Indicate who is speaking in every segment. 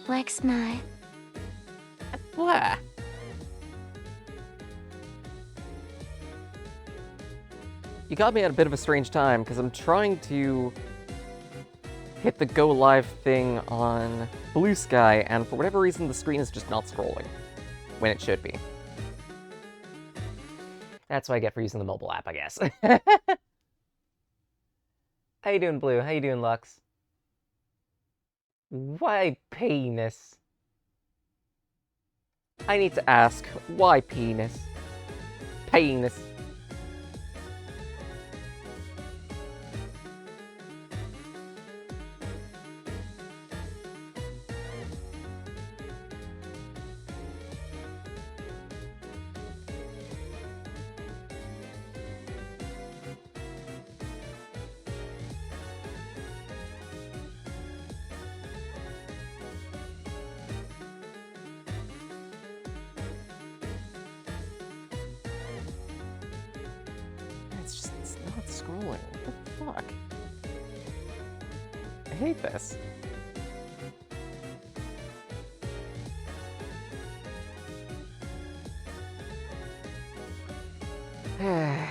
Speaker 1: Flex my.
Speaker 2: Blah. You got me at a bit of a strange time, because I'm trying to hit the go live thing on Blue Sky, and for whatever reason the screen is just not scrolling when it should be. That's what I get for using the mobile app, I guess. How you doing, Blue? How you doing, Lux? Why penis? I need to ask, why penis? Penis. It's not scrolling. What the fuck? I hate this. Am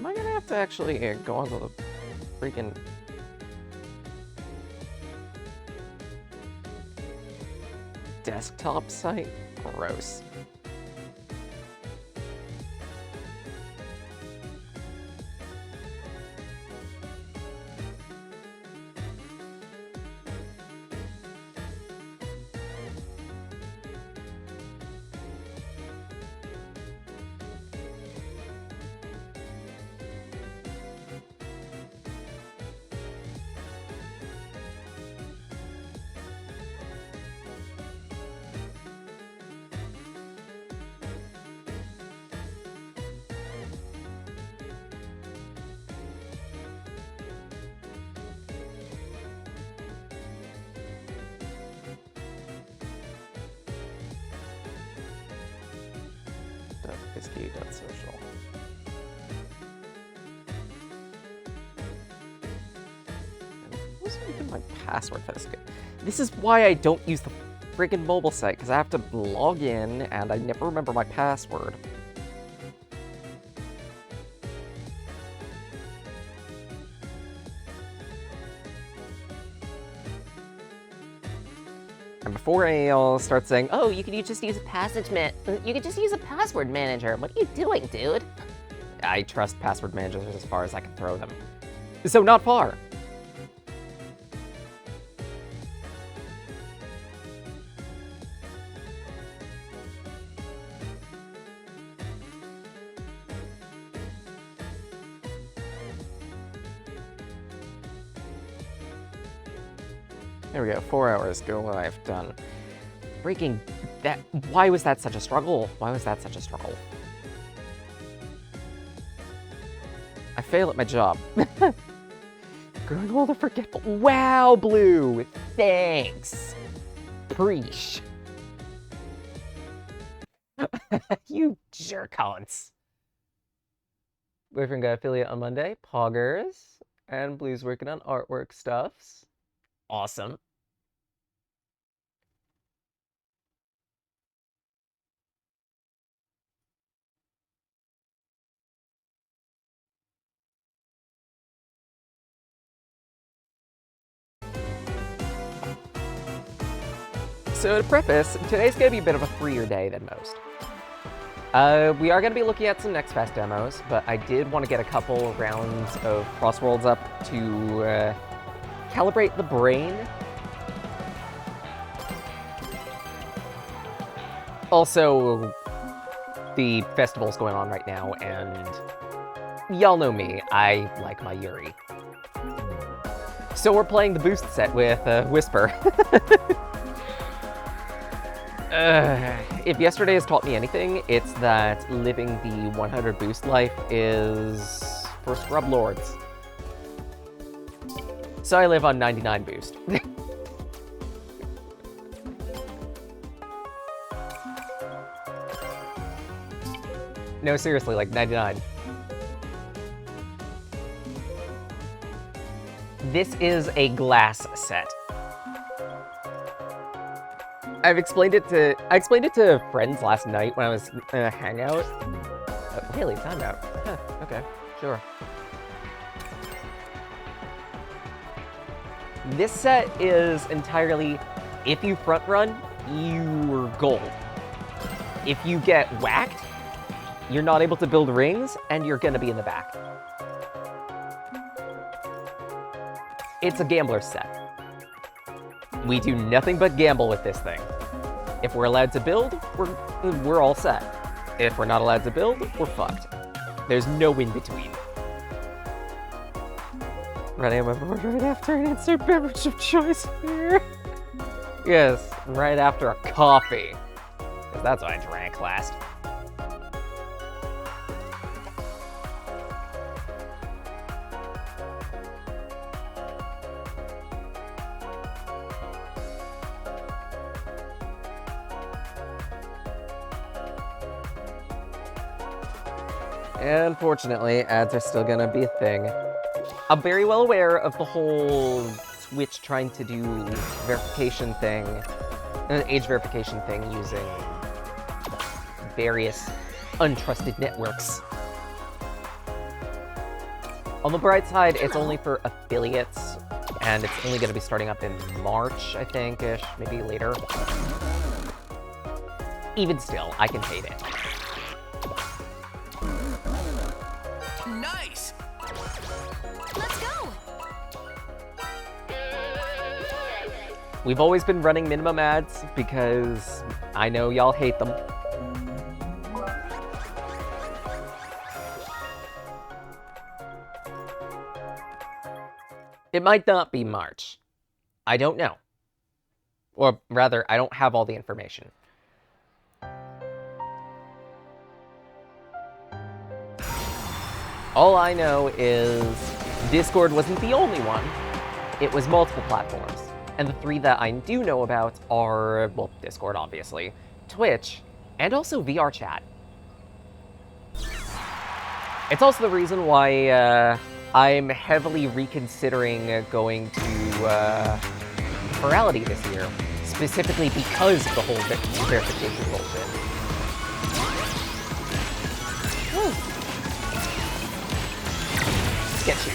Speaker 2: I gonna have to actually go onto the freaking... desktop site? Gross. .social. What's even my password for this? This is why I don't use the friggin' mobile site, because I have to log in and I never remember my password. And before anyone starts saying, "Oh, you could just use a you could just use a password manager. What are you doing, dude?" I trust password managers as far as I can throw them. So not far. There we go, 4 hours, go live, done. Breaking that, why was that such a struggle? Why was that such a struggle? I fail at my job. Growing old and forgetful. Wow, Blue, thanks. Preach. You jerk-hunts. Boyfriend got affiliate on Monday, poggers, and Blue's working on artwork stuffs. Awesome. So to preface, today's going to be a bit of a freer day than most. We are going to be looking at some NextFest demos, but I did want to get a couple rounds of Crossworlds up to calibrate the brain. Also, the festival's going on right now, and y'all know me, I like my Yuri. So we're playing the boost set with Whisper. If yesterday has taught me anything, it's that living the 100 boost life is for scrub lords. So I live on 99 boost. No, seriously, like 99. This is a glass set. I explained it to friends last night when I was in a hangout. Really, timeout. Huh, okay, sure. This set is entirely, if you front run, you're gold. If you get whacked, you're not able to build rings, and you're gonna be in the back. It's a gambler set. We do nothing but gamble with this thing. If we're allowed to build, we're all set. If we're not allowed to build, we're fucked. There's no in between. Running on my board right after an instant beverage of choice here. Yes, right after a coffee. Because that's what I drank last. Unfortunately, ads are still gonna be a thing. I'm very well aware of the whole Twitch trying to do verification thing, age verification thing using various untrusted networks. On the bright side, it's only for affiliates, and it's only gonna be starting up in March, I think-ish, maybe later. Even still, I can hate it.
Speaker 1: Nice! Let's go!
Speaker 2: We've always been running minimum ads because I know y'all hate them. It might not be March. I don't know. Or rather, I don't have all the information. All I know is Discord wasn't the only one. It was multiple platforms. And the three that I do know about are, well, Discord, obviously, Twitch, and also VR chat. It's also the reason why I'm heavily reconsidering going to Plurality this year, specifically because of the whole verification bullshit. Woo. Get you.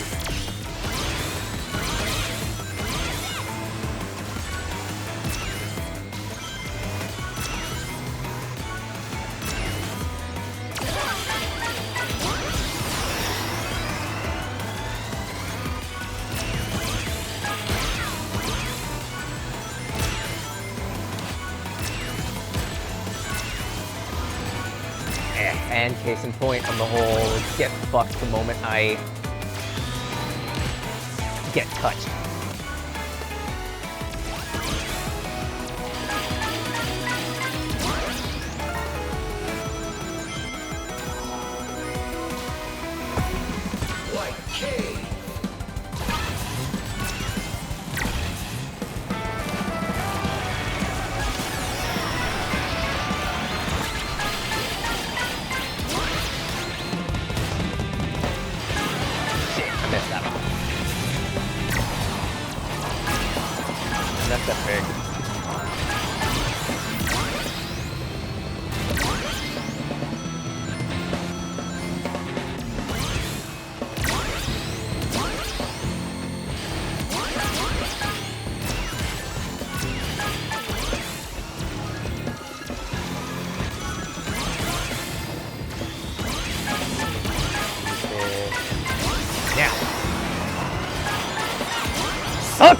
Speaker 2: And case in point on the whole get fucked the moment I get touched.
Speaker 1: White cave.
Speaker 2: Shit, I missed that one. That's that big. Now. Suck!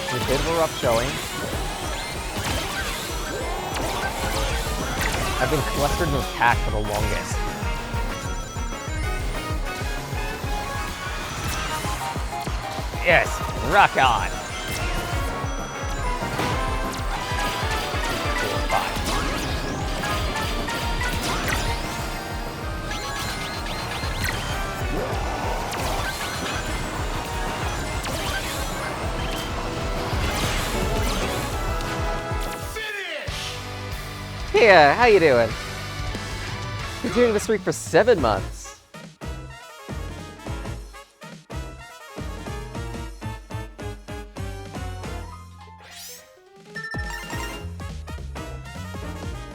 Speaker 2: A bit of a rough showing. I've been clustered in attack for the longest. Yes, rock on. Hey, how you doing? Continuing the streak for 7 months.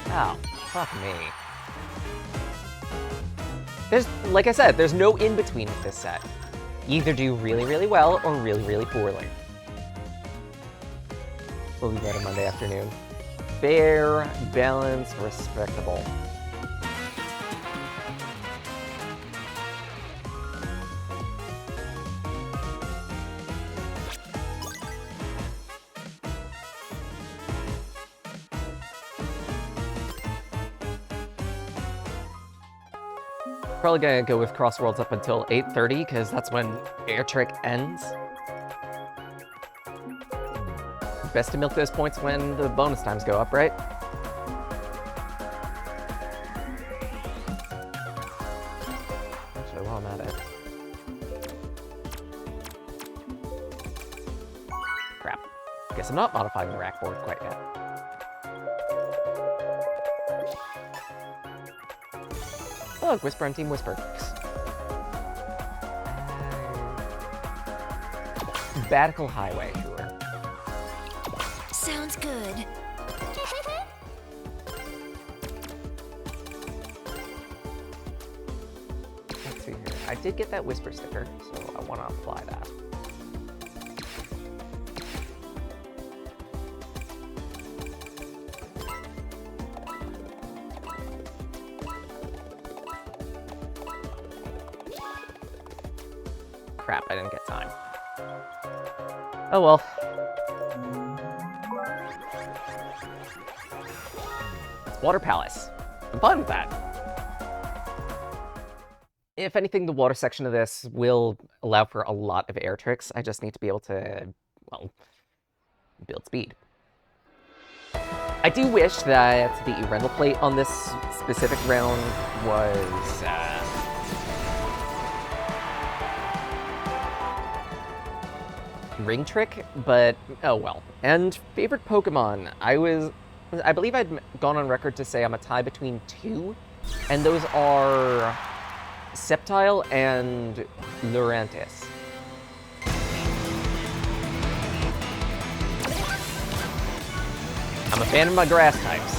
Speaker 2: Oh, fuck me. There's, like I said, there's no in-between with this set. You either do really, really well or really, really poorly. We'll be better Monday afternoon. Fair, balanced, respectable. Probably gonna go with Crossworlds up until 8:30, because that's when Air Trick ends. Best to milk those points when the bonus times go up, right? Actually, while I'm at it. Crap. Guess I'm not modifying the rack board quite yet. Oh, Whisper on Team Whisper. Batical Highway, sure.
Speaker 1: Sounds good.
Speaker 2: Let's see here. I did get that Whisper sticker, so I want to apply that. Crap, I didn't get time. Oh well. Water Palace. I'm fine with that. If anything, the water section of this will allow for a lot of air tricks. I just need to be able to, well, build speed. I do wish that the rental plate on this specific round was, ring trick, but oh well. And favorite Pokemon, I believe I'd gone on record to say I'm a tie between 2, and those are Sceptile and Lurantis. I'm a fan of my grass types.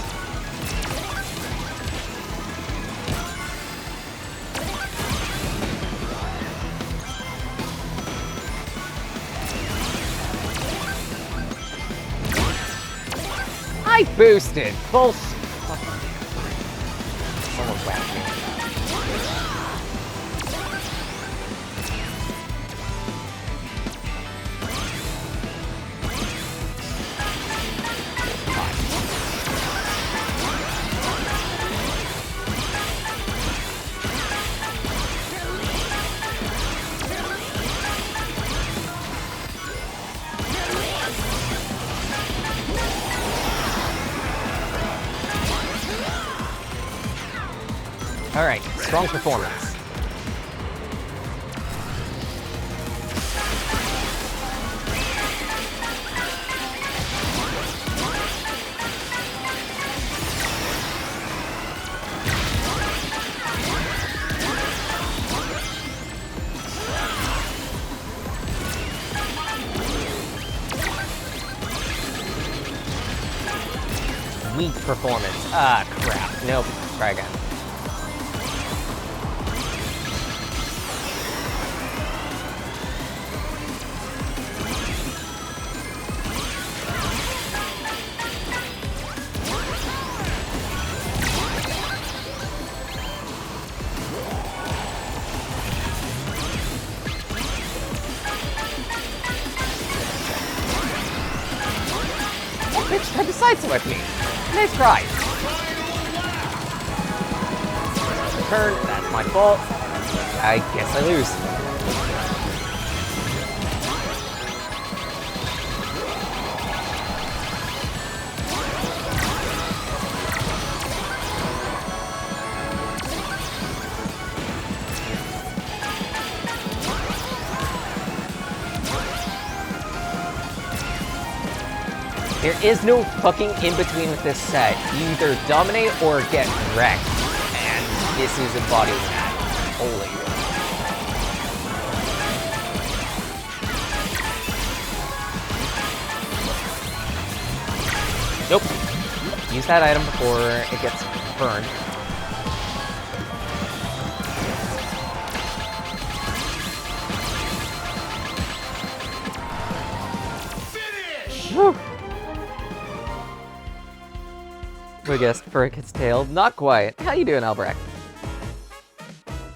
Speaker 2: I boosted! Full... Someone whacked me. Alright, strong performance. Weak performance. Ah, crap. Nope. Try again. Bitch tried to sideswipe me. Nice try. Turn. That's my fault. I guess I lose. There is no fucking in-between with this set. You either dominate or get wrecked. And this is embodying that. Holy. Nope. Use that item before it gets burned. Finish! Whew. Biggest Furrick's tail. Not quite. How you doing, Albrecht?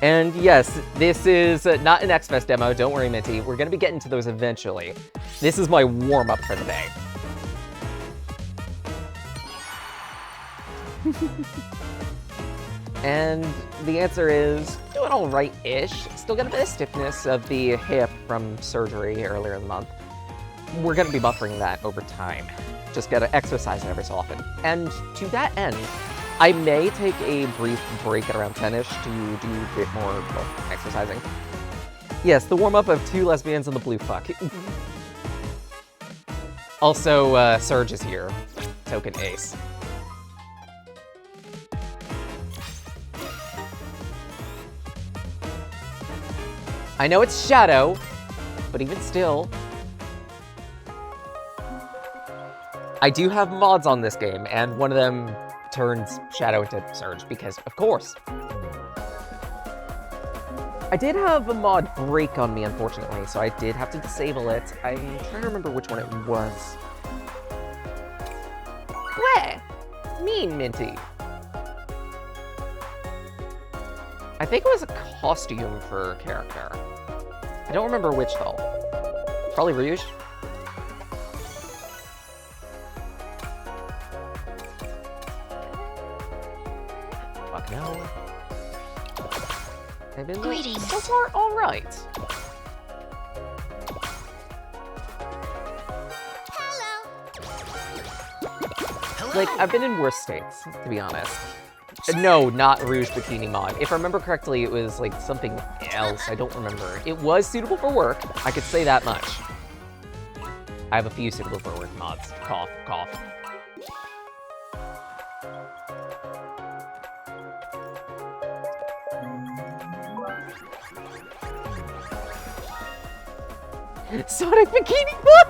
Speaker 2: And yes, this is not an NextFest demo. Don't worry, Minty. We're going to be getting to those eventually. This is my warm-up for the day. And the answer is doing all right-ish. Still got a bit of stiffness of the hip from surgery earlier in the month. We're going to be buffering that over time. Just got to exercise it every so often. And to that end, I may take a brief break at around 10-ish to do a bit more exercising. Yes, the warm-up of 2 lesbians and the blue fuck. Also, Surge is here. Token ace. I know it's Shadow, but even still. I do have mods on this game, and one of them turns Shadow into Surge, because, of course. I did have a mod break on me, unfortunately, so I did have to disable it. I'm trying to remember which one it was. Where? Mean, Minty. I think it was a costume for a character. I don't remember which, though. Probably Rouge? Fuck no. They've been
Speaker 1: Greetings.
Speaker 2: so far alright. Like, I've been in worse states, to be honest. No, not Rouge Bikini mod. If I remember correctly, it was like something else. I don't remember. It was suitable for work. I could say that much. I have a few suitable for work mods. Cough, cough. Sonic Bikini mod!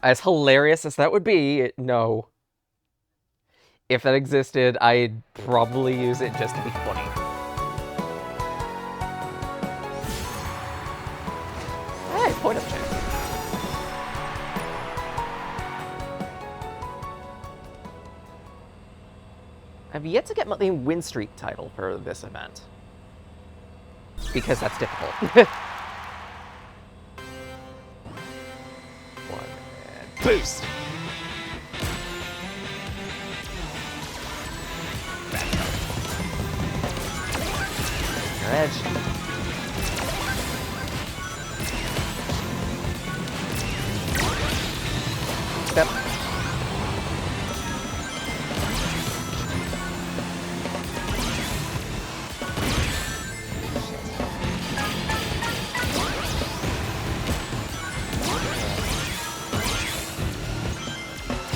Speaker 2: As hilarious as that would be, no. If that existed, I'd probably use it just to be funny. Hey, point up chance. I've yet to get my win streak title for this event. Because that's difficult. One, and boost! Edge. Step.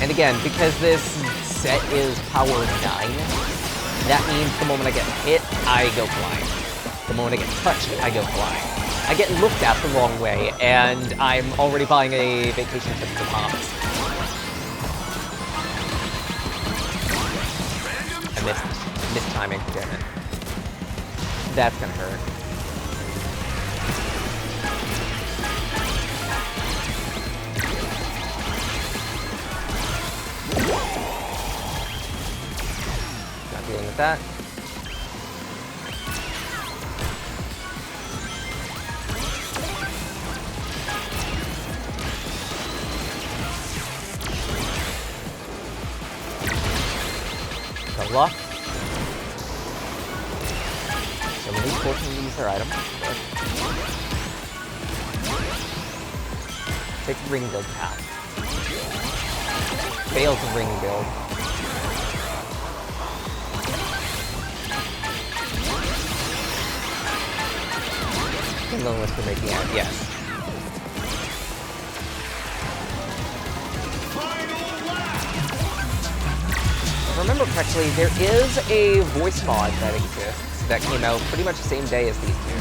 Speaker 2: And again, because this set is power 9, that means the moment I get hit, I go flying. The moment I get touched, I go flying. I get looked at the wrong way, and I'm already buying a vacation trip to Bahamas. I missed timing, damn it. That's gonna hurt. Not dealing with that. Luck. So we need fortune to use their item. Take ring build path. Fail to ring build. Unless we're making out, yes.
Speaker 3: Final
Speaker 2: I remember correctly, there is a voice mod that exists that came out pretty much the same day as these two.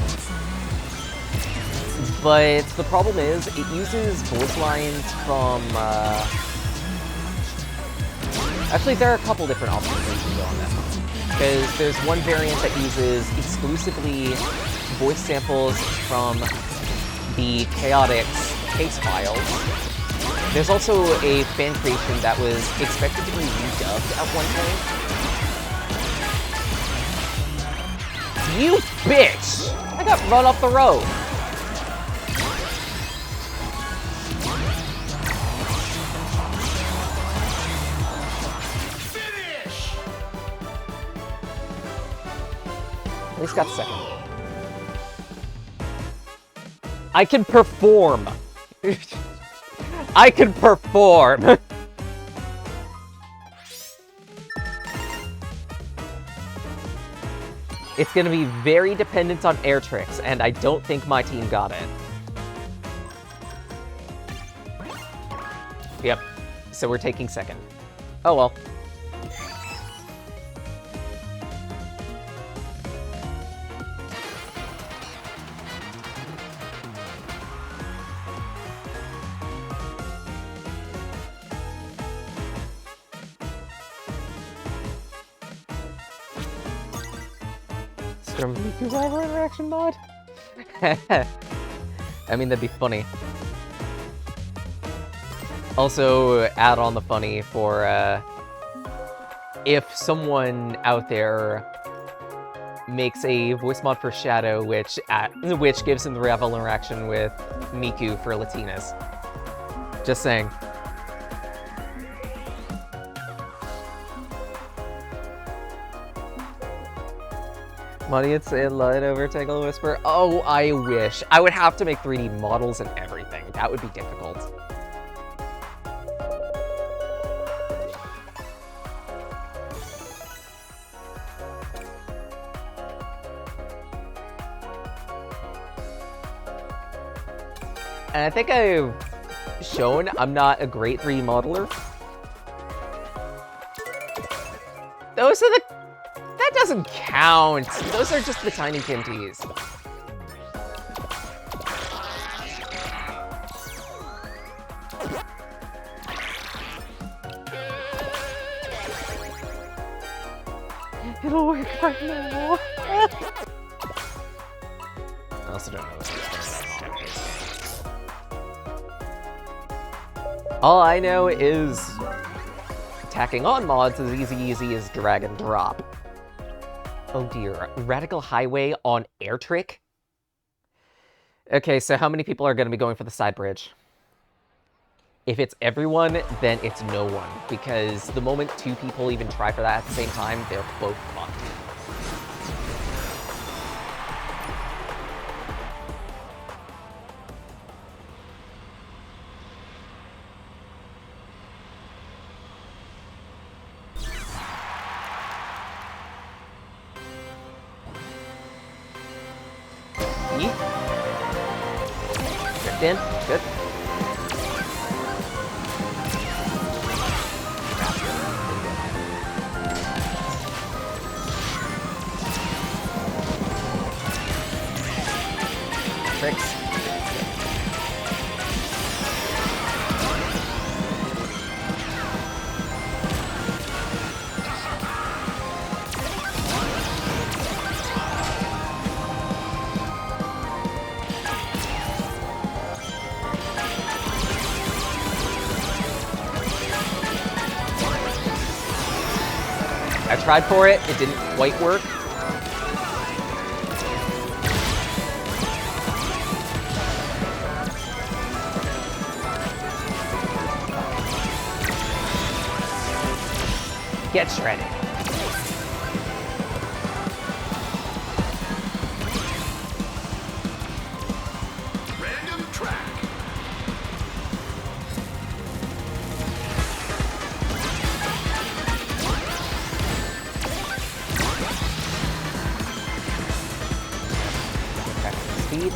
Speaker 2: But the problem is, it uses voice lines from, Actually, there are a couple different options that you can go on that. Because there's one variant that uses exclusively voice samples from the Chaotix case files. There's also a fan creation that was expected to be redubbed at one point. You bitch! I got run off the road. At least got second. I can perform. I can perform. It's gonna be very dependent on air tricks, and I don't think my team got it. Yep. So we're taking second. Oh well. Miku rival interaction mod? I mean, that'd be funny. Also, add on the funny for, if someone out there makes a voice mod for Shadow, which gives him the rival interaction with Miku for Latinas. Just saying. Audience and line over Tangle Whisper. Oh, I wish. I would have to make 3D models and everything. That would be difficult. And I think I've shown I'm not a great 3D modeler. Those are the... That doesn't count. Those are just the tiny pinties. It'll work right now. I also don't know what's all I know is tacking on mods is easy as drag and drop. Oh dear, Radical Highway on air trick? Okay, so how many people are going to be going for the side bridge? If it's everyone, then it's no one, because the moment two people even try for that at the same time, they're both fucked. In. Good. Tricks. I tried for it, it didn't quite work. Get shredded.
Speaker 3: Random track.
Speaker 2: Speed.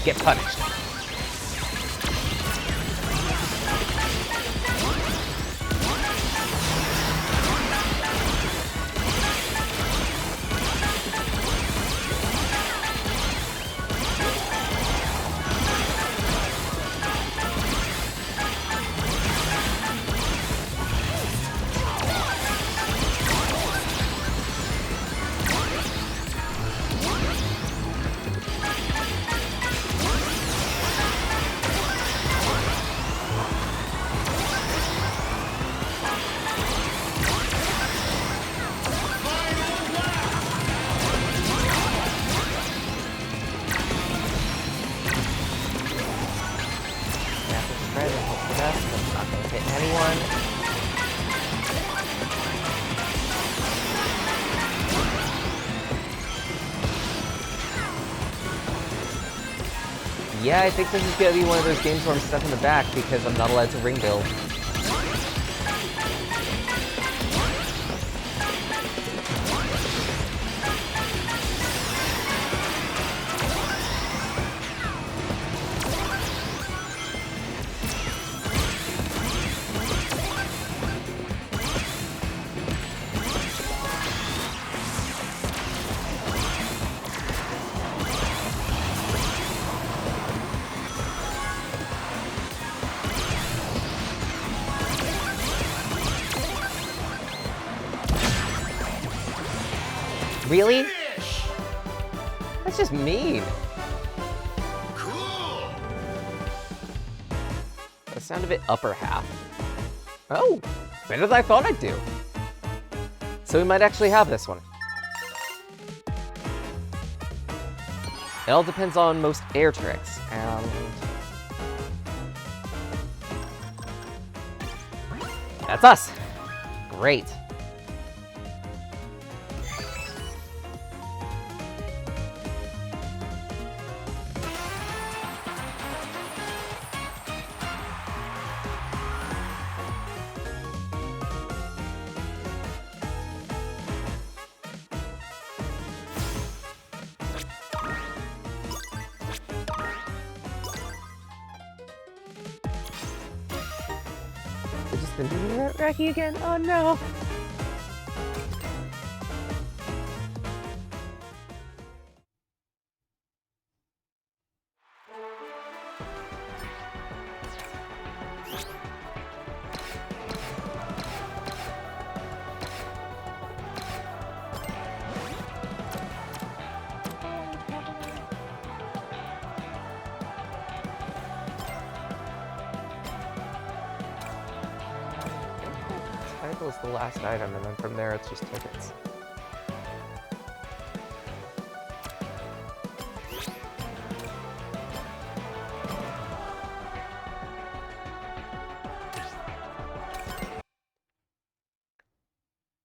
Speaker 2: Get punished. try to hope for the best, but I'm not gonna hit anyone. Yeah, I think this is gonna be one of those games where I'm stuck in the back because I'm not allowed to ring build. Really?
Speaker 3: Finish.
Speaker 2: That's just mean.
Speaker 3: Cool.
Speaker 2: The sound of it upper half. Oh, better than I thought I'd do. So we might actually have this one. It all depends on most air tricks, and... That's us! Great. We've just been doing that Racky again. Oh no! Title is the last item, and then from there it's just tickets.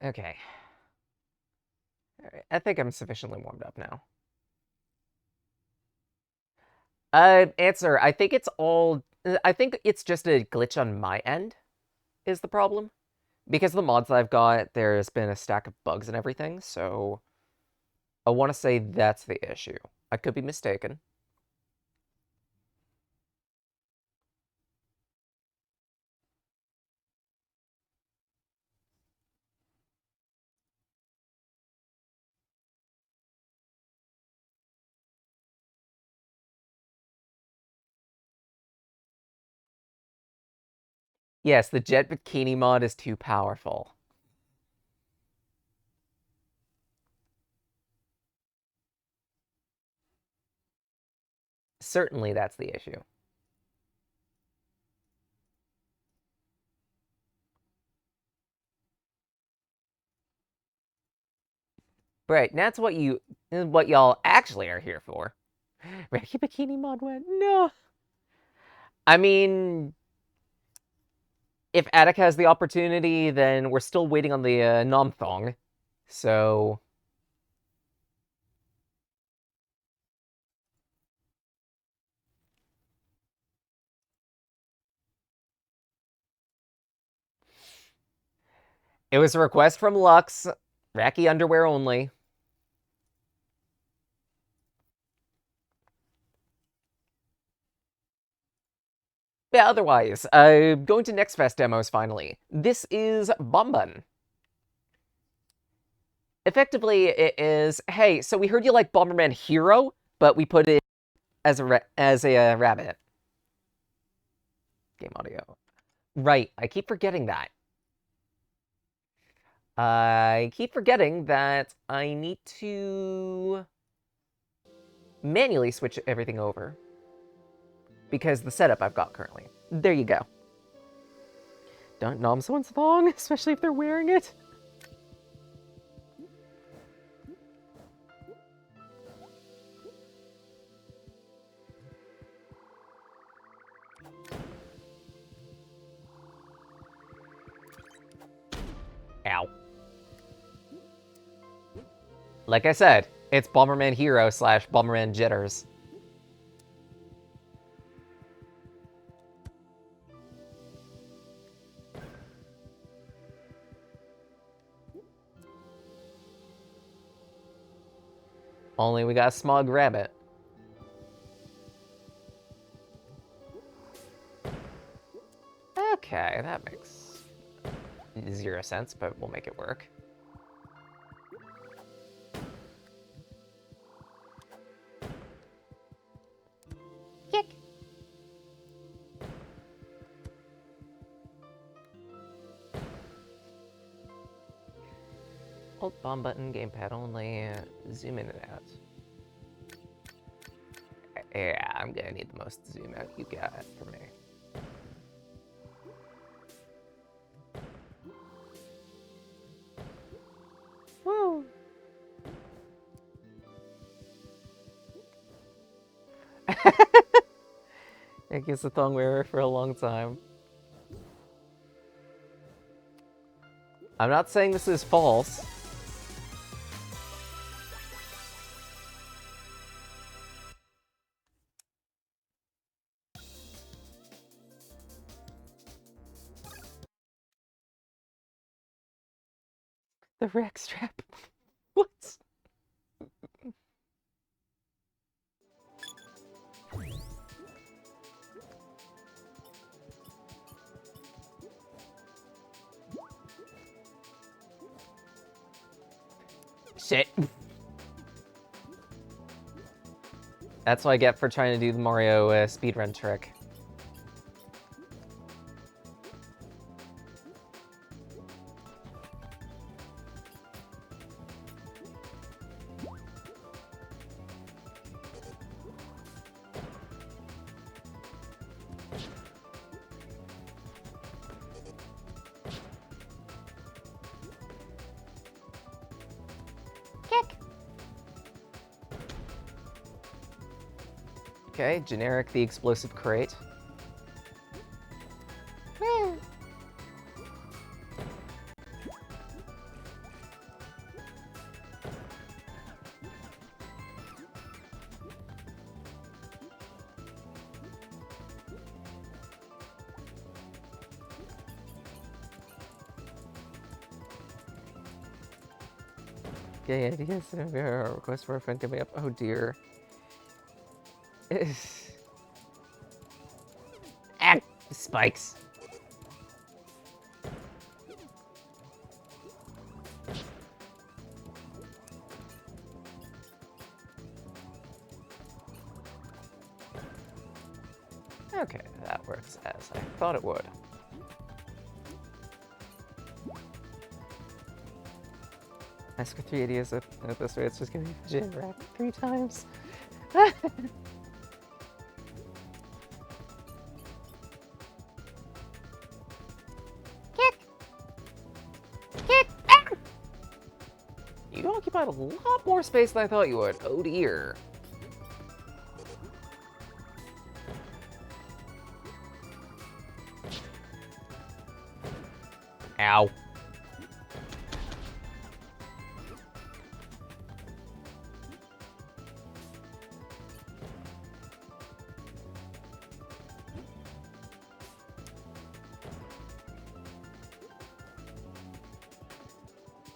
Speaker 2: Okay. Alright, I think I'm sufficiently warmed up now. Answer, I think it's all... I think it's just a glitch on my end, is the problem. Because of the mods that I've got, there's been a stack of bugs and everything, so... I want to say that's the issue. I could be mistaken. Yes, the Jet Bikini mod is too powerful. Certainly that's the issue. Right, that's what y'all actually are here for. Ricky Bikini mod went, no. I mean, if Attic has the opportunity, then we're still waiting on the Nom Thong. So... It was a request from Lux. Racky underwear only. Yeah, otherwise, going to NextFest demos finally. This is Bonbon. Effectively, it is, hey, so we heard you like Bomberman Hero, but we put it as a rabbit. Game audio. Right, I keep forgetting that. I keep forgetting that I need to manually switch everything over. Because the setup I've got currently. There you go. Don't nom someone's thong, especially if they're wearing it. Ow. Like I said, it's Bomberman Hero / Bomberman Jitters. Only we got a smug rabbit. Okay, that makes 0 sense, but we'll make it work. Kick. Hold bomb button, gamepad only, zoom in and out. Yeah, I'm gonna need the most zoom out you got for me. Woo! I guess a thong wearer for a long time. I'm not saying this is false. The rack strap. What? Shit. That's what I get for trying to do the Mario speedrun trick. Okay, generic the explosive crate. Okay, ideas, request for a friend coming up. Oh dear. Ah, spikes. Okay, that works as I thought it would. Ask for 3 ideas at this way, it's just gonna be jam rack 3 times. You occupied a lot more space than I thought you would. Oh dear. Ow.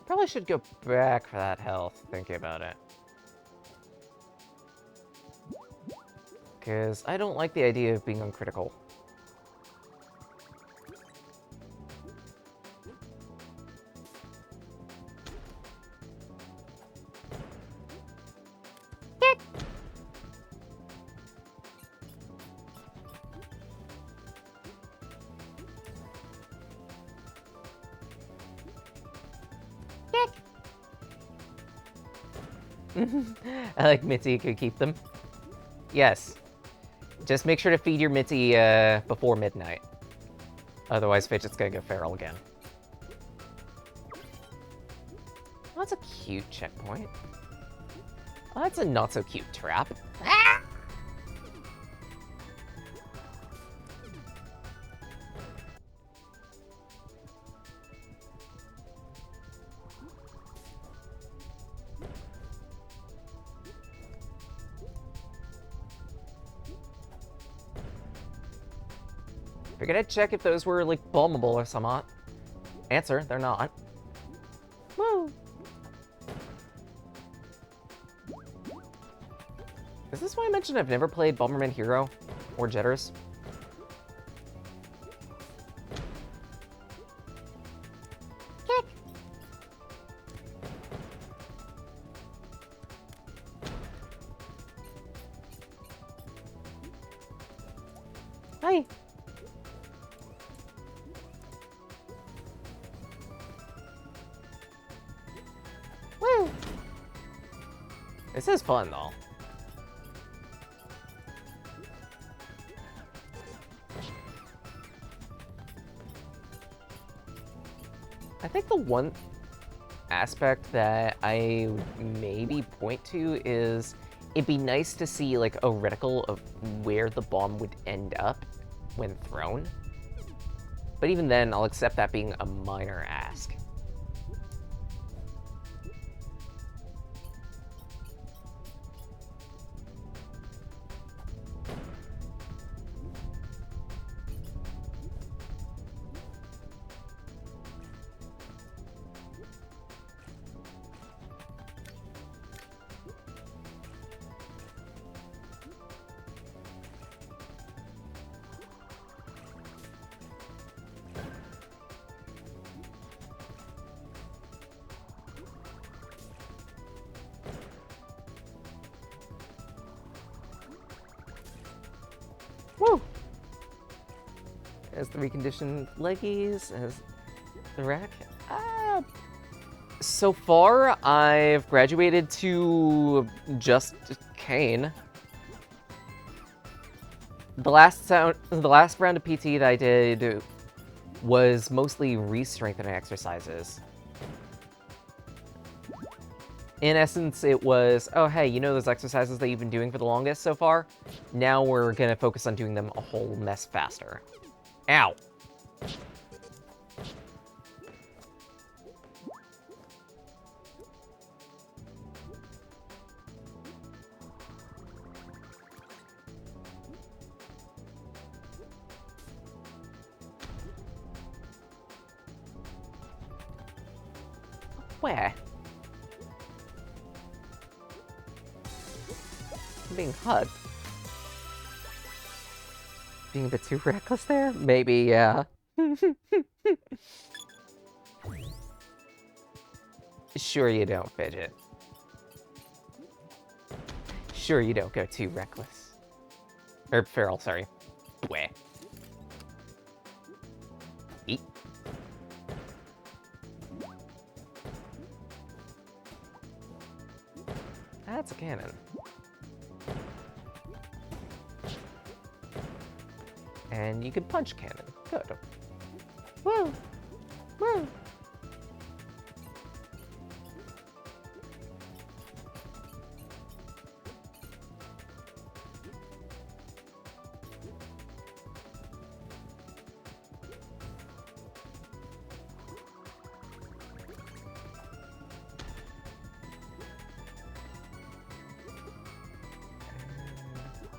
Speaker 2: Probably should go back for that health, thinking about it. Because I don't like the idea of being uncritical. I like Mitzi could keep them. Yes. Just make sure to feed your Mitzi before midnight. Otherwise, Fidget's gonna go feral again. Oh, that's a cute checkpoint. Oh, that's a not-so-cute trap. Ah! Figured I'd check if those were, like, bombable or somewhat. Answer, they're not. Woo! Is this why I mentioned I've never played Bomberman Hero or Jetters? Kick! Hi! Woo! This is fun, though. I think the one aspect that I maybe point to is it'd be nice to see like a reticle of where the bomb would end up when thrown. But even then, I'll accept that being a minor ask. Woo! As the reconditioned leggies, as the rack. So far, I've graduated to just Kane. The last round of PT that I did was mostly re-strengthening exercises. In essence, it was, oh hey, you know those exercises that you've been doing for the longest so far? Now we're gonna focus on doing them a whole mess faster. Ow! Where? I'm being hugged. Being a bit too reckless there? Maybe, yeah. Sure you don't, Fidget. Sure you don't go too reckless. Or feral, sorry. Bleh. Eat. That's a cannon. And you can punch cannon. Good. Woo! Woo!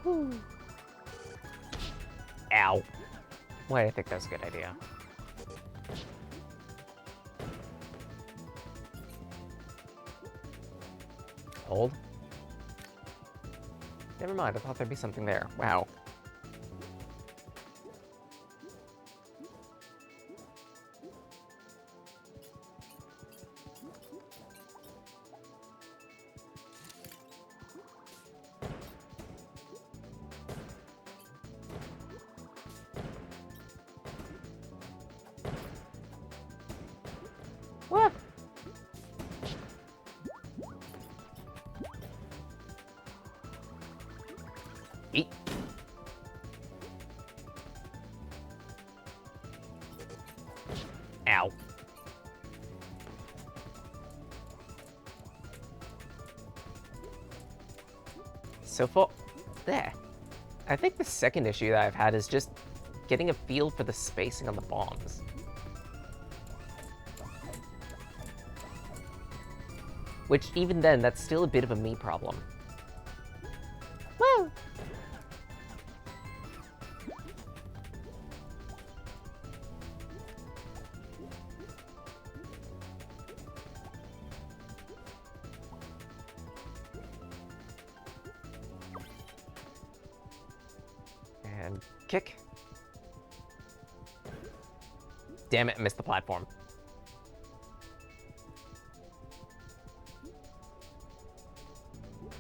Speaker 2: Woo. Ow. Why do I think that's a good idea? Hold. Never mind, I thought there'd be something there. Wow. What? Eat. Ow. So far, there. I think the second issue that I've had is just getting a feel for the spacing on the bombs. Which, even then, that's still a bit of a me problem. Woo! And kick. Damn it, I missed the platform.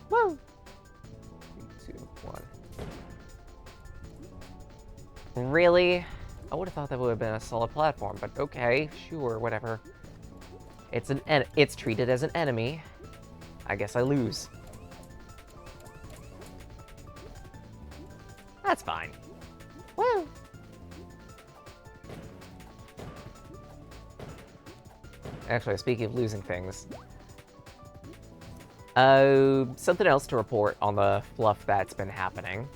Speaker 2: Woo! 3, 2, 1. Really? I would have thought that would have been a solid platform, but okay, sure, whatever. It's treated as an enemy. I guess I lose. That's fine. Woo! Actually, speaking of losing things, something else to report on the fluff that's been happening.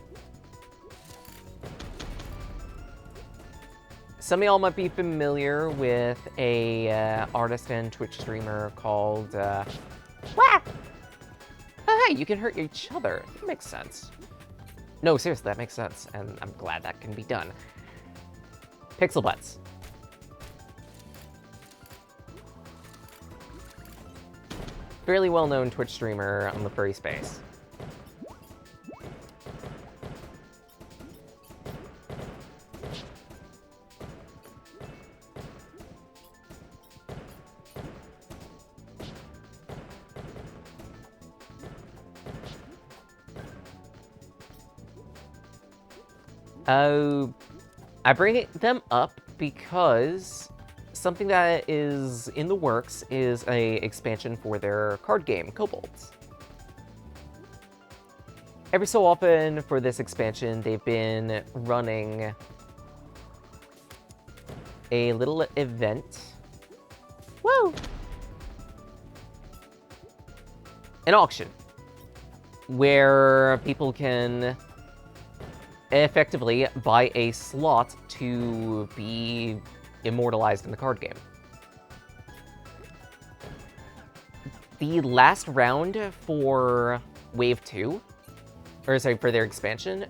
Speaker 2: Some of y'all might be familiar with a artist and Twitch streamer called, Wah! Oh, hey, you can hurt each other. That makes sense. No, seriously, that makes sense, and I'm glad that can be done. Pixel Butts. Fairly well-known Twitch streamer on the furry space. I bring them up because something that is in the works is a expansion for their card game, Kobolds. Every so often for this expansion, they've been running a little event. Woo! An auction where people can effectively buy a slot to be immortalized in the card game. The last round for Wave 2, or sorry, for their expansion,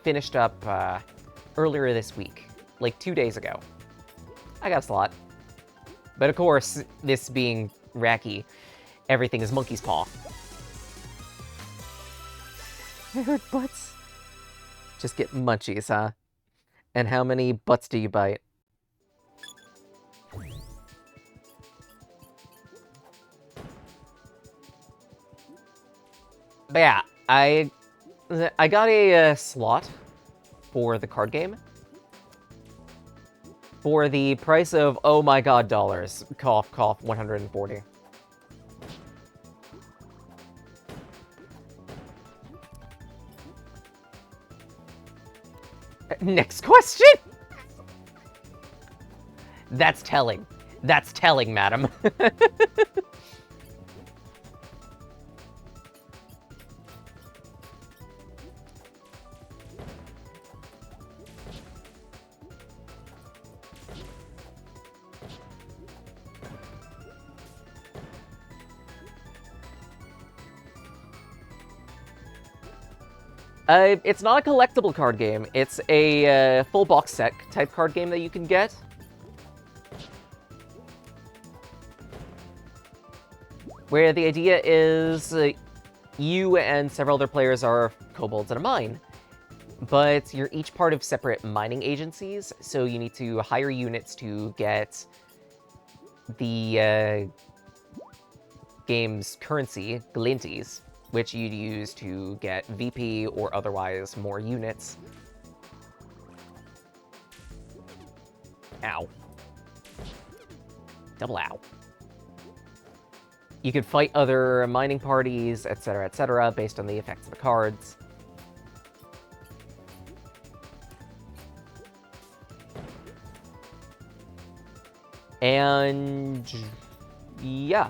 Speaker 2: finished up earlier this week, like 2 days ago. I got a slot. But of course, this being Racky, everything is monkey's paw. I heard butts. Just get munchies, huh? And how many butts do you bite? But yeah, I got a slot for the card game for the price of, oh my god, dollars. Cough, cough, 140. Next question? That's telling. That's telling, madam. It's not a collectible card game. It's a full box set type card game that you can get. Where the idea is you and several other players are kobolds in a mine. But you're each part of separate mining agencies, so you need to hire units to get the game's currency, glinties, which you'd use to get VP or otherwise more units. Ow. Double ow. You could fight other mining parties, etc., based on the effects of the cards. And yeah.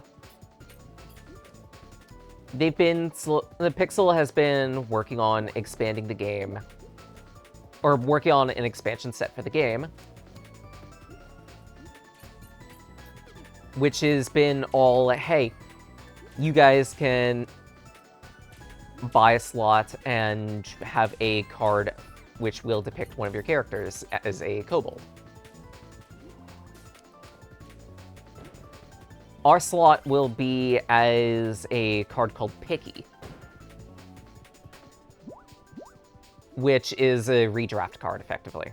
Speaker 2: The Pixel has been working on expanding the game, or working on an expansion set for the game, which has been all, hey, you guys can buy a slot and have a card which will depict one of your characters as a kobold. Our slot will be as a card called Picky, which is a redraft card, effectively.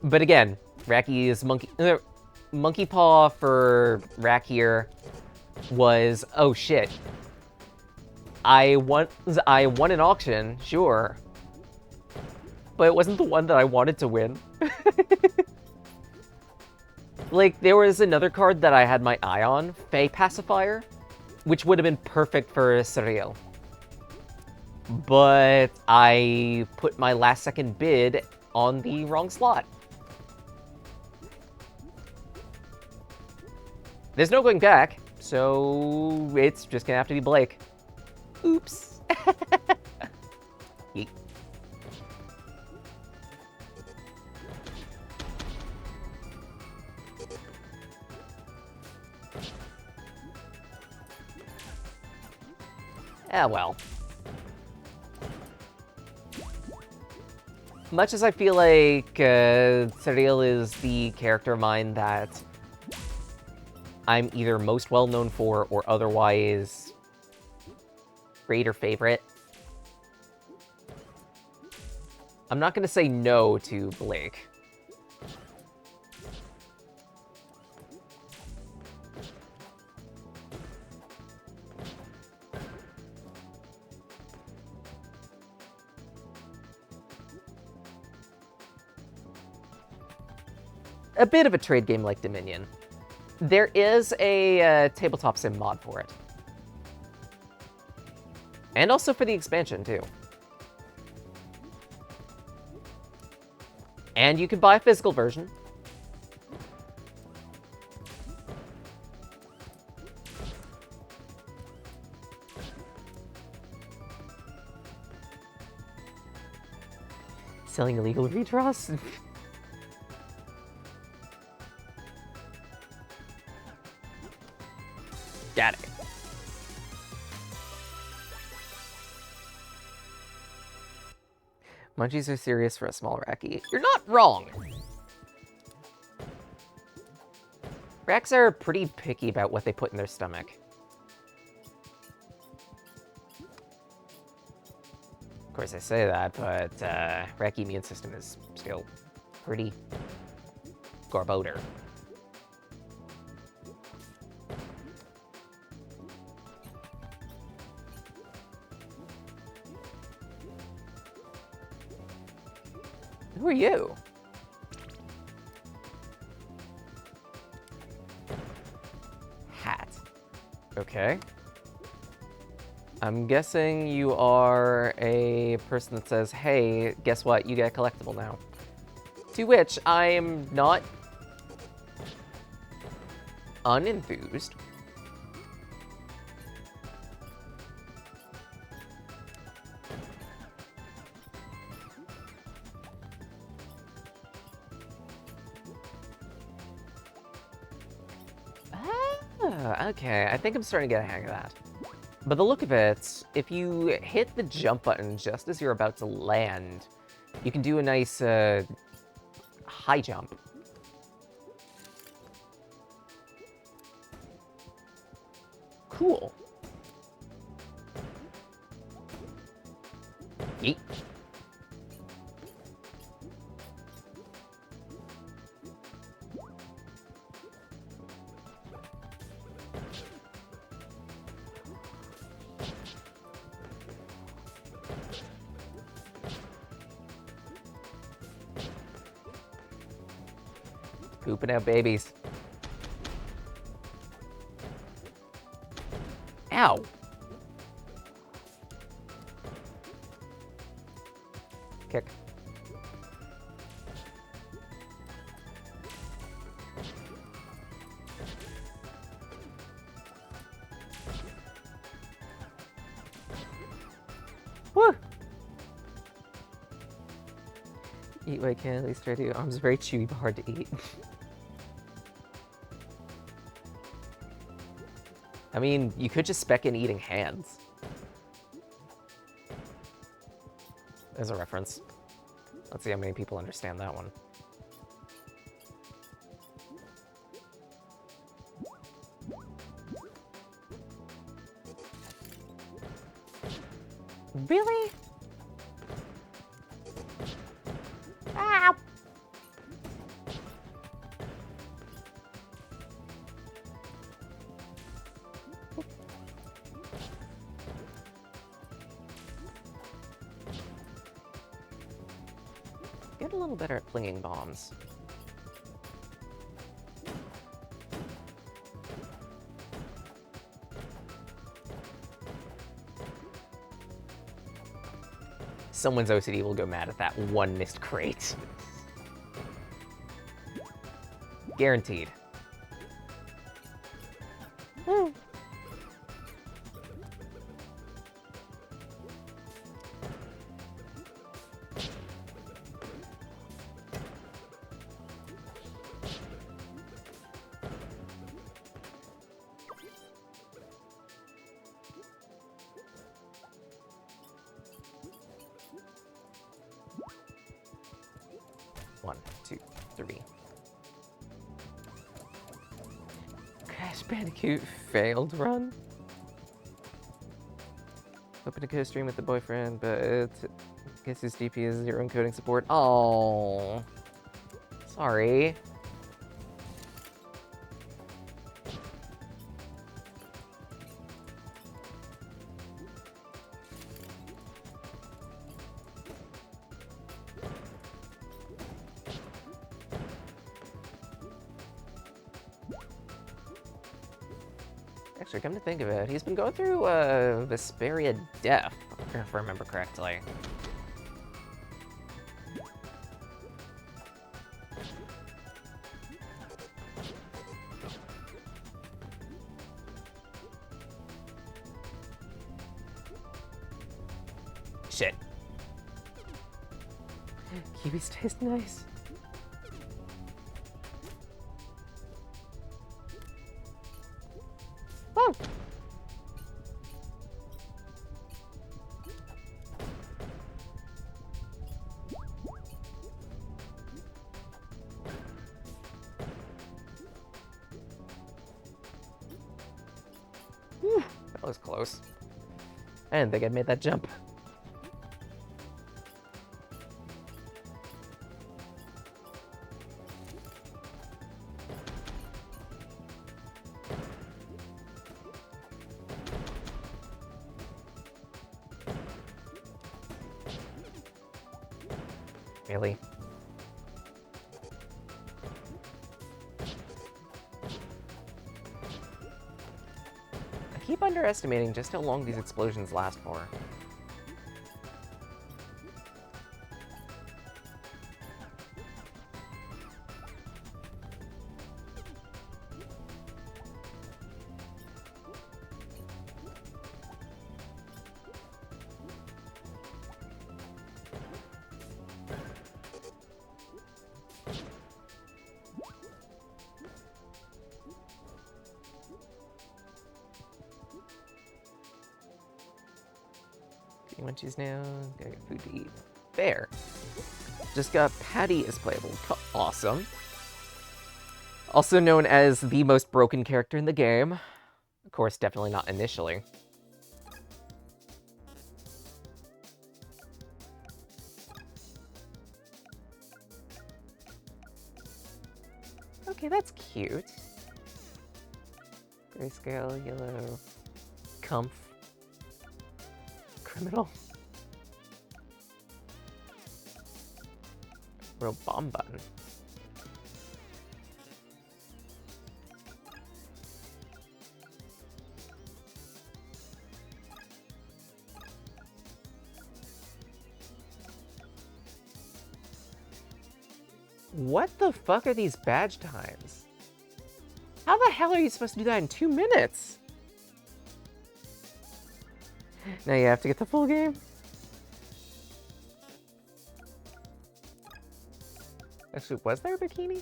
Speaker 2: But again, Racky's Monkey Paw for Rack here was, oh shit. I won an auction, sure. But it wasn't the one that I wanted to win. Like, there was another card that I had my eye on, Fey Pacifier, which would have been perfect for Surreal. But I put my last second bid on the wrong slot. There's no going back, so it's just gonna have to be Blake. Oops. Yeet. Ah, well. Much as I feel like Surreal is the character of mine that I'm either most well known for or otherwise great or favorite, I'm not going to say no to Blake. A bit of a trade game like Dominion. There is a tabletop sim mod for it. And also for the expansion, too. And you can buy a physical version. Selling illegal redraws? Got it. Munchies are serious for a small Racky. You're not wrong. Racks are pretty picky about what they put in their stomach. Of course, I say that, but Racky immune system is still pretty gorboder. Who are you? Hat. Okay. I'm guessing you are a person that says, hey, guess what? You get a collectible now. To which I am not unenthused. Okay, I think I'm starting to get a hang of that. But the look of it, if you hit the jump button just as you're about to land, you can do a nice high jump. Cool. Yeet. Pooping out babies. Ow. Kick. Woo! Eat what I can, at least try to. Arms very chewy but hard to eat. I mean, you could just spec in eating hands. As a reference. Let's see how many people understand that one. Really? Get a little better at flinging bombs. Someone's OCD will go mad at that one missed crate. Guaranteed. Woo. One, two, three. Crash Bandicoot failed run. Hoping to co-stream with the boyfriend, but guess his DP is zero encoding support. Oh, sorry. Actually, come to think of it, he's been going through Vesperia Death, if I remember correctly. Shit. Kiwis taste nice. Whoa! Whew, that was close. I didn't think I'd made that jump. Really? I keep underestimating just how long these explosions last for. Munchies now. Gotta get food to eat. There. Just got Patty as playable. Awesome. Also known as the most broken character in the game. Of course, definitely not initially. Okay, that's cute. Grayscale, yellow, comf. Criminal. Real bomb button. What the fuck are these badge times? How the hell are you supposed to do that in 2 minutes? Now you have to get the full game? Actually, was there a bikini?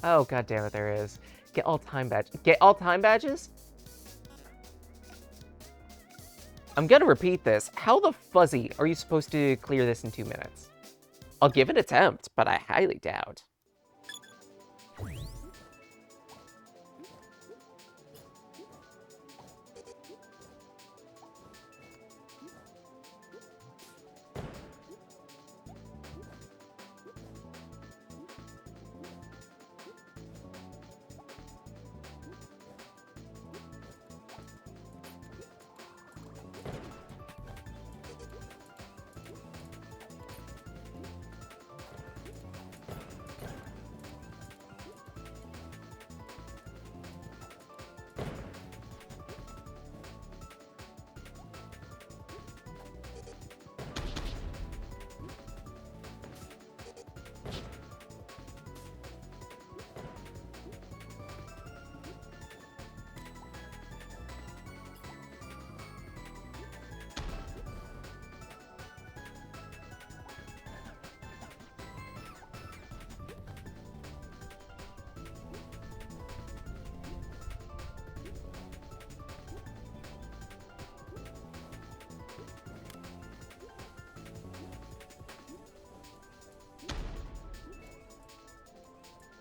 Speaker 2: Oh, god damn it, there is. Get all time badges. Get all time badges? I'm gonna repeat this. How the fuzzy are you supposed to clear this in 2 minutes? I'll give it an attempt, but I highly doubt.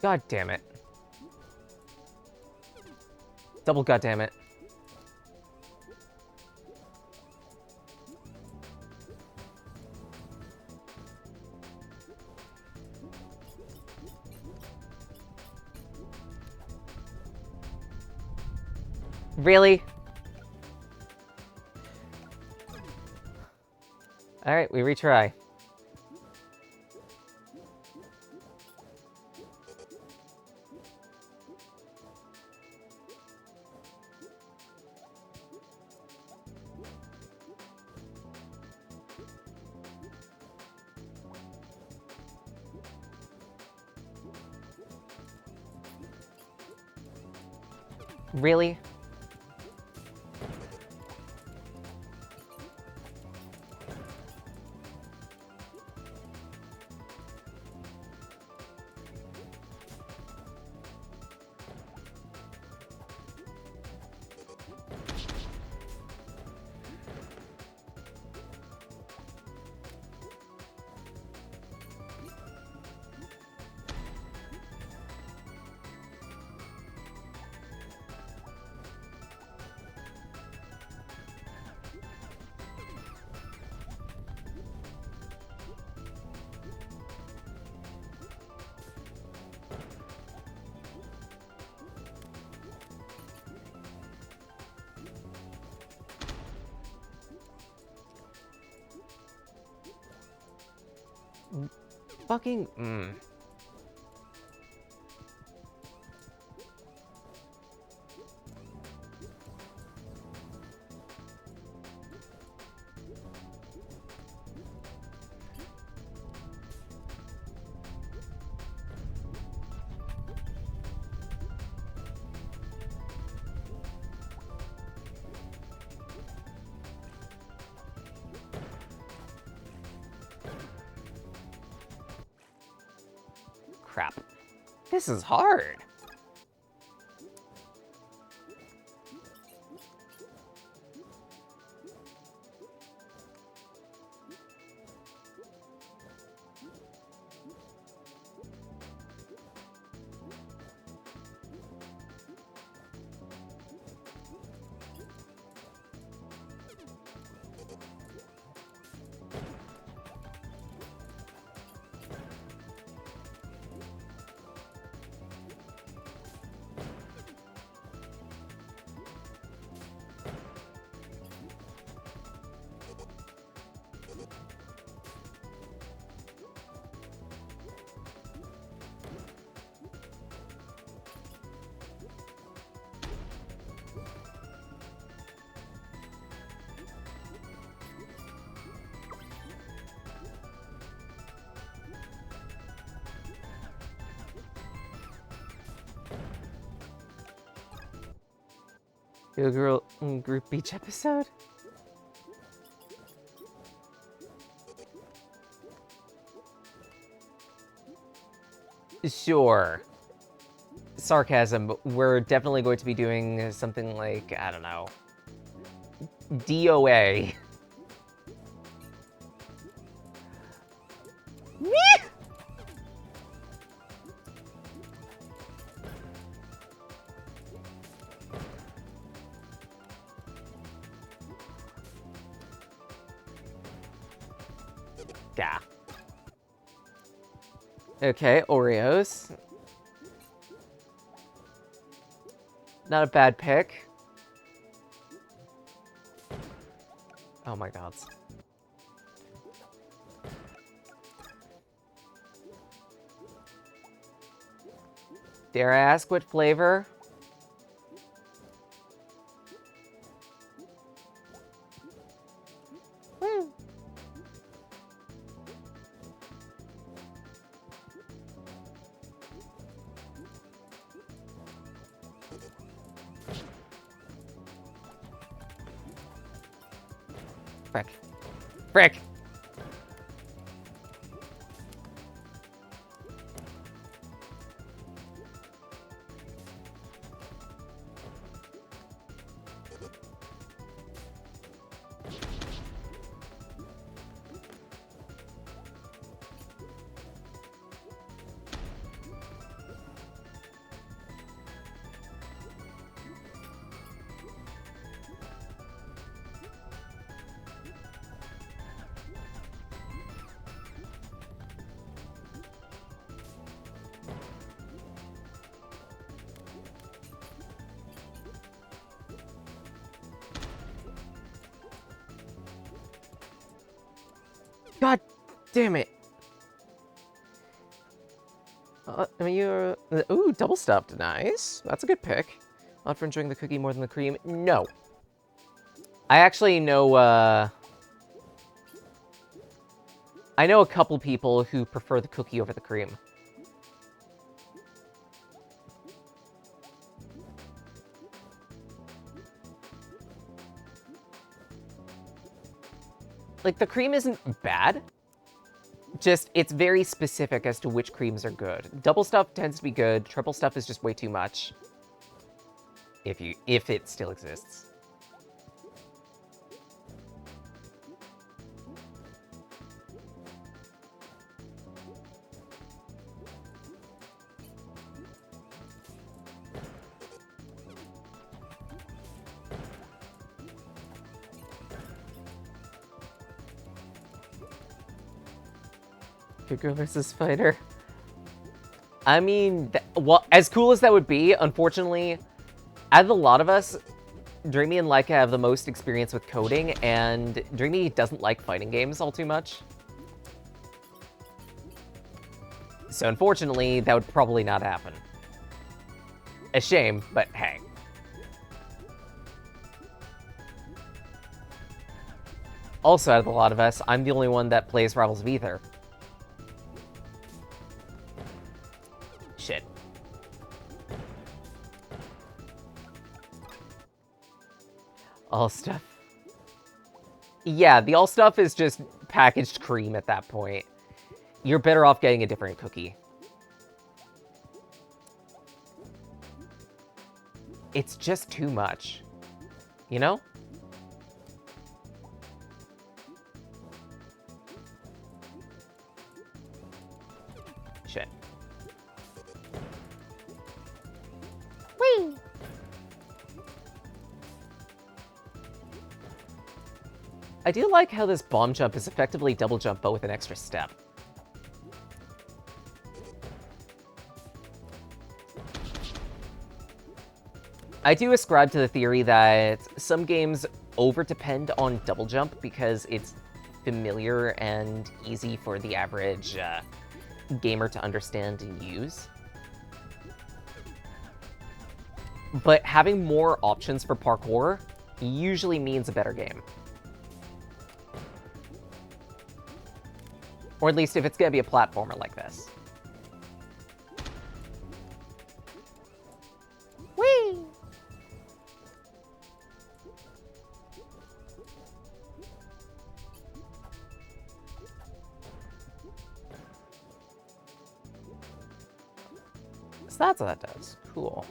Speaker 2: God damn it. Double god damn it. Really? Alright, we retry. Really? Fucking, Crap. This is hard. Go Girl Group Beach episode? Sure. Sarcasm, but we're definitely going to be doing something like, I don't know, DOA. Yeah. Okay, Oreos. Not a bad pick. Oh my god. Dare I ask what flavor? Frick. Frick! Damn it. I mean, you're... Ooh, double stuffed. Nice. That's a good pick. Not for enjoying the cookie more than the cream. No. I actually know, I know a couple people who prefer the cookie over the cream. Like, the cream isn't bad. Just, it's very specific as to which creams are good. Double stuff tends to be good. Triple stuff is just way too much. If it still exists. Good girl versus fighter. I mean, well, as cool as that would be, unfortunately, out of a lot of us, Dreamy and Laika have the most experience with coding, and Dreamy doesn't like fighting games all too much. So unfortunately, that would probably not happen. A shame, but hey. Also, out of a lot of us, I'm the only one that plays Rivals of Aether. Shit. All stuff. Yeah, the all stuff is just packaged cream at that point. You're better off getting a different cookie. It's just too much. You know? Shit. Whee! I do like how this bomb jump is effectively double jump, but with an extra step. I do ascribe to the theory that some games over-depend on double jump because it's familiar and easy for the average gamer to understand and use. But having more options for parkour usually means a better game. Or at least if it's gonna be a platformer like this. Whee! So that's what that does. Cool.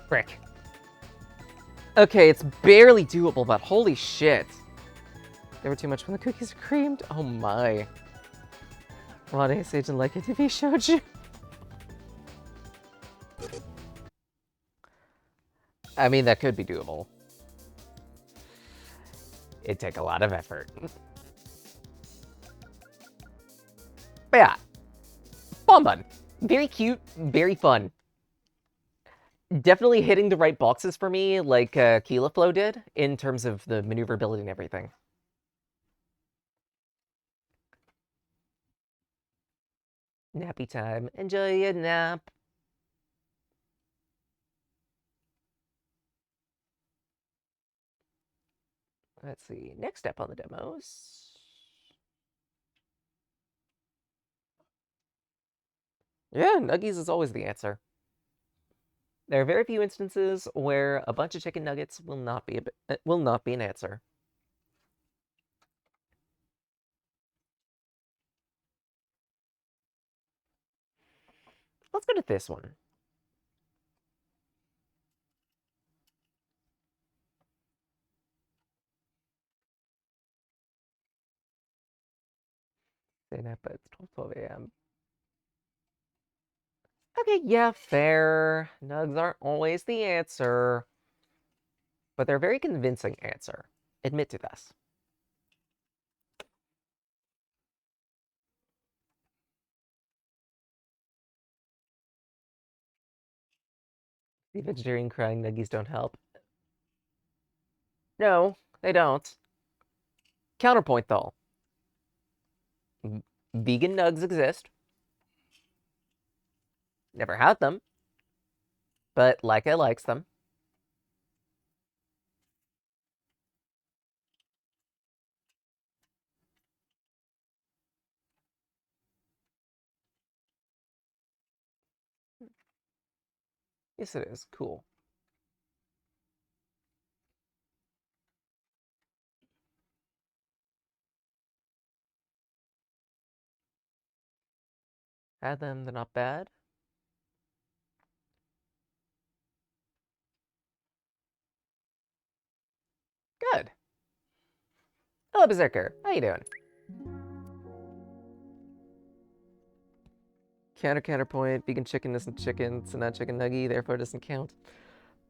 Speaker 2: Frick. Okay, it's barely doable, but holy shit. Never too much when the cookies are creamed. Oh my. What is Agent like a TV showed you? I mean, that could be doable. It'd take a lot of effort. But yeah. Bomb Bun. Very cute, very fun. Definitely hitting the right boxes for me, like Keela Flow did, in terms of the maneuverability and everything. Nappy time. Enjoy your nap. Let's see. Next step on the demos. Yeah, nuggies is always the answer. There are very few instances where a bunch of chicken nuggets will not be an answer. Let's go to this one. nap, but it's 12 a.m. Okay, yeah, fair. Nugs aren't always the answer. But they're a very convincing answer. Admit to this. The vegetarian crying nuggies don't help. No, they don't. Counterpoint, though. Vegan nugs exist. Never had them. But Leica likes them. Yes, it is. Cool. Had them, they're not bad. Good. Hello, Berserker. How you doing? Counterpoint. Vegan chicken isn't chicken. It's not chicken nugget, therefore it doesn't count.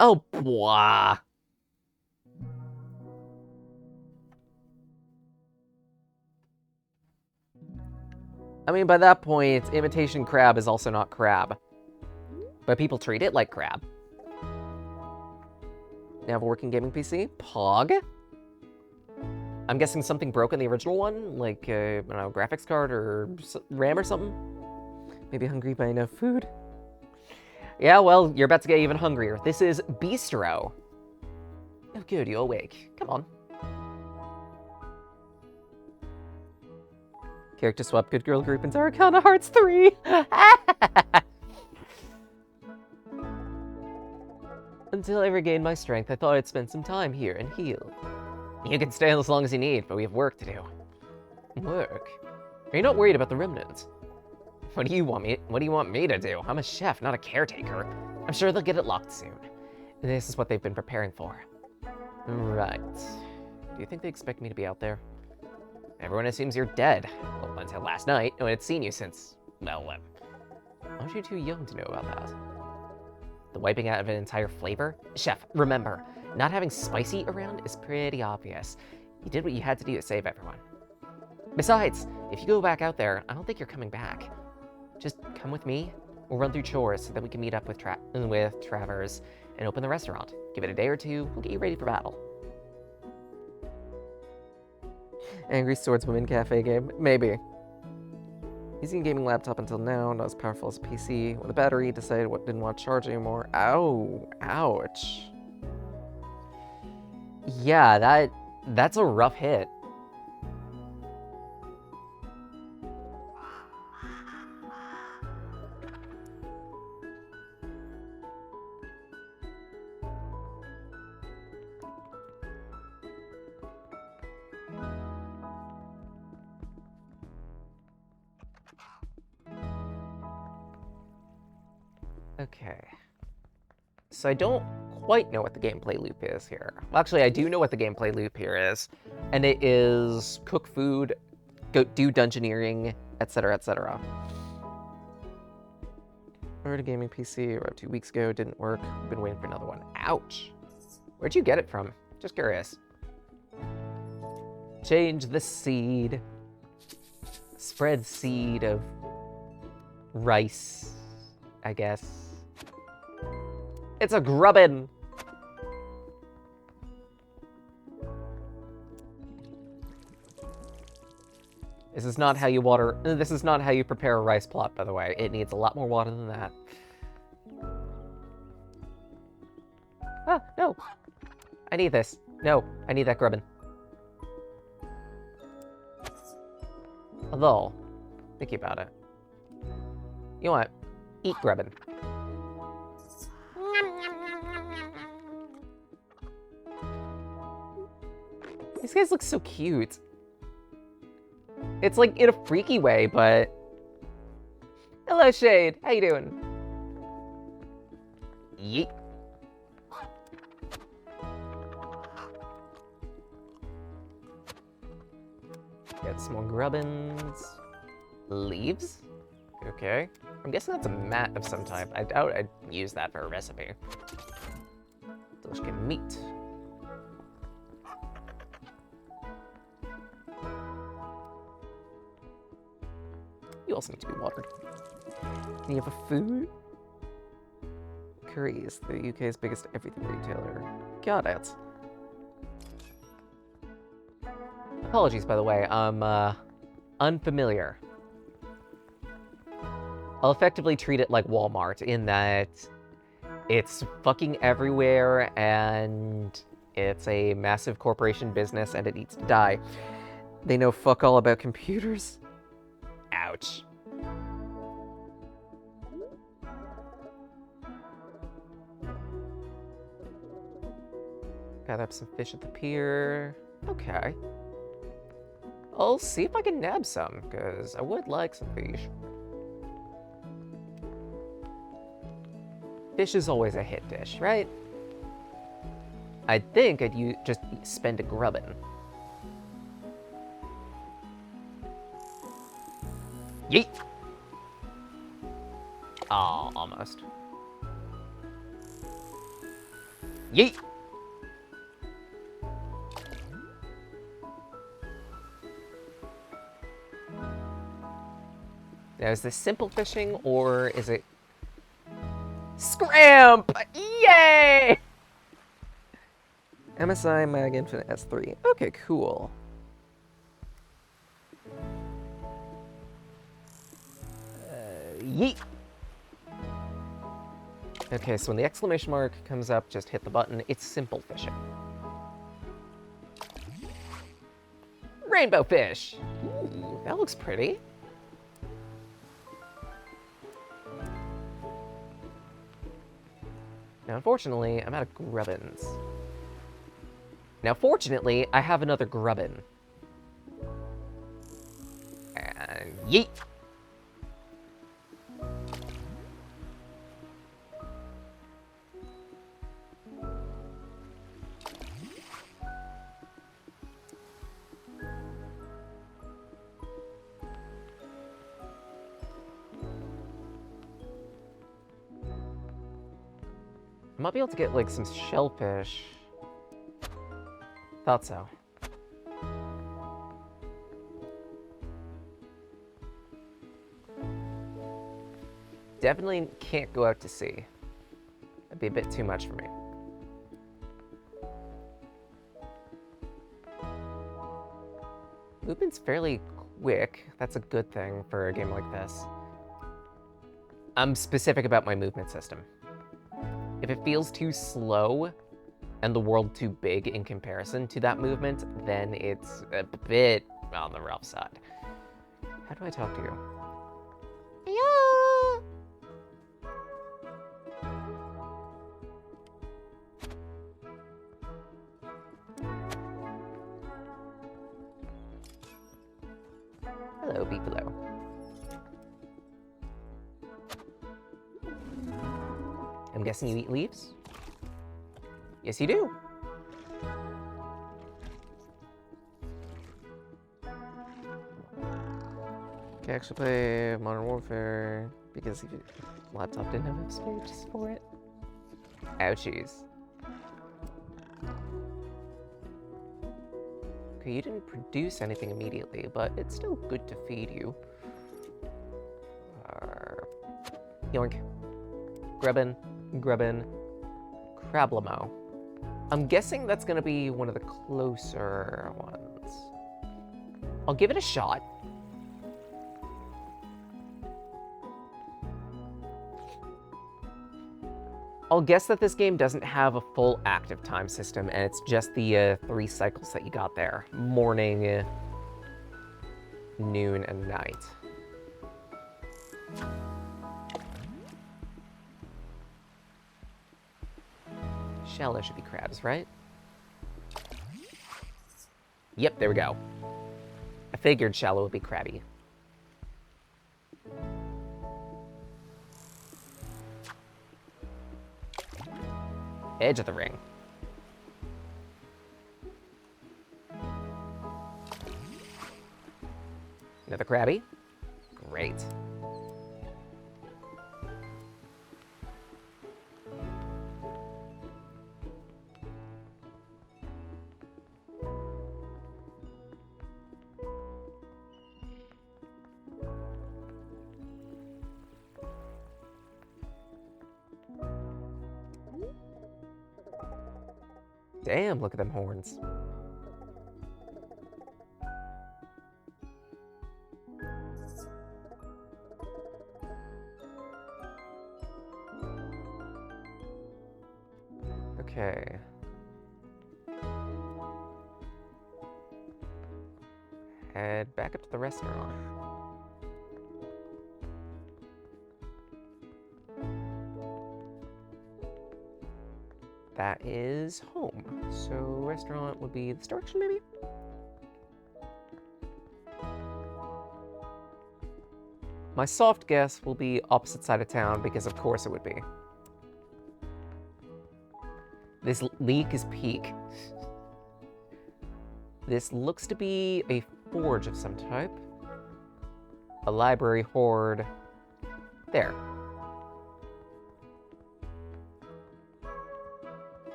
Speaker 2: Oh, blah. I mean, by that point, imitation crab is also not crab. But people treat it like crab. Now have a working gaming PC. Pog. I'm guessing something broke in the original one, like, I don't know, graphics card or RAM or something? Maybe hungry by enough food? Yeah, well, you're about to get even hungrier. This is Bistro. Oh, good, you awake. Come on. Character swap, good girl group, and Arcana Hearts 3! Until I regained my strength, I thought I'd spend some time here and heal. You can stay as long as you need, but we have work to do. Work? Are you not worried about the remnants? What do you want me to do? I'm a chef, not a caretaker. I'm sure they'll get it locked soon. This is what they've been preparing for. Right. Do you think they expect me to be out there? Everyone assumes you're dead. Well, until last night, no one had seen you since, well, aren't you too young to know about that? The wiping out of an entire flavor? Chef, remember, not having spicy around is pretty obvious. You did what you had to do to save everyone. Besides, if you go back out there, I don't think you're coming back. Just come with me. We'll run through chores so that we can meet up with Travers and open the restaurant. Give it a day or two, we'll get you ready for battle. Angry Swordswoman Cafe game? Maybe. Using a gaming laptop until now, not as powerful as a PC. When the battery decided what didn't want to charge anymore. Ow. Ouch. Yeah, that's a rough hit. Okay. So I don't quite know what the gameplay loop is here. Well, actually, I do know what the gameplay loop here is. And it is cook food, do dungeoneering, etc., etc. Ordered a gaming PC about 2 weeks ago, didn't work. Been waiting for another one. Ouch. Where'd you get it from? Just curious. Change the seed. Spread seed of rice, I guess. It's a grubbin. This is not how you prepare a rice plot, by the way. It needs a lot more water than that. Ah, no. I need this. No, I need that grubbin. Although, thinking about it. You know what? Eat grubbin. These guys look so cute. It's like in a freaky way, but... Hello, Shade. How you doing? Yeet. Got some more grubbins. Leaves? Okay. I'm guessing that's a mat of some type. I doubt I'd use that for a recipe. Delicious meat. You also need to be watered. Any other food? Curry's, the UK's biggest everything retailer. Got it. Apologies, by the way. I'm unfamiliar. I'll effectively treat it like Walmart in that it's fucking everywhere and it's a massive corporation business and it needs to die. They know fuck all about computers. Ouch. Got up some fish at the pier. Okay. I'll see if I can nab some, because I would like some fish. Fish is always a hit dish, right? I think I'd just spend a grubbin. Yeet! Oh, almost. Yeet! Now, is this simple fishing, or is it... Scramp! Yay! MSI Mag Infinite S3. Okay, cool. Yeet! Okay, so when the exclamation mark comes up, just hit the button. It's simple fishing. Rainbow fish! Ooh, that looks pretty. Now, unfortunately, I'm out of grubbins. Now, fortunately, I have another grubbin. And yeet! I might be able to get, like, some shellfish. Thought so. Definitely can't go out to sea. That'd be a bit too much for me. Movement's fairly quick. That's a good thing for a game like this. I'm specific about my movement system. If it feels too slow and the world too big in comparison to that movement, then it's a bit on the rough side. How do I talk to you? Yeah. Hello, Beefalo. I'm guessing you eat leaves? Yes, you do. I can actually play Modern Warfare because the laptop didn't have enough space for it. Ouchies. Okay, you didn't produce anything immediately, but it's still good to feed you. Yoink. Grubbin. Grubbin. Crablamo. I'm guessing that's gonna be one of the closer ones. I'll give it a shot. I'll guess that this game doesn't have a full active time system, and it's just the 3 cycles that you got there. Morning, noon, and night. Shallow should be crabs, right? Yep, there we go. I figured shallow would be crabby. Edge of the ring. Another crabby. Great. Damn, look at them horns. Okay. Head back up to the restaurant. That is home. So restaurant would be this direction, maybe? My soft guess will be opposite side of town, because of course it would be. This leak is peak. This looks to be a forge of some type. A library, Horde. There.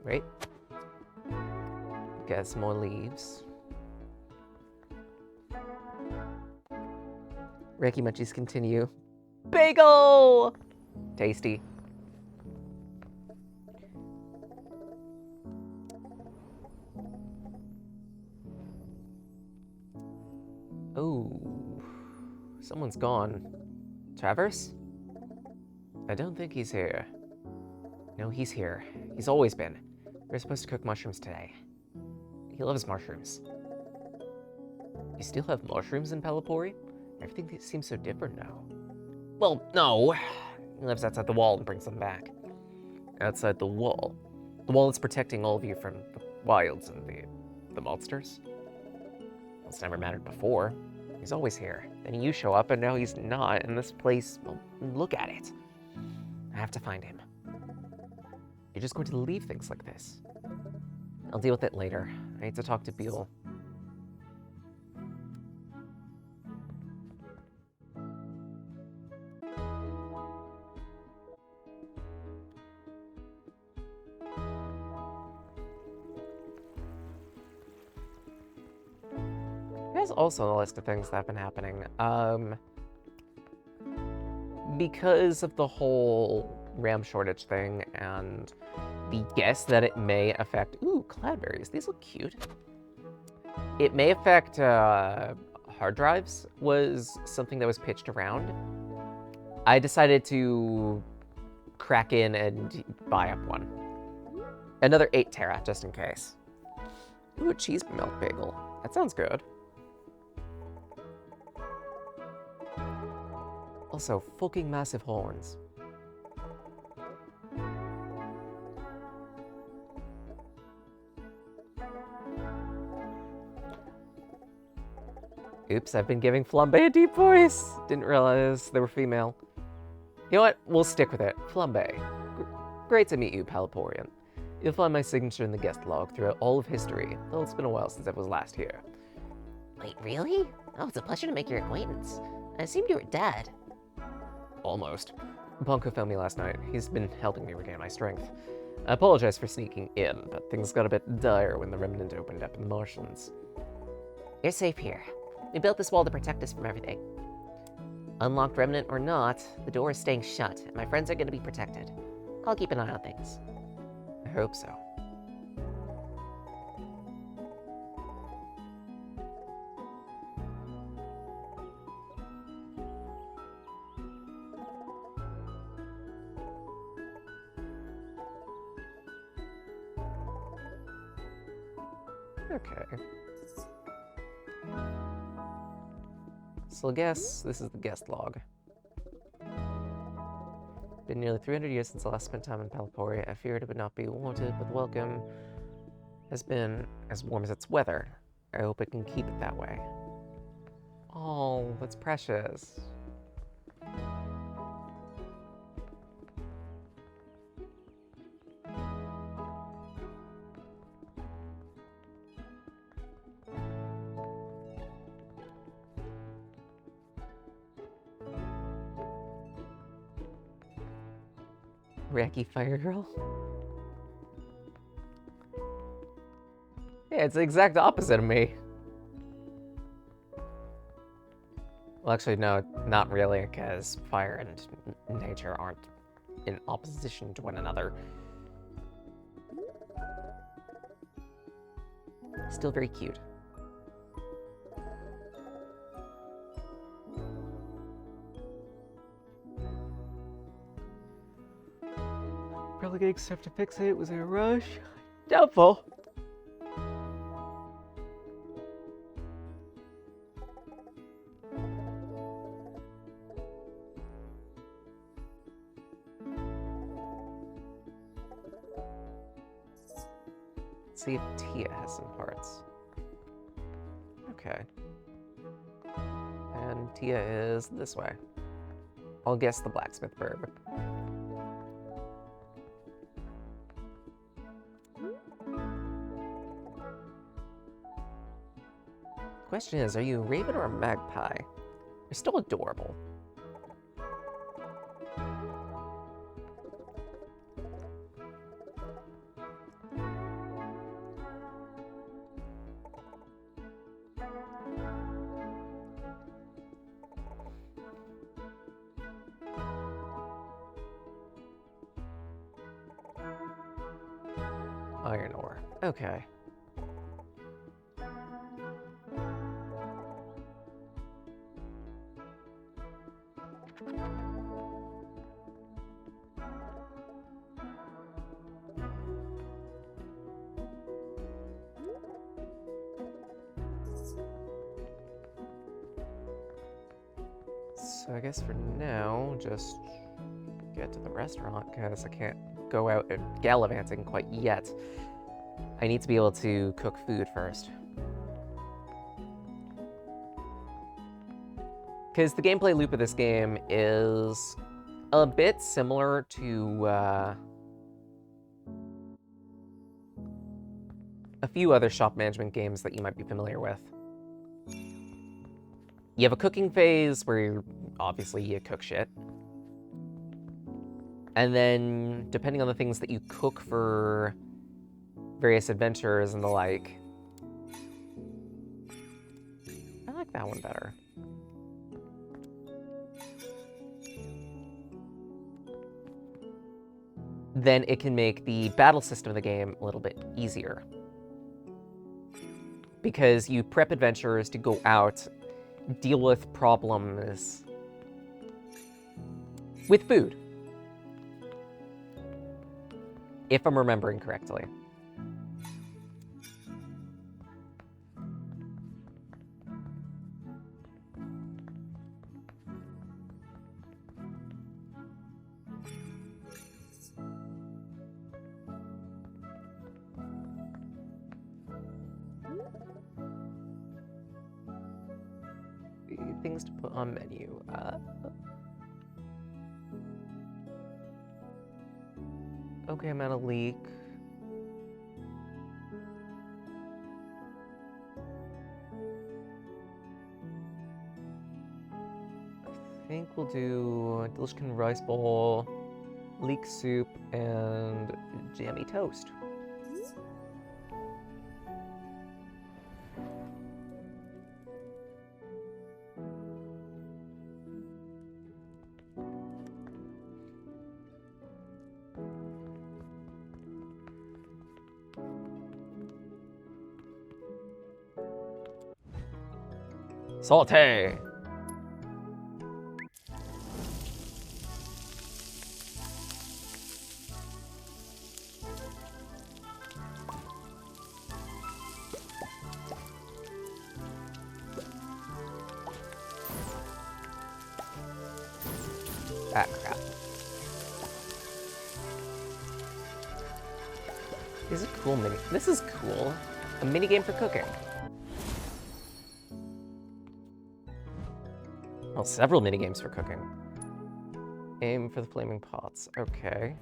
Speaker 2: Wait. Get some more leaves. Reiki munchies continue. Bagel! Tasty. Oh, someone's gone. Traverse? I don't think he's here. No, he's here. He's always been. We're supposed to cook mushrooms today. He loves mushrooms. You still have mushrooms in Pelipori? Everything seems so different now. Well, no. He lives outside the wall and brings them back. Outside the wall? The wall is protecting all of you from the wilds and the monsters? It's never mattered before. He's always here. Then you show up and now he's not, and this place, well, look at it. I have to find him. You're just going to leave things like this. I'll deal with it later. I need to talk to Buell. There's also a list of things that have been happening. Because of the whole RAM shortage thing and the guess that it may affect... Ooh, cloudberries. These look cute. It may affect hard drives was something that was pitched around. I decided to crack in and buy up one. Another 8 tera, just in case. Ooh, a cheese milk bagel. That sounds good. Also, fucking massive horns. Oops, I've been giving Flambe a deep voice. Didn't realize they were female. You know what? We'll stick with it. Flambe. Great to meet you, Palaporian. You'll find my signature in the guest log throughout all of history, though it's been a while since I was last here.
Speaker 4: Wait, really? Oh, it's a pleasure to make your acquaintance. I assumed you were dead.
Speaker 2: Almost. Bonko found me last night. He's been helping me regain my strength. I apologize for sneaking in, but things got a bit dire when the Remnant opened up in the marshlands.
Speaker 4: You're safe here. We built this wall to protect us from everything. Unlocked Remnant or not, the door is staying shut, and my friends are going to be protected. I'll keep an eye on things.
Speaker 2: I hope so. Okay. So I guess this is the guest log. Been nearly 300 years since I last spent time in Palapori. I feared it would not be wanted, but the welcome has been as warm as its weather. I hope it can keep it that way. Oh, that's precious. Wacky fire girl. Yeah, it's the exact opposite of me. Well, actually, no, not really, because fire and nature aren't in opposition to one another. Still very cute. Probably getting stuff to fix it. Was it a rush? Doubtful. Let's see if Tia has some parts. Okay. And Tia is this way. I'll guess the blacksmith burb. Question is, are you a raven or a magpie? You're still adorable. Iron ore. Okay. So I guess for now, just get to the restaurant, because I can't go out gallivanting quite yet. I need to be able to cook food first. Because the gameplay loop of this game is a bit similar to a few other shop management games that you might be familiar with. You have a cooking phase where obviously you cook shit. And then, depending on the things that you cook for various adventures and the like, I like that one better. Then it can make the battle system of the game a little bit easier. Because you prep adventurers to go out, deal with problems with food. If I'm remembering correctly. Things to put on menu. Okay, I'm at a leak. I think we'll do delicious rice bowl, leek soup, and jammy toast. Saute! Ah, crap. This is a cool mini. This is cool. A mini game for cooking. Well, several minigames for cooking. Aim for the flaming pots. Okay.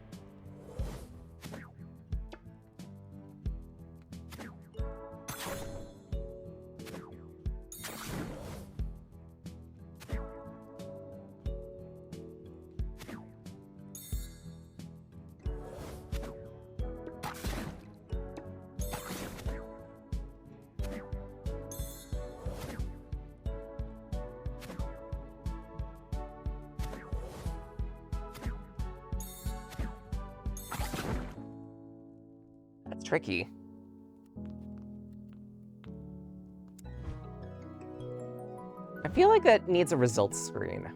Speaker 2: tricky. I feel like that needs a results screen.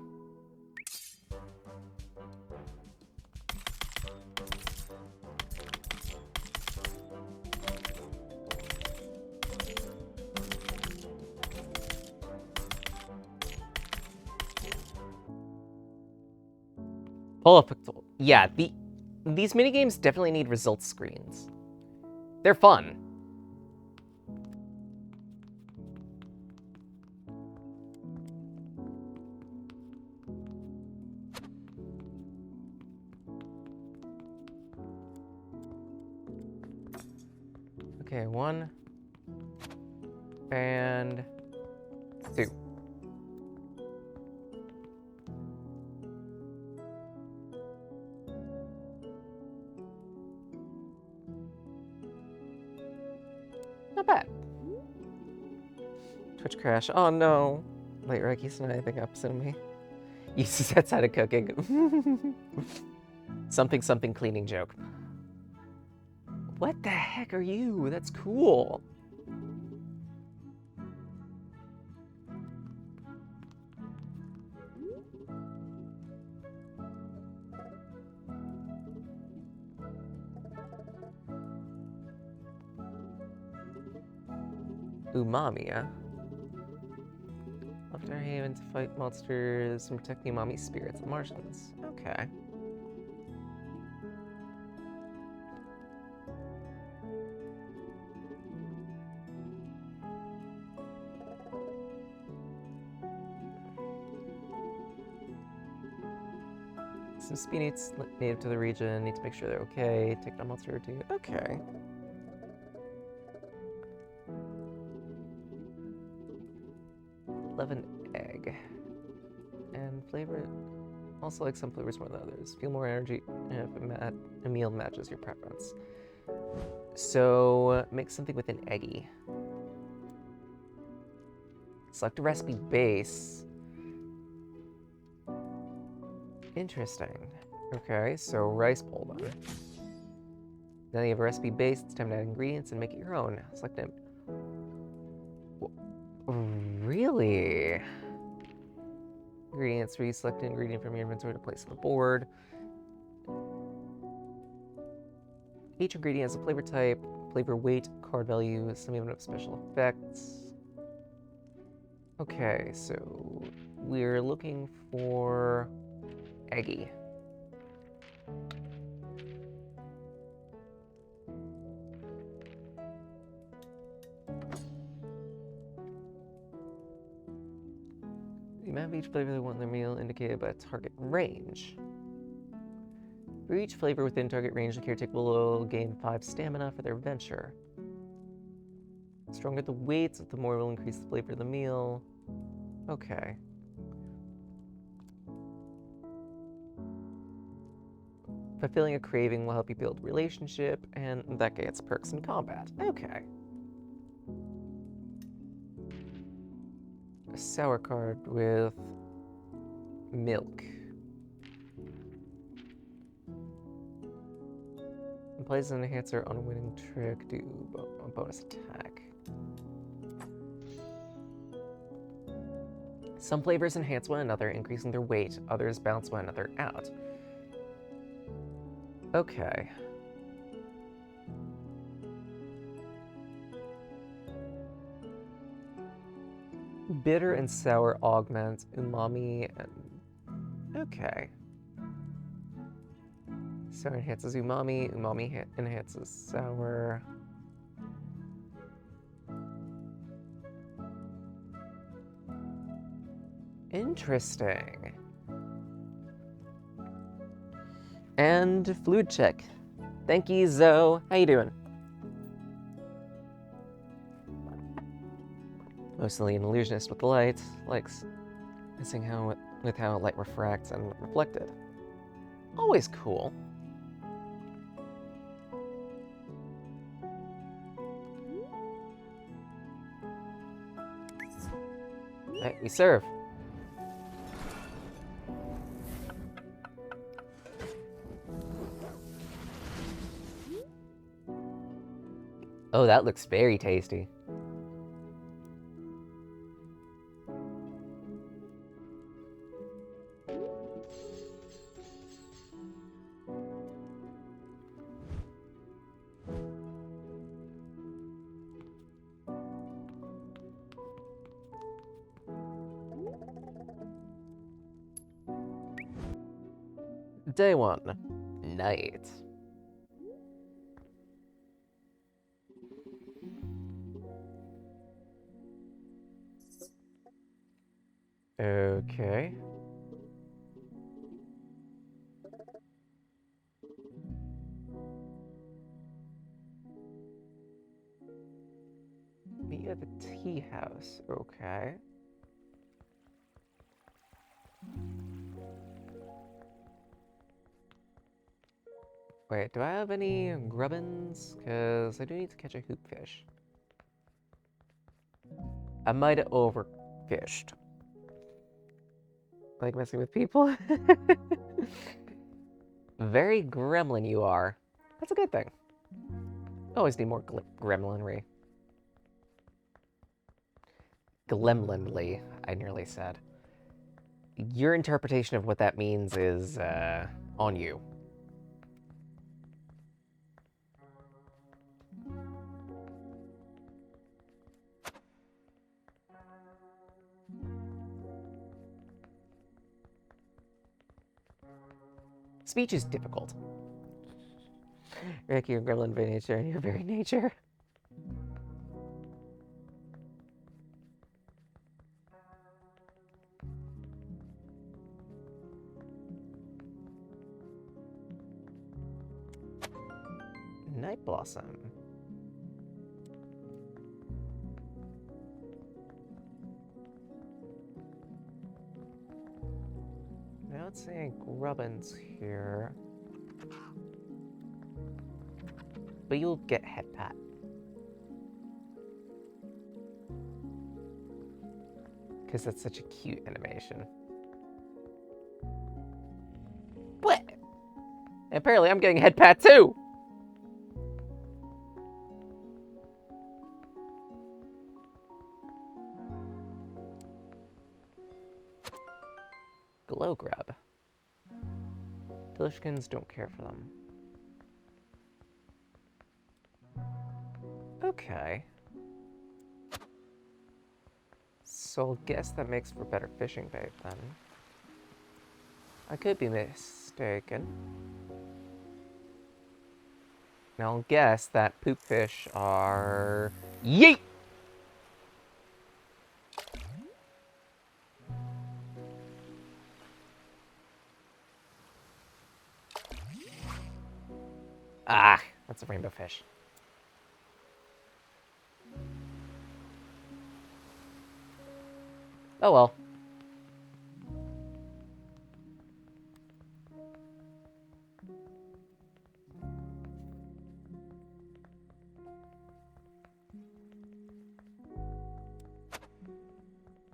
Speaker 2: Pull up. Yeah, these minigames definitely need results screens. They're fun. Okay, 1 and 2. Not bad. Twitch crash. Oh no. Wait, Ricky's not anything opposite of me. Uses that side of cooking. Something cleaning joke. What the heck are you? That's cool. Umami, huh? Left our haven to fight monsters and protect the umami spirits, the Martians. Okay. Some speed native to the region, need to make sure they're okay. Take down a monster or two. Okay. Egg. And flavor, also like some flavors more than others. Feel more energy if a meal matches your preference. So make something with an eggy. Select a recipe base. Interesting. Okay, so rice bowl then. Now you have a recipe base, it's time to add ingredients and make it your own. Select it. Really? Ingredients, select an ingredient from your inventory to place on the board. Each ingredient has a flavor type, flavor weight, card value, some even have special effects. Okay, so we're looking for eggy. The amount of each flavor they want in their meal indicated by a target range. For each flavor within target range, the caretaker will gain 5 stamina for their venture. The stronger the weights, the more will increase the flavor of the meal. Okay. Fulfilling a craving will help you build relationship, and that gets perks in combat. Okay. A sour card with milk. And plays an enhancer on a winning trick, do a bonus attack. Some flavors enhance one another, increasing their weight. Others balance one another out. Okay. Bitter and sour augment umami and... Okay. Sour enhances umami, umami enhances sour. Interesting. And fluid check. Thank you, Zoe. How you doing? Mostly an illusionist with the light, likes missing how light refracts and reflected. Always cool. Alright, we serve. Oh, that looks very tasty. Day 1. Night. Okay. Meet at the tea house. Okay. Wait, do I have any grubbins? Because I do need to catch a hoopfish. I might have overfished. Like messing with people? Very gremlin you are. That's a good thing. Always need more gremlinry. Glemlinly, I nearly said. Your interpretation of what that means is, on you. Speech is difficult. Rick, you're gremlin by nature, and your very nature. Night Blossom. Now it's saying grubbins here. But you'll get head pat. Because that's such a cute animation. What? Apparently I'm getting head pat too! Glow grub. Delishkins don't care for them. Okay. So I'll guess that makes for better fishing bait then. I could be mistaken. And I'll guess that poop fish are... Yeet! Ah, that's a rainbow fish. Oh well.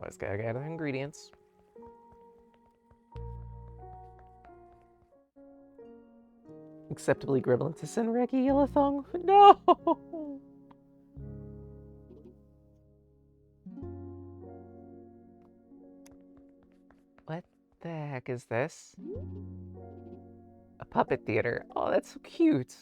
Speaker 2: Let's gotta get the ingredients. Acceptably gribblin' to send Reggie Yellowthong. No! What the heck is this? A puppet theater. Oh, that's so cute.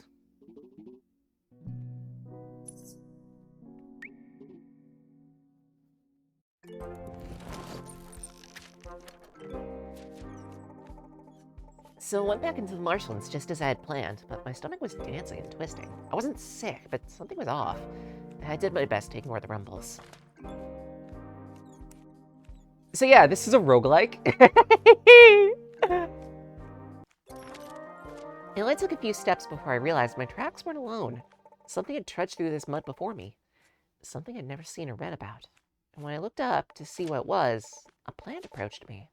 Speaker 4: So I went back into the marshlands just as I had planned, but my stomach was dancing and twisting. I wasn't sick, but something was off. I did my best to ignore the rumbles.
Speaker 2: So yeah, this is a roguelike.
Speaker 4: It only took a few steps before I realized my tracks weren't alone. Something had trudged through this mud before me. Something I'd never seen or read about. And when I looked up to see what it was, a plant approached me.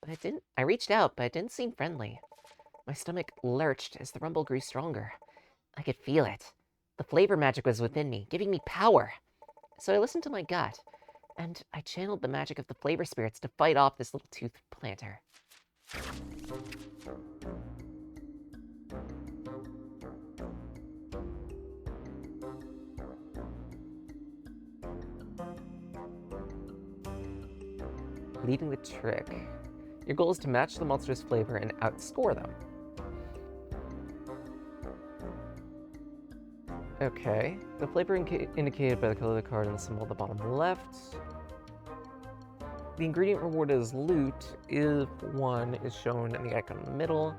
Speaker 4: But I reached out, but it didn't seem friendly. My stomach lurched as the rumble grew stronger. I could feel it. The flavor magic was within me, giving me power. So I listened to my gut, and I channeled the magic of the flavor spirits to fight off this little tooth planter.
Speaker 2: Leading the trick. Your goal is to match the monster's flavor and outscore them. Okay. The flavor indicated by the color of the card and the symbol at the bottom left. The ingredient rewarded as loot if one is shown in the icon in the middle.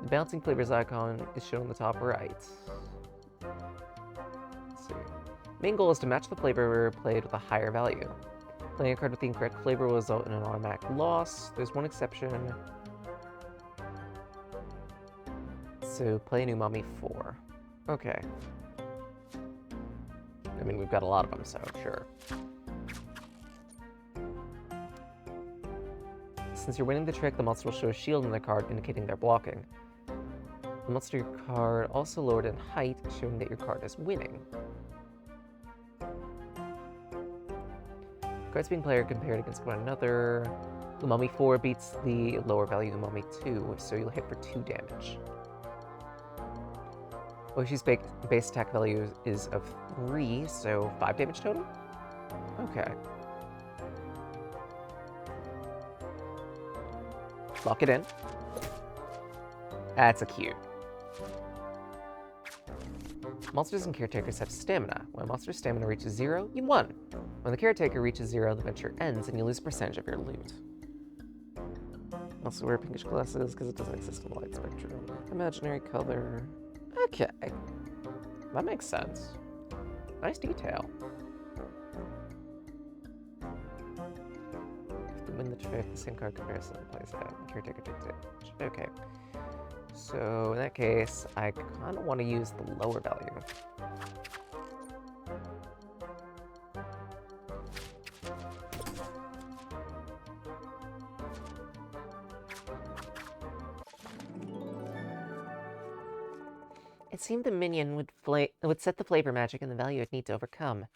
Speaker 2: The bouncing flavors icon is shown in the top right. Let's see. Main goal is to match the flavor played with a higher value. Playing a card with the incorrect flavor will result in an automatic loss. There's one exception. So play an umami 4. Okay. I mean, we've got a lot of them, so sure. Since you're winning the trick, the monster will show a shield on their card, indicating they're blocking. The monster card also lowered in height, showing that your card is winning. Cards being played are compared against one another. Umami 4 beats the lower value Umami 2, so you'll hit for 2 damage. Oshi's base attack value is of 3, so 5 damage total? Okay. Lock it in. That's a cute. Monsters and caretakers have stamina. When a monster's stamina reaches 0, you won. When the caretaker reaches 0, the venture ends and you lose a percentage of your loot. Also wear pinkish glasses because it doesn't exist in the light spectrum. Imaginary color. Okay. That makes sense. Nice detail. To win the trick, the same card comparison plays out. Caretaker takes damage. Okay. So in that case, I kind of want to use the lower value. It seemed the minion would set the flavor magic and the value it'd need to overcome.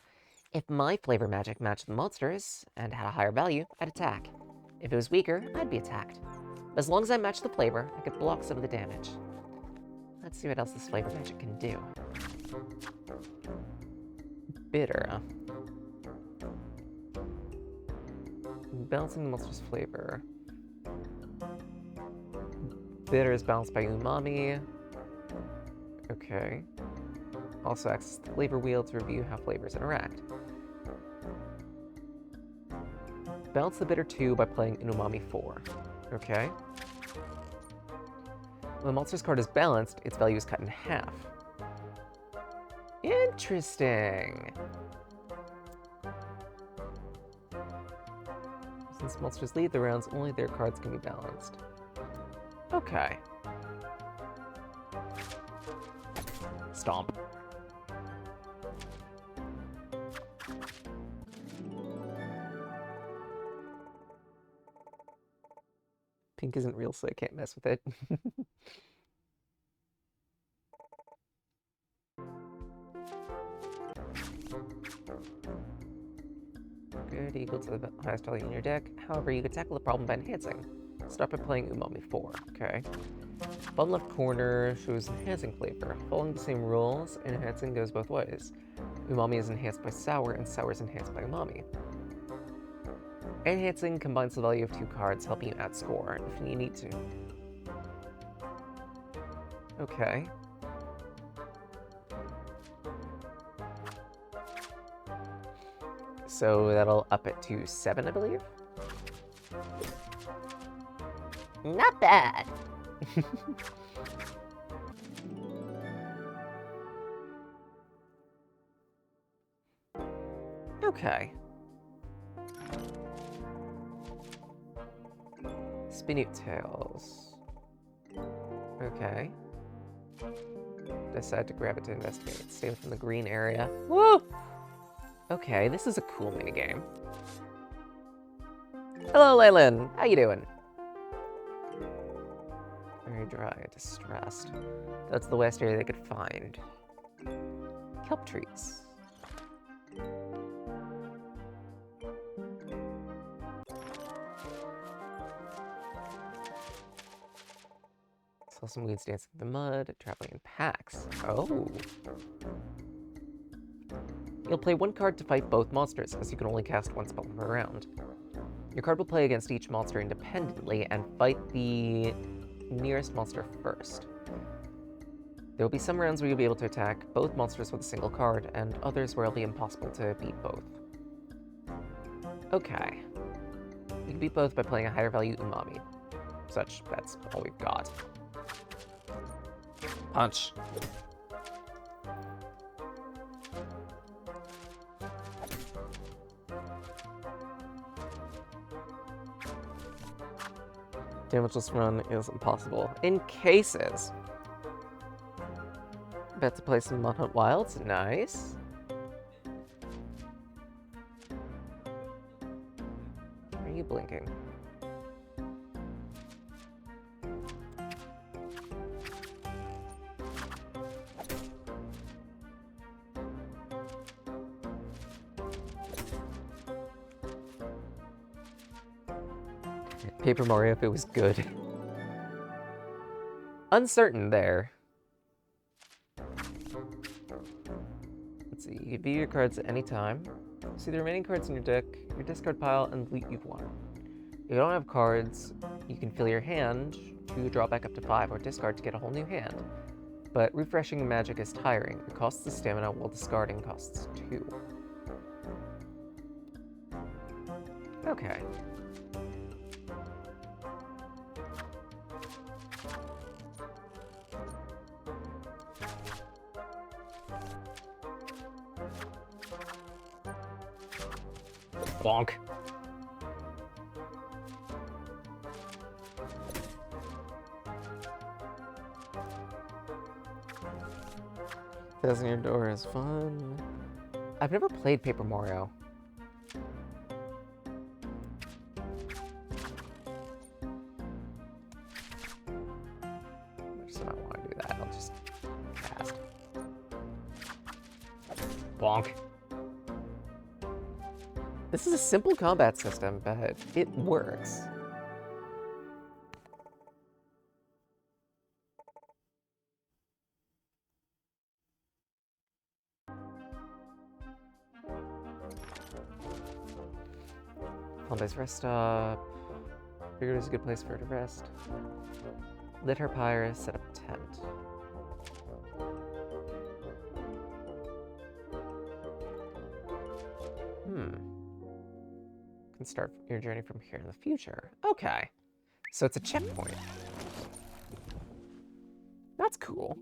Speaker 2: If my flavor magic matched the monster's and had a higher value, I'd attack. If it was weaker, I'd be attacked. But as long as I matched the flavor, I could block some of the damage. Let's see what else this flavor magic can do. Bitter. Balancing the monster's flavor. Bitter is balanced by umami. Okay. Also access the flavor wheel to review how flavors interact. Balance the bitter 2 by playing an umami 4. Okay. When the monster's card is balanced, its value is cut in half. Interesting! Since monsters lead the rounds, only their cards can be balanced. Okay. Stomp. Pink isn't real, so I can't mess with it. Good, equal to the highest value in your deck. However, you could tackle the problem by enhancing. Start by playing Umami 4. Okay. Bottom left corner shows enhancing flavor. Following the same rules, enhancing goes both ways. Umami is enhanced by sour, and sour is enhanced by umami. Enhancing combines the value of 2 cards, helping you outscore if you need to. Okay. So that'll up it to 7, I believe?
Speaker 4: Not bad.
Speaker 2: Okay. Spinute tails. Okay. Decide to grab it to investigate. Stay within the green area. Woo! Okay, this is a cool minigame. Hello, Leyland. How you doing? Very dry, distressed. That's the west area they could find. Kelp trees. Saw some weeds dancing in the mud, traveling in packs. Oh. You'll play 1 card to fight both monsters, as you can only cast 1 spell per round. Your card will play against each monster independently and fight the nearest monster first. There will be some rounds where you'll be able to attack both monsters with a single card, and others where it'll be impossible to beat both. Okay. You can beat both by playing a higher value umami. That's all we've got. Punch. Damageless run is impossible. In cases. Bet to play some Mudhunt Wilds. Nice. Why are you blinking? Paper Mario if it was good. Uncertain there. Let's see, you can view your cards at any time. See the remaining cards in your deck, your discard pile, and loot you've won. If you don't have cards, you can fill your hand to draw back up to 5 or discard to get a whole new hand. But refreshing magic is tiring. It costs the stamina while discarding costs 2. Okay. Bonk. Thousand Year Door is fun. I've never played Paper Mario. I just don't want to do that. I'll just cast. Bonk. This is a simple combat system, but it works. Pompey's rest stop. Figured it was a good place for her to rest. Lit her pyre, set up tent. Can start your journey from here in the future. Okay. So it's a checkpoint. That's cool.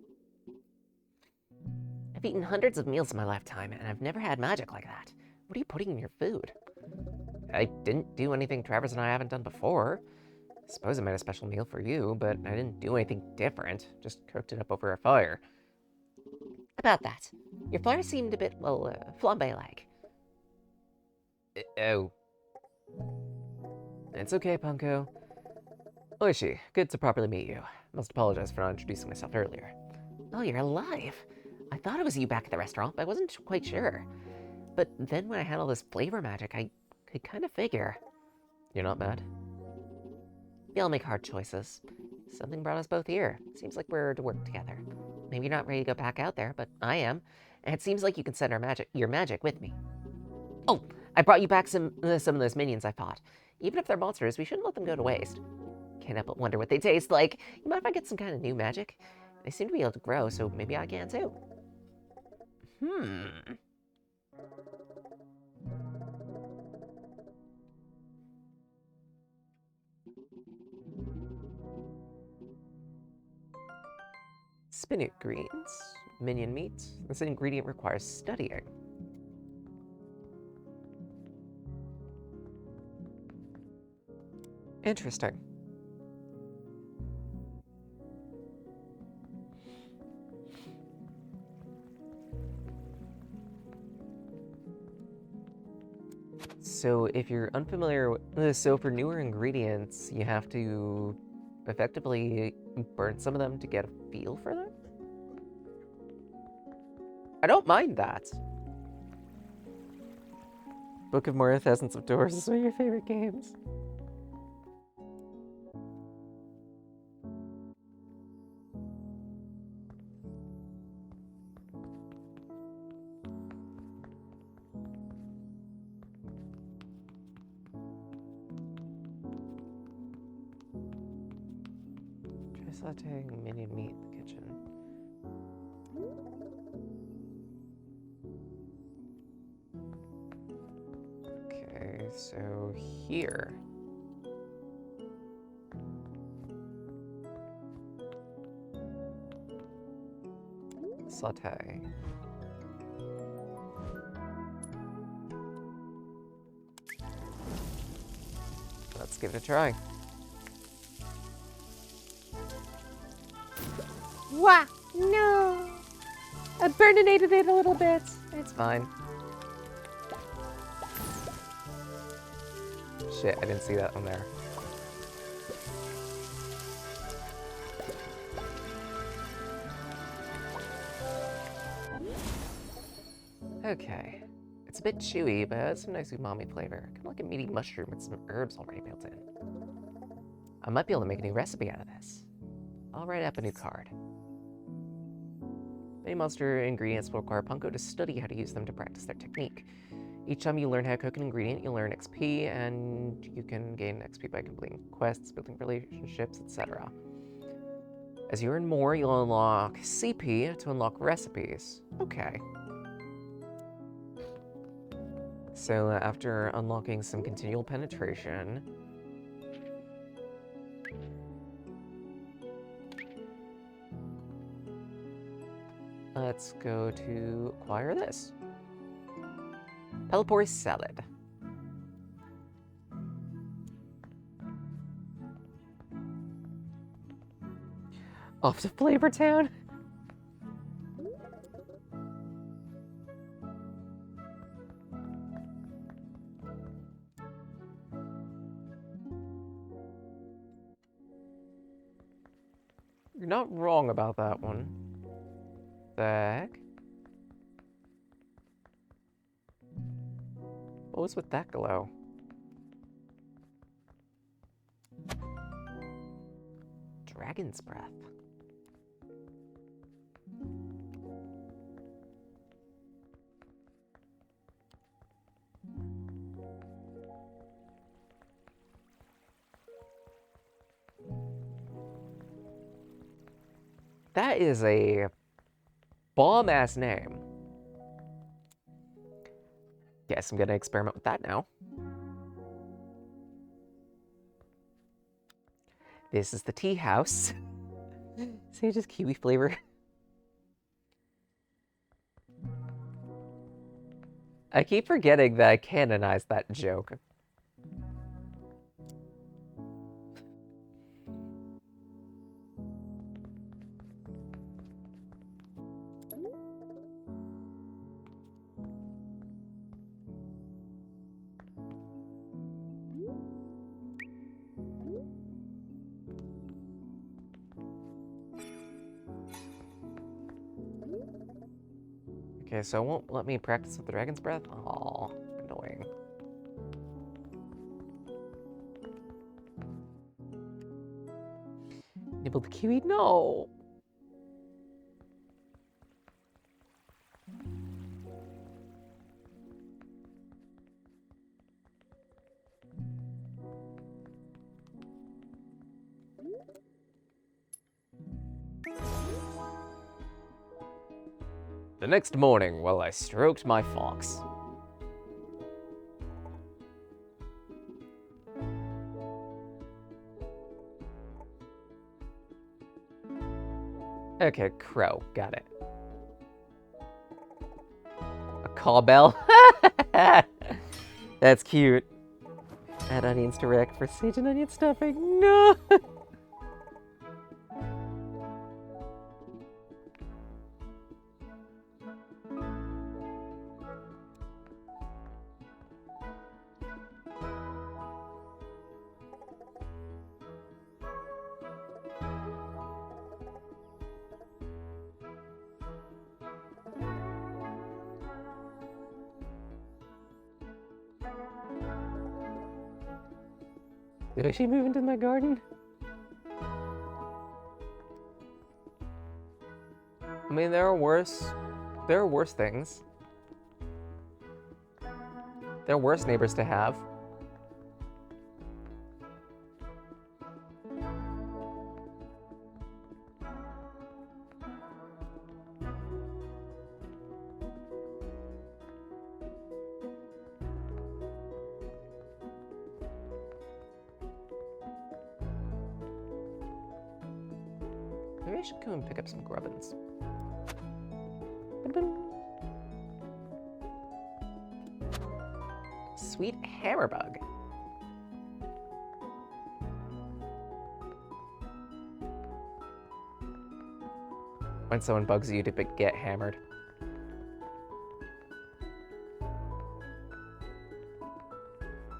Speaker 4: I've eaten hundreds of meals in my lifetime, and I've never had magic like that. What are you putting in your food?
Speaker 2: I didn't do anything Travers and I haven't done before. I suppose I made a special meal for you, but I didn't do anything different. Just cooked it up over a fire.
Speaker 4: About that. Your flour seemed a bit, well, flambe-like.
Speaker 2: Oh. It's okay, Punko. Oishi, good to properly meet you. Must apologize for not introducing myself earlier.
Speaker 4: Oh, you're alive. I thought it was you back at the restaurant, but I wasn't quite sure. But then when I had all this flavor magic, I could kind of figure.
Speaker 2: You're not mad?
Speaker 4: We all make hard choices. Something brought us both here. Seems like we're to work together. Maybe you're not ready to go back out there, but I am. And it seems like you can send your magic with me. Oh, I brought you back some of those minions I fought. Even if they're monsters, we shouldn't let them go to waste. Can't help but wonder what they taste like. You mind if I get some kind of new magic? They seem to be able to grow, so maybe I can too.
Speaker 2: Spinach greens, minion meat. This ingredient requires studying. Interesting. So if you're unfamiliar with, so for newer ingredients, you have to effectively burn some of them to get a feel for them? I don't mind that. Book of Moria Thousands of Doors is one of your favorite games. sauteing minion meat in the kitchen. Okay, so here. Saute. Let's give it a try. Wah! No! I burninated it a little bit. It's fine. Shit, I didn't see that on there. Okay. It's a bit chewy, but it has some nice umami flavor. Kind of like a meaty mushroom with some herbs already built in. I might be able to make a new recipe out of this. I'll write up a new card. Many monster ingredients will require Punko to study how to use them to practice their technique. Each time you learn how to cook an ingredient, you'll learn XP, and you can gain XP by completing quests, building relationships, etc. As you earn more, you'll unlock CP to unlock recipes. Okay. So after unlocking some continual penetration, let's go to acquire this. Pelipori salad. Off to Flavor Town. You're not wrong about that one. The heck? What was with that glow? Dragon's breath. That is a bomb-ass name. Guess I'm gonna experiment with that now. This is the tea house. Say just kiwi flavor. I keep forgetting that I canonized that joke. Okay, so it won't let me practice with the dragon's breath? Aw, annoying. Nibble the kiwi? No! The next morning, while I stroked my fox. Okay, crow. Got it. A cowbell? That's cute. Add onions to rack for sage and onion stuffing. No! Did she move into my garden? I mean, there are worse things. There are worse neighbors to have. Maybe I should go and pick up some grubbins. Sweet hammerbug. When someone bugs you to get hammered.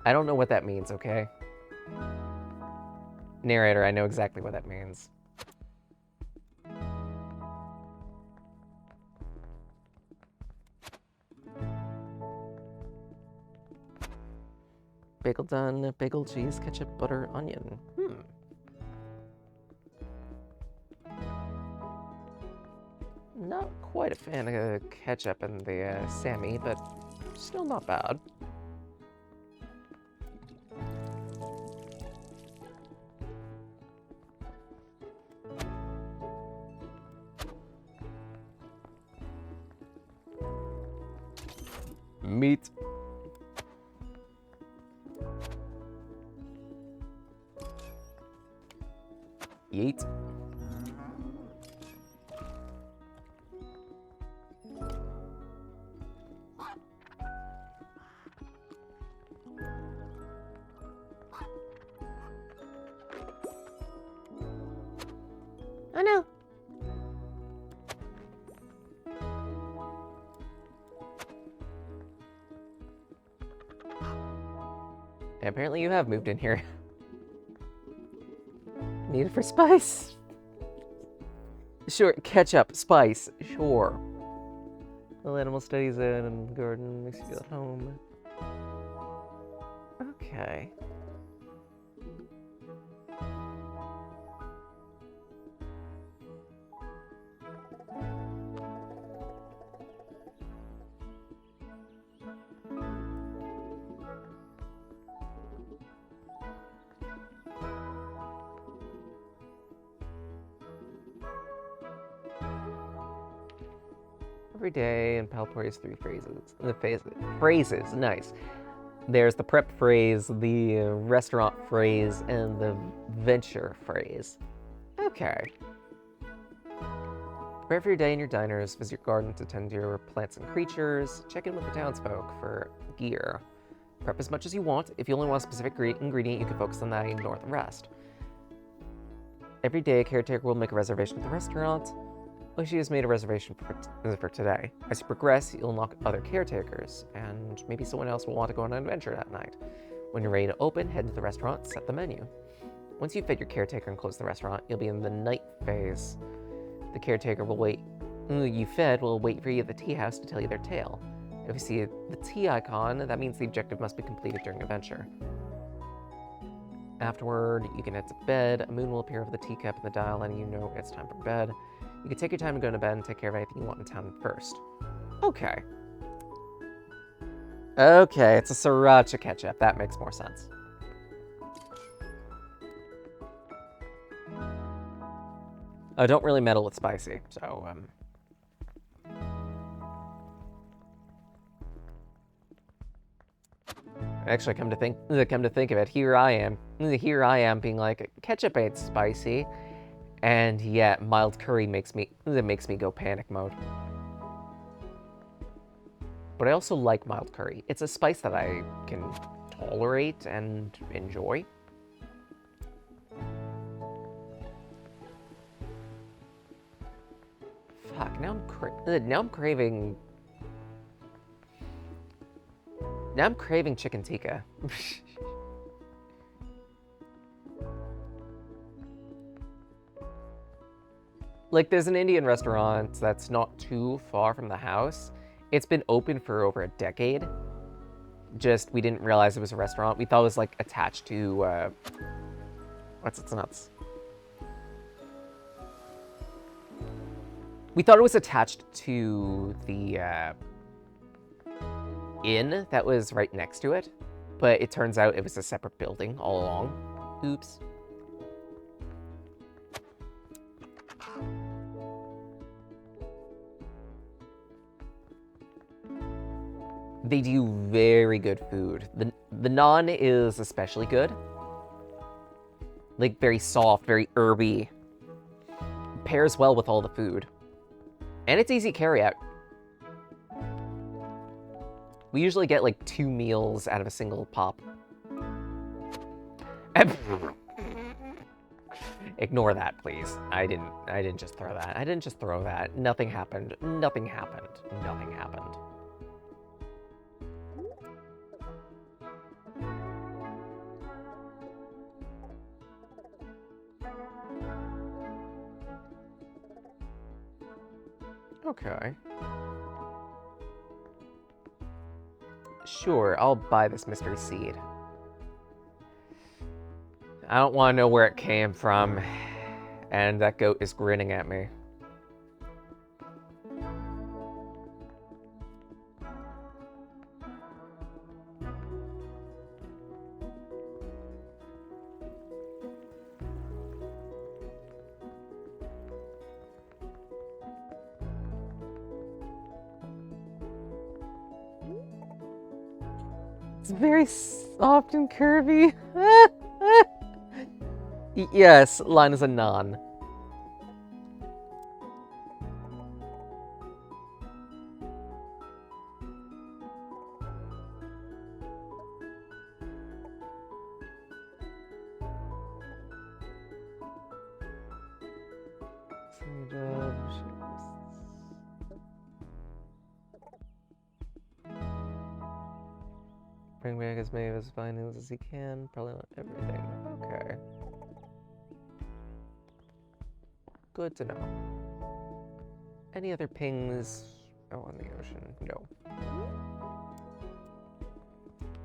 Speaker 2: I don't know what that means, okay? Narrator, I know exactly what that means. Bagel done, bagel, cheese, ketchup, butter, onion. Not quite a fan of ketchup and the Sammy, but still not bad. Meat. Yeet. Oh no. Yeah, apparently you have moved in here. Need it for spice. Sure, ketchup, spice, sure. Little animal studies in and the garden makes you feel at home. Okay. Every day in Palpori's 3 phrases. Phrases, nice. There's the prep phrase, the restaurant phrase, and the venture phrase. Okay. Prepare for your day in your diners, visit your garden to tend to your plants and creatures, check in with the townsfolk for gear. Prep as much as you want. If you only want a specific ingredient, you can focus on that and ignore the rest. Every day, a caretaker will make a reservation at the restaurant. Well, she has made a reservation for today. As you progress, you'll unlock other caretakers, and maybe someone else will want to go on an adventure that night. When you're ready to open, head to the restaurant, set the menu. Once you've fed your caretaker and closed the restaurant, you'll be in the night phase. The caretaker will wait. You fed will wait for you at the tea house to tell you their tale. If you see the tea icon, that means the objective must be completed during the adventure. Afterward, you can head to bed. A moon will appear over the teacup and the dial, letting you know it's time for bed. You can take your time to go to bed and take care of anything you want in town first. Okay. Okay, it's a sriracha ketchup. That makes more sense. I don't really meddle with spicy, so, Actually, come to think of it, here I am being like, ketchup ain't spicy. And yet, mild curry makes me go panic mode. But I also like mild curry. It's a spice that I can tolerate and enjoy. Fuck, now I'm craving chicken tikka. Like, there's an Indian restaurant that's not too far from the house. It's been open for over a decade. Just, we didn't realize it was a restaurant. We thought it was, like, attached to, what's its nuts? We thought it was attached to the, inn that was right next to it. But it turns out it was a separate building all along. Oops. They do very good food. The naan is especially good. Like, very soft, very herby. pairs well with all the food. And it's easy carry out. We usually get like 2 meals out of a single pop. Ignore that, please. I didn't just throw that. I didn't just throw that. Nothing happened. Nothing happened. Nothing happened. Okay. Sure, I'll buy this mystery seed. I don't want to know where it came from. And that goat is grinning at me. It's very soft and curvy. Yes, line is a non. Bring back as many of his findings as he can. Probably not everything. Okay. Good to know. Any other pings? Oh, in the ocean. No.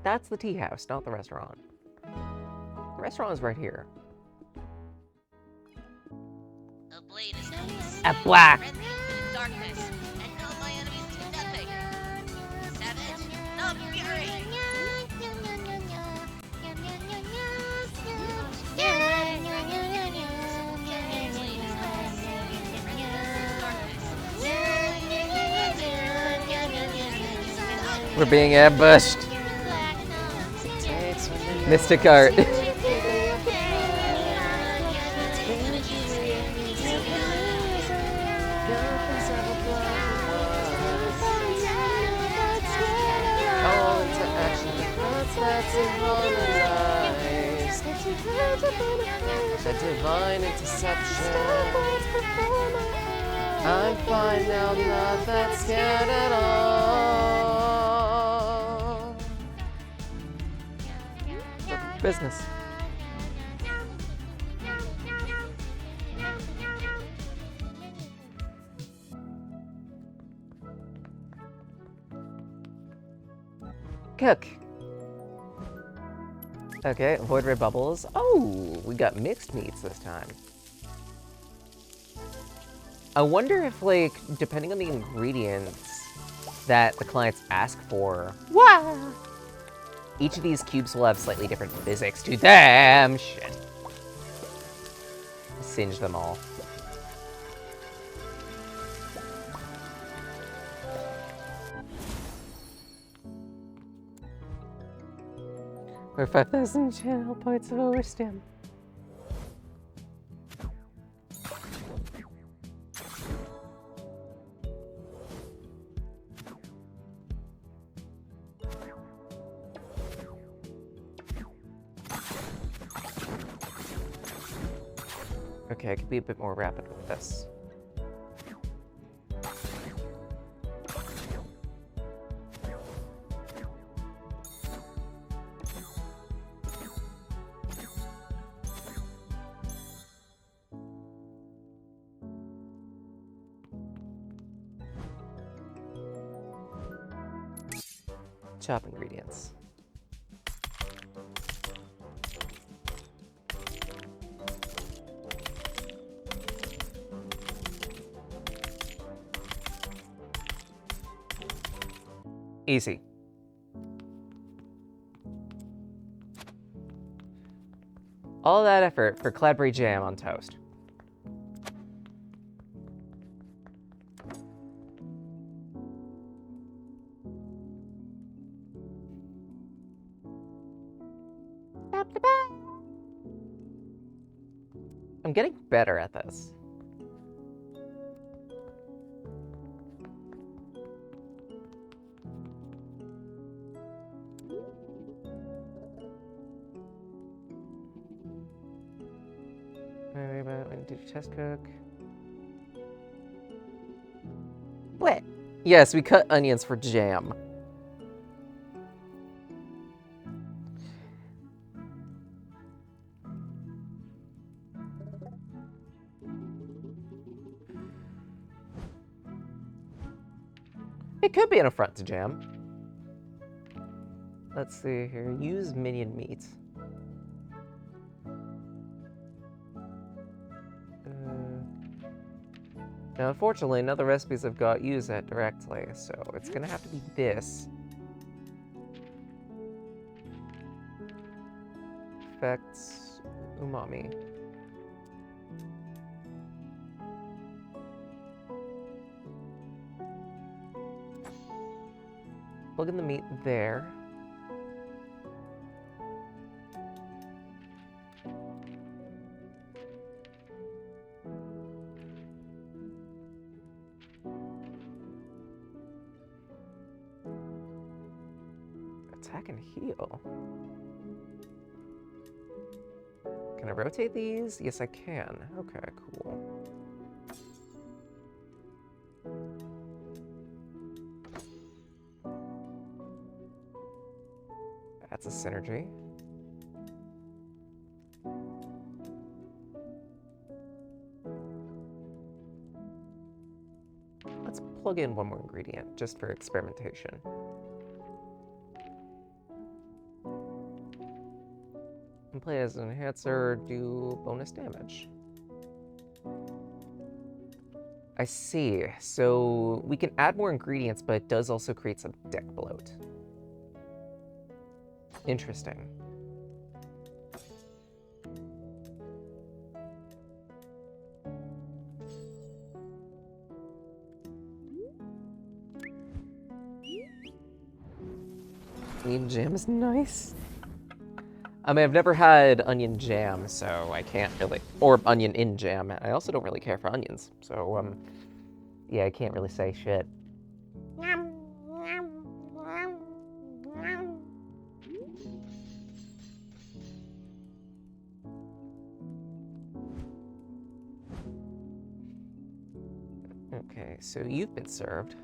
Speaker 2: That's the tea house, not the restaurant. The restaurant is right here.
Speaker 5: A blade is nice.
Speaker 2: A black.
Speaker 5: Friendly in darkness, and know my enemies do nothing. Savage, no fury.
Speaker 2: We're being ambushed. Mystic art. The divine interception. I'm fine now, not that scared at all. Business. Cook. Okay, avoid red bubbles. Oh, we got mixed meats this time. I wonder if, like, depending on the ingredients that the clients ask for, wow, each of these cubes will have slightly different physics to them. Shit. Singe them all. We're 5,000 channel points of overstim. Okay, I could be a bit more rapid with this. Chop ingredients. Easy. All that effort for cranberry jam on toast. I'm getting better at this. Did you test cook?
Speaker 4: What?
Speaker 2: Yes, we cut onions for jam. It could be an affront to jam. Let's see here. Use minion meat. Now, unfortunately, none of the recipes I've got use that directly, so it's gonna have to be this. Affects umami. Plug in the meat there. Attack and heal. Can I rotate these? Yes, I can. Okay, cool. That's a synergy. Let's plug in one more ingredient just for experimentation. And play as an enhancer, do bonus damage. I see. So we can add more ingredients, but it does also create some deck bloat. Interesting. Onion jam is nice. I mean, I've never had onion jam, so I can't really, or onion in jam. I also don't really care for onions, so yeah, I can't really say shit. Okay, so you've been served.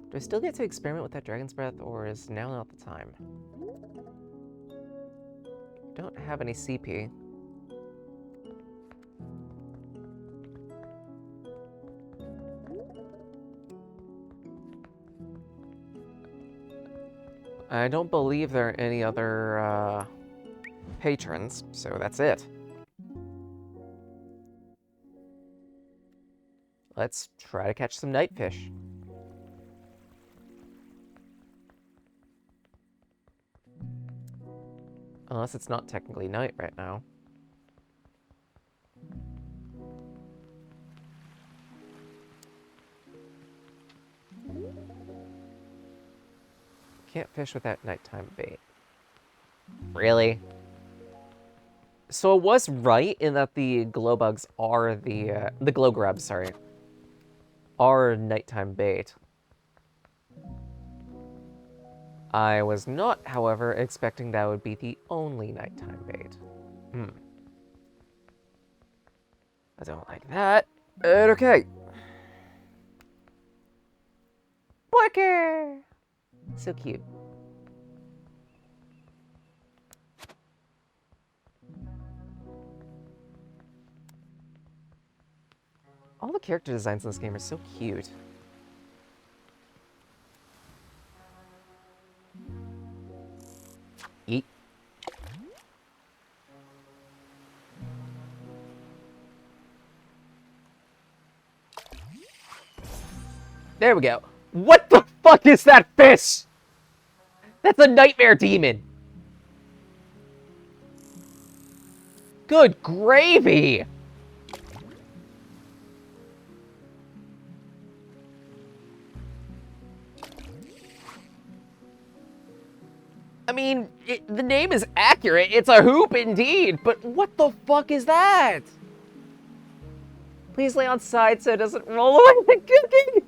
Speaker 2: Do I still get to experiment with that dragon's breath, or is now not the time? Don't have any CP. I don't believe there are any other patrons, so that's it. Let's try to catch some nightfish. Unless it's not technically night right now. Can't fish without nighttime bait. Really? So it was right in that the glow bugs are the glow grubs, sorry, are nighttime bait. I was not, however, expecting that would be the only nighttime bait. I don't like that. Okay. Porker! So cute. All the character designs in this game are so cute. Yeet. There we go. What the fuck is that fish? That's a nightmare demon. Good gravy. I mean, the name is accurate. It's a hoop indeed, but what the fuck is that? Please lay on side so it doesn't roll away the cooking.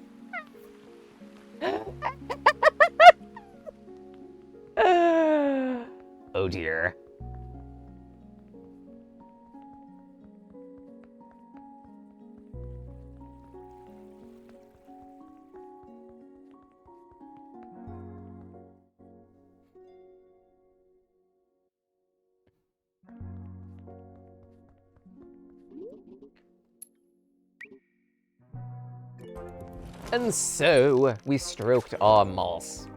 Speaker 2: Oh dear. And so, we stroked our moss.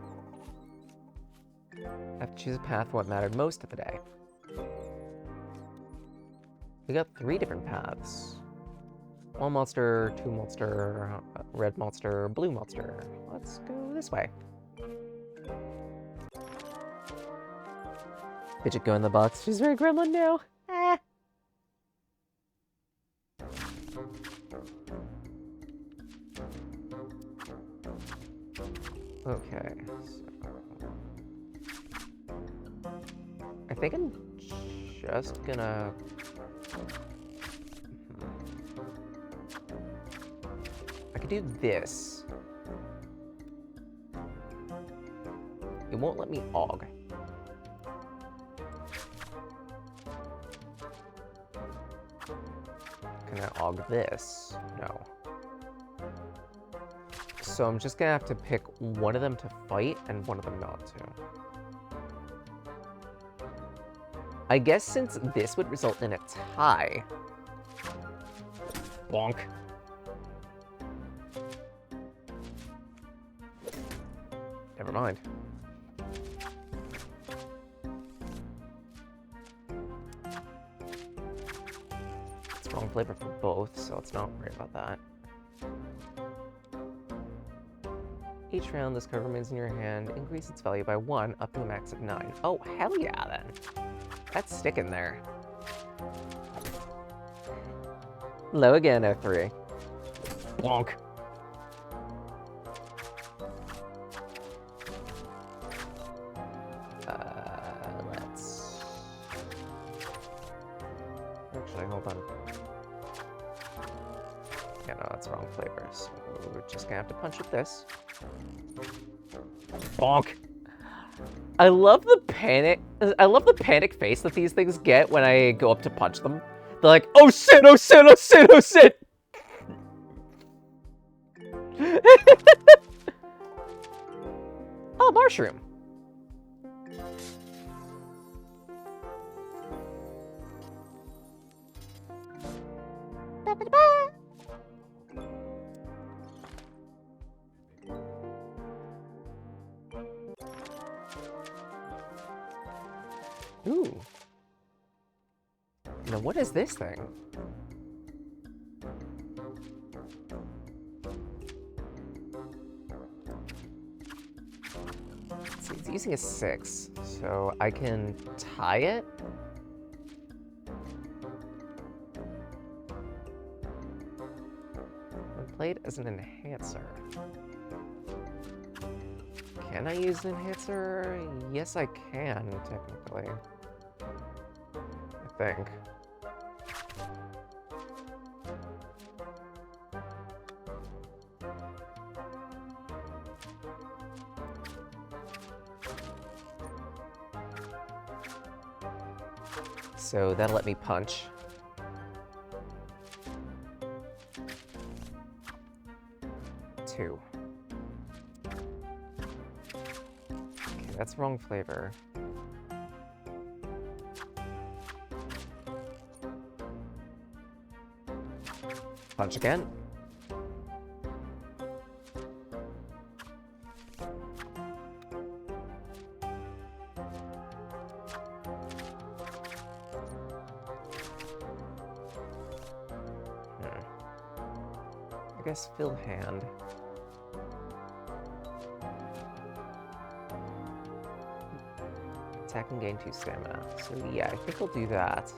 Speaker 2: I have to choose a path for what mattered most of the day. We got 3 different paths. 1 monster, 2 monster, red monster, blue monster. Let's go this way. Fidget go in the box. She's very gremlin now. Ah. Okay, so I think I'm just gonna I could do this. It won't let me aug. Can I aug this? No. So I'm just gonna have to pick one of them to fight and one of them not to. I guess since this would result in a tie. Bonk. Never mind. It's wrong flavor for both, so let's not worry about that. Each round, this card remains in your hand. Increase its value by 1 up to a max of 9. Oh, hell yeah, then. That's sticking there. Low again, O3. Bonk. Let's... Actually, hold on. Yeah, no, that's wrong flavor, so we're just gonna have to punch with this. Bonk. I love the panic face that these things get when I go up to punch them. They're like, oh shit, oh shit, oh shit, oh shit! Oh, mushroom. Ooh. Now what is this thing? See, it's using a 6, so I can tie it. When played as an enhancer. Can I use an enhancer? Yes, I can, technically. I think. So that'll let me punch. Two. Okay, that's wrong flavor. Punch again. I guess fill hand. Attack and gain 2 stamina. So yeah, I think I'll do that.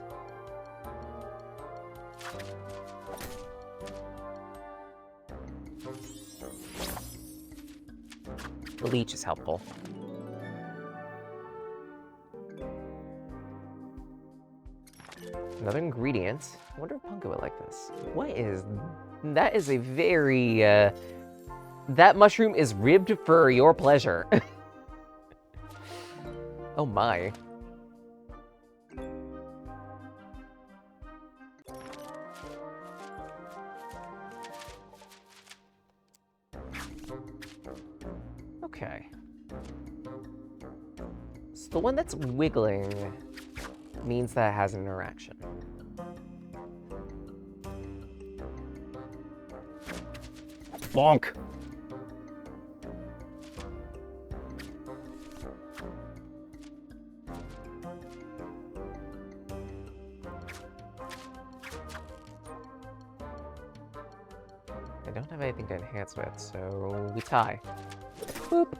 Speaker 2: The leech is helpful. Another ingredient. I wonder if Punko would like this. What is... That is a very, that mushroom is ribbed for your pleasure. Oh my. Okay. So the one that's wiggling means that it has an interaction. Bonk. I don't have anything to enhance with, so we tie. Boop.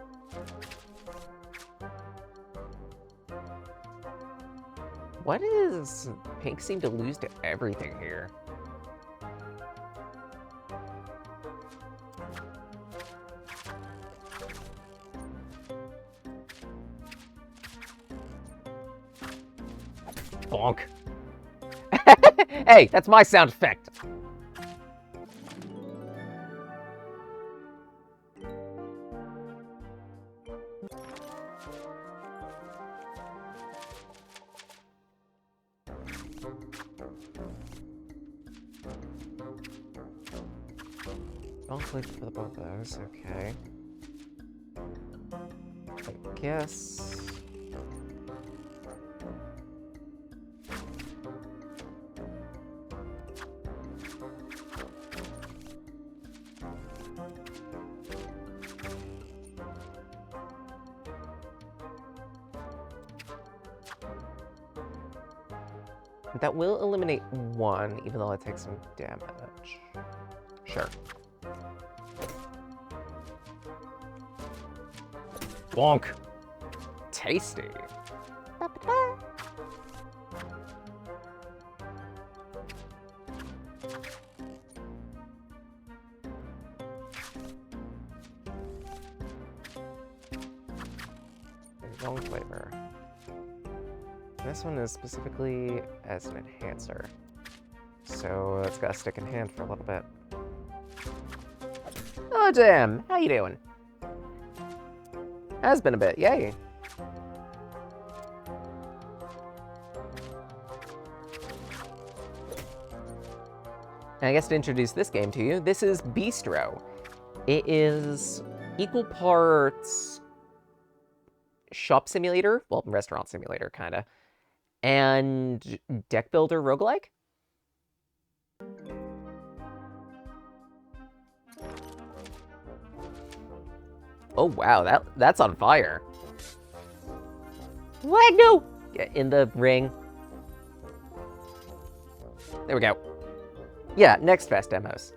Speaker 2: What is... Pink seem to lose to everything here. Bonk. Hey, that's my sound effect. Don't click for the both of those, okay. I guess... That will eliminate one, even though it takes some damage. Sure. Bonk. Tasty. Wrong flavor. This one is specifically as an enhancer. So it's got to stick in hand for a little bit. Oh damn, how you doing? Has been a bit, yay. And I guess to introduce this game to you, this is Bistro. It is equal parts shop simulator, well, restaurant simulator, kinda, and deck builder roguelike. Oh wow, that's on fire. What? No! Get in the ring. There we go. Yeah, NextFest demos.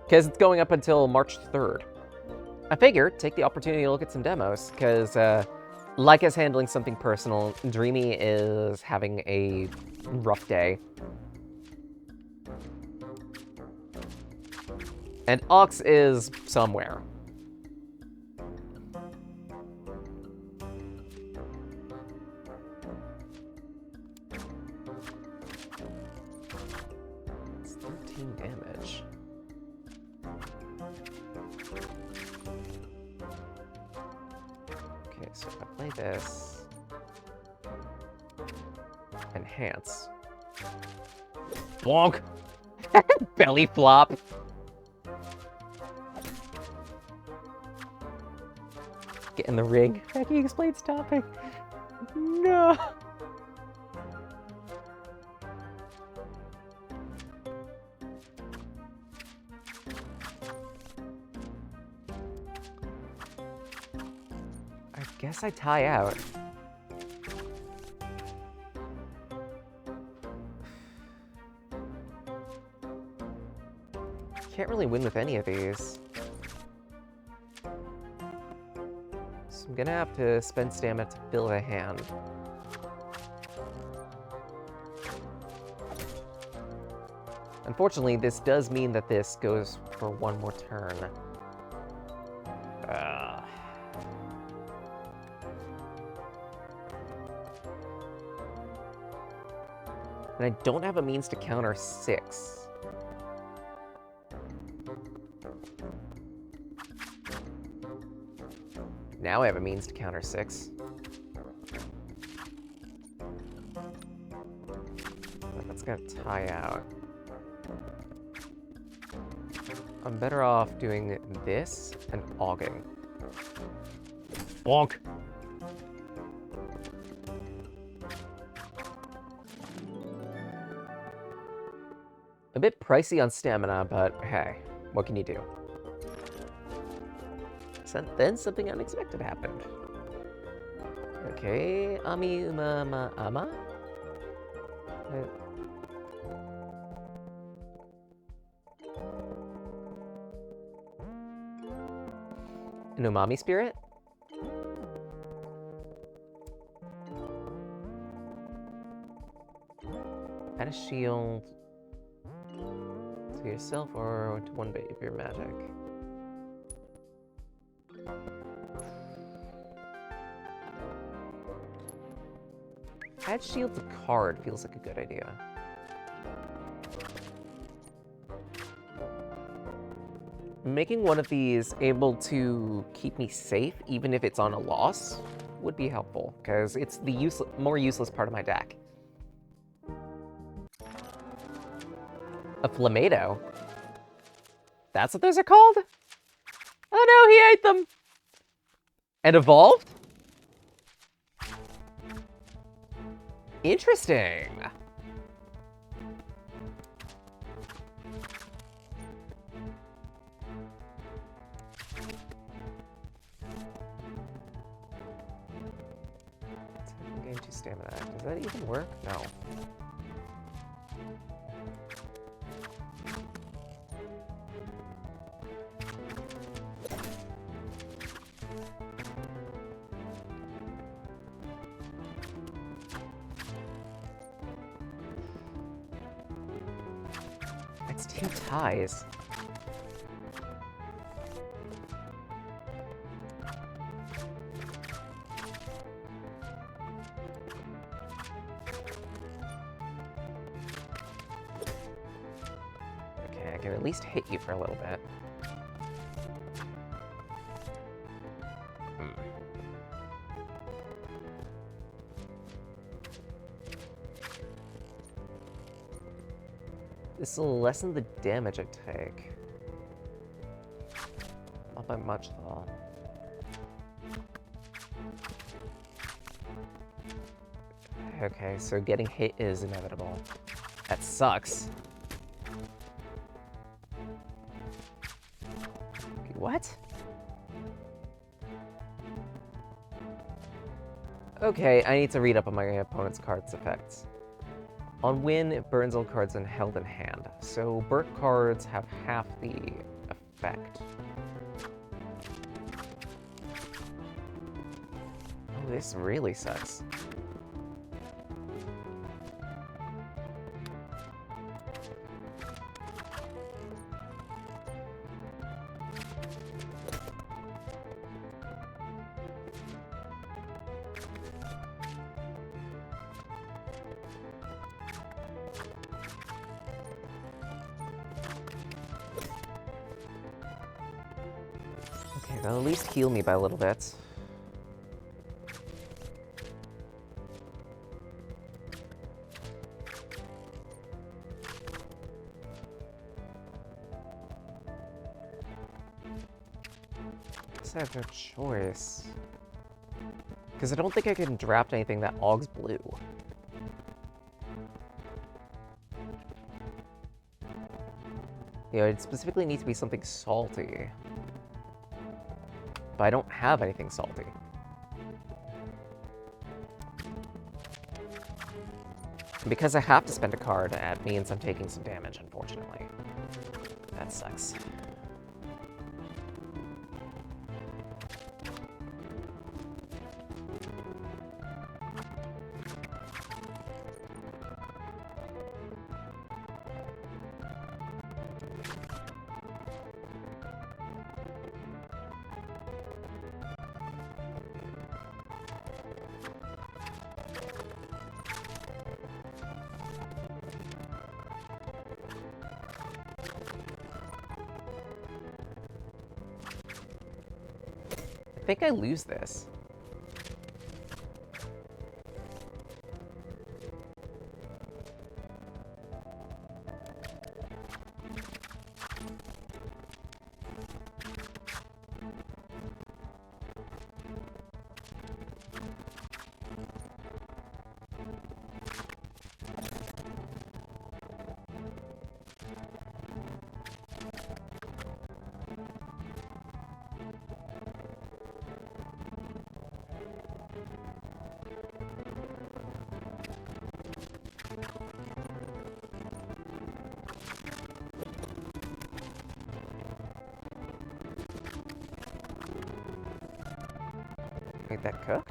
Speaker 2: Because it's going up until March 3rd. I figured, take the opportunity to look at some demos, because like us handling something personal, Dreamy is having a rough day. And Ox is somewhere. It's 13 damage. Okay, so if I play this... Enhance. Bonk! Belly flop! Get in the ring. Becky explains stopping. No! I guess I tie out. Can't really win with any of these. So I'm gonna have to spend stamina to build a hand. Unfortunately, this does mean that this goes for one more turn. And I don't have a means to counter 6. Now I have a means to counter 6. But that's gonna tie out. I'm better off doing this and auging. Bonk! A bit pricey on stamina, but hey, what can you do? Then something unexpected happened. Okay, ama. An umami spirit? Add a shield to yourself or to one bit of your magic. Add shield to card feels like a good idea. Making one of these able to keep me safe, even if it's on a loss, would be helpful, because it's the more useless part of my deck. A Flameado? That's what those are called? Oh no, he ate them! And evolved? Interesting. Gain 2 stamina. Does that even work? No. It's 2 ties. Okay, I can at least hit you for a little bit. This will lessen the damage I take. Not by much, though. Okay, so getting hit is inevitable. That sucks. Okay, what? Okay, I need to read up on my opponent's card's effects. On win, it burns all cards held in hand, so burnt cards have half the effect. Oh, this really sucks. Okay, they'll at least heal me by a little bit. I have no choice. Because I don't think I can draft anything that augs blue. You know, it specifically needs to be something salty. But I don't have anything salty. And because I have to spend a card, that means I'm taking some damage, unfortunately. That sucks. I think I lose this. Ain't that cooked?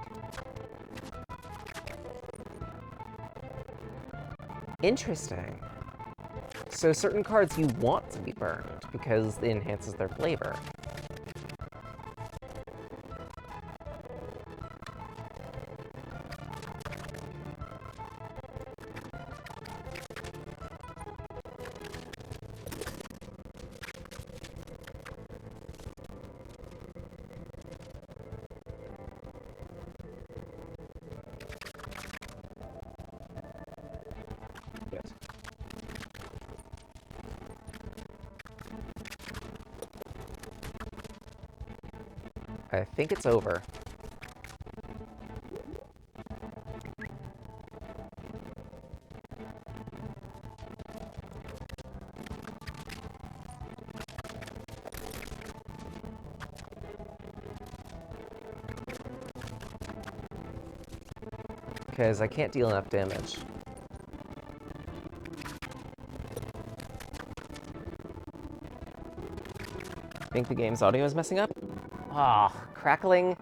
Speaker 2: Interesting. So certain cards you want to be burned because it enhances their flavor. Yes. I think it's over. Because I can't deal enough damage. I think the game's audio is messing up. Ah, crackling.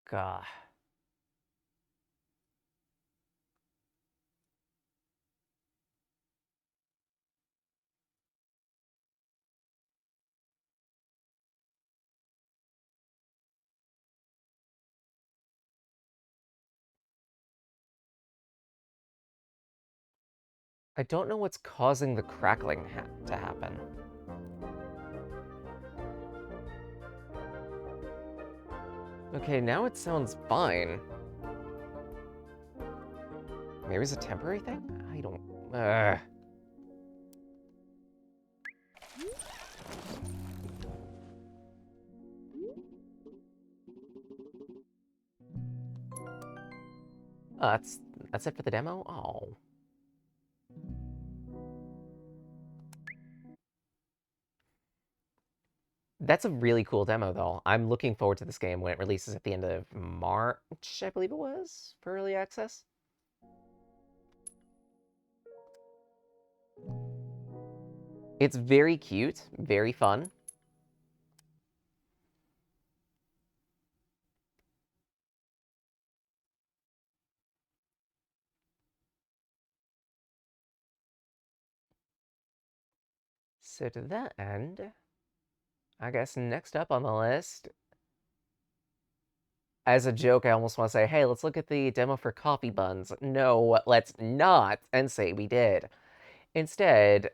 Speaker 2: God. I don't know what's causing the crackling to happen. Okay, now it sounds fine. Maybe it's a temporary thing? I don't... Oh, that's it for the demo? Oh. That's a really cool demo, though. I'm looking forward to this game when it releases at the end of March, I believe it was, for early access. It's very cute, very fun. So to that end, I guess next up on the list, as a joke, I almost want to say, hey, let's look at the demo for coffee buns. No, let's not, and say we did. Instead,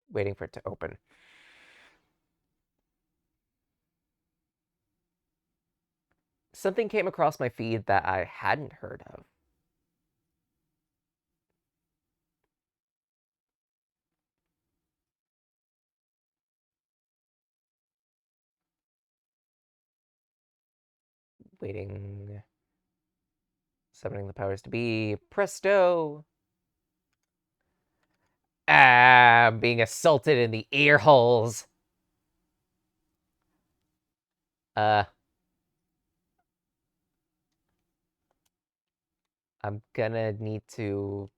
Speaker 2: waiting for it to open. Something came across my feed that I hadn't heard of. Waiting. Summoning the powers to be. Presto! Ah, being assaulted in the ear holes. I'm gonna need to...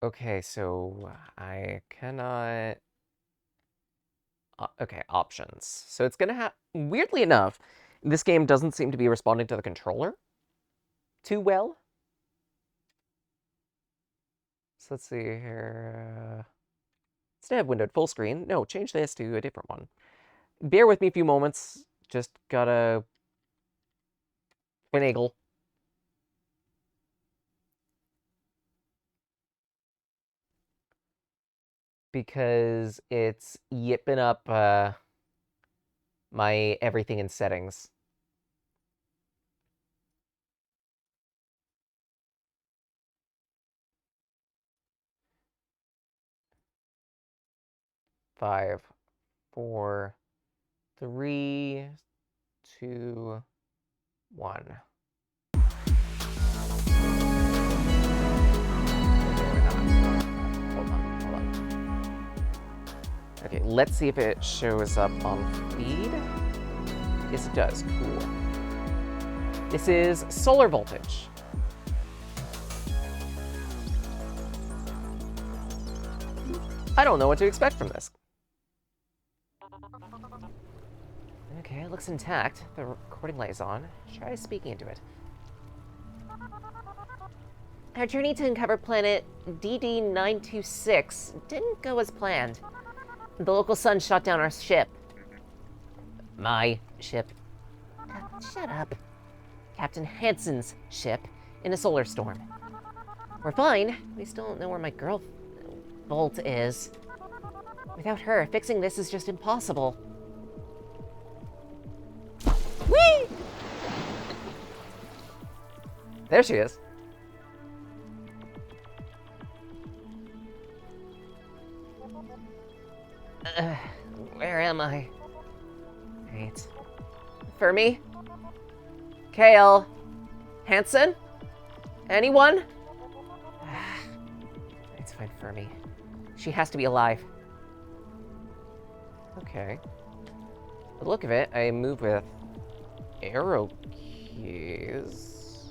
Speaker 2: Okay, so I cannot... Okay, options. So it's gonna have... Weirdly enough, this game doesn't seem to be responding to the controller too well. So let's see here. Instead of windowed full screen, no, change this to a different one. Bear with me a few moments. Just gotta finagle. Because it's yipping up my everything in settings. Five, 4, 3, 2, 1. Hold on. Okay, let's see if it shows up on feed. Yes, it does. Cool. This is solar voltage. I don't know what to expect from this. Okay, it looks intact. The recording light is on. Try speaking into it.
Speaker 4: Our journey to uncover planet DD-926 didn't go as planned. The local sun shot down our ship. My ship. Shut up. Captain Hansen's ship in a solar storm. We're fine. We still don't know where my girl Bolt is. Without her, fixing this is just impossible.
Speaker 2: Whee! There she is.
Speaker 4: Where am I? Wait. Fermi? Kale? Hansen? Anyone? It's fine, Fermi. She has to be alive.
Speaker 2: Okay. The look of it, I move with arrow keys.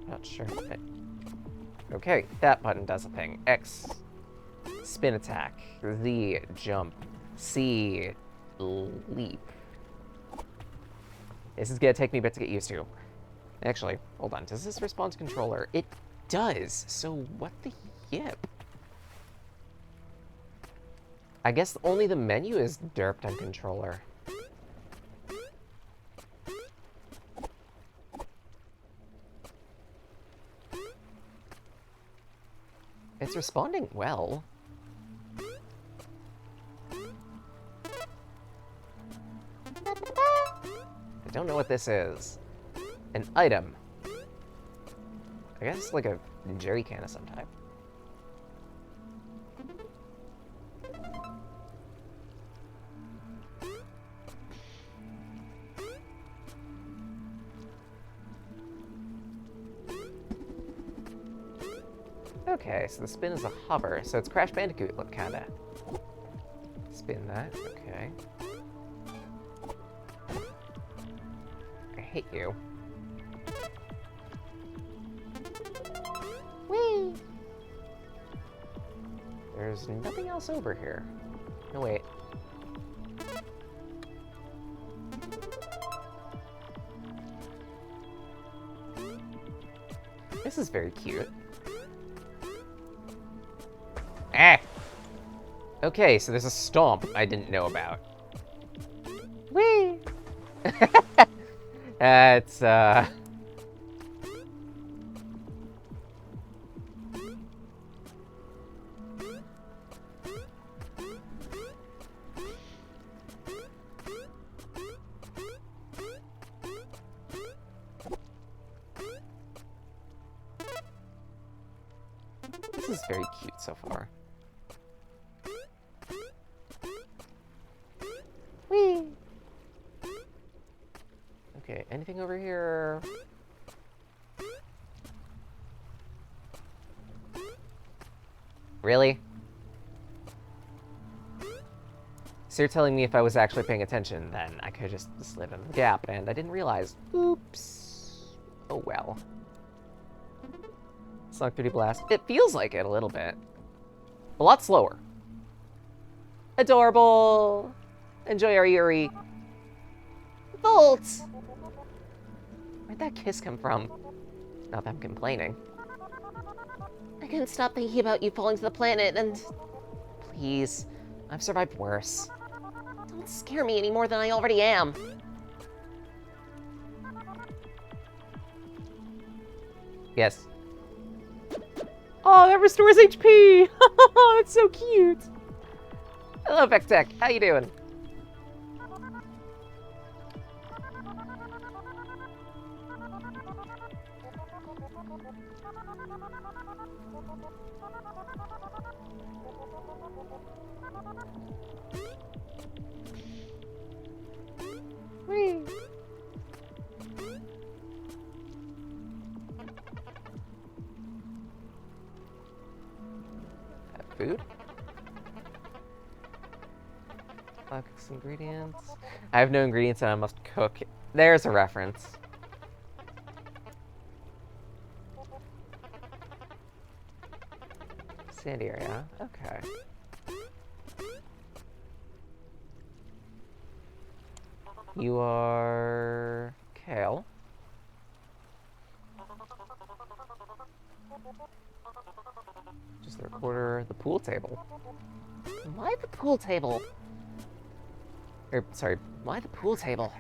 Speaker 2: Not sure. Okay, that button does a thing. X, spin attack. Z, jump. C, leap. This is gonna take me a bit to get used to. Actually, hold on. Does this respond to controller? It does. So what the yip? I guess only the menu is derped on controller. It's responding well. I don't know what this is. An item. I guess like a jerry can of some type. Okay, so the spin is a hover, so it's Crash Bandicoot look kinda. Spin that, okay. I hate you. Whee! There's nothing else over here. No, wait. This is very cute. Ah! Okay, so there's a stomp I didn't know about. Whee! That's, This is very cute so far. Whee! Okay, anything over here? Really? So you're telling me if I was actually paying attention, then I could just slid in the gap, and I didn't realize. Oops. Oh well. Sonic 3D Blast. It feels like it a little bit. A lot slower. Adorable. Enjoy our Yuri. Volt! Where'd that kiss come from? Not that I'm complaining.
Speaker 4: I couldn't stop thinking about you falling to the planet and...
Speaker 2: Please. I've survived worse.
Speaker 4: Don't scare me any more than I already am.
Speaker 2: Yes. Oh, that restores HP! That's so cute! Hello, Vextech. How you doing? Lacks ingredients. I have no ingredients and I must cook. There's a reference. Sandy area. Okay. You are Kale. Just the recorder, the pool table.
Speaker 4: Why the pool table?
Speaker 2: Sorry, why the pool table?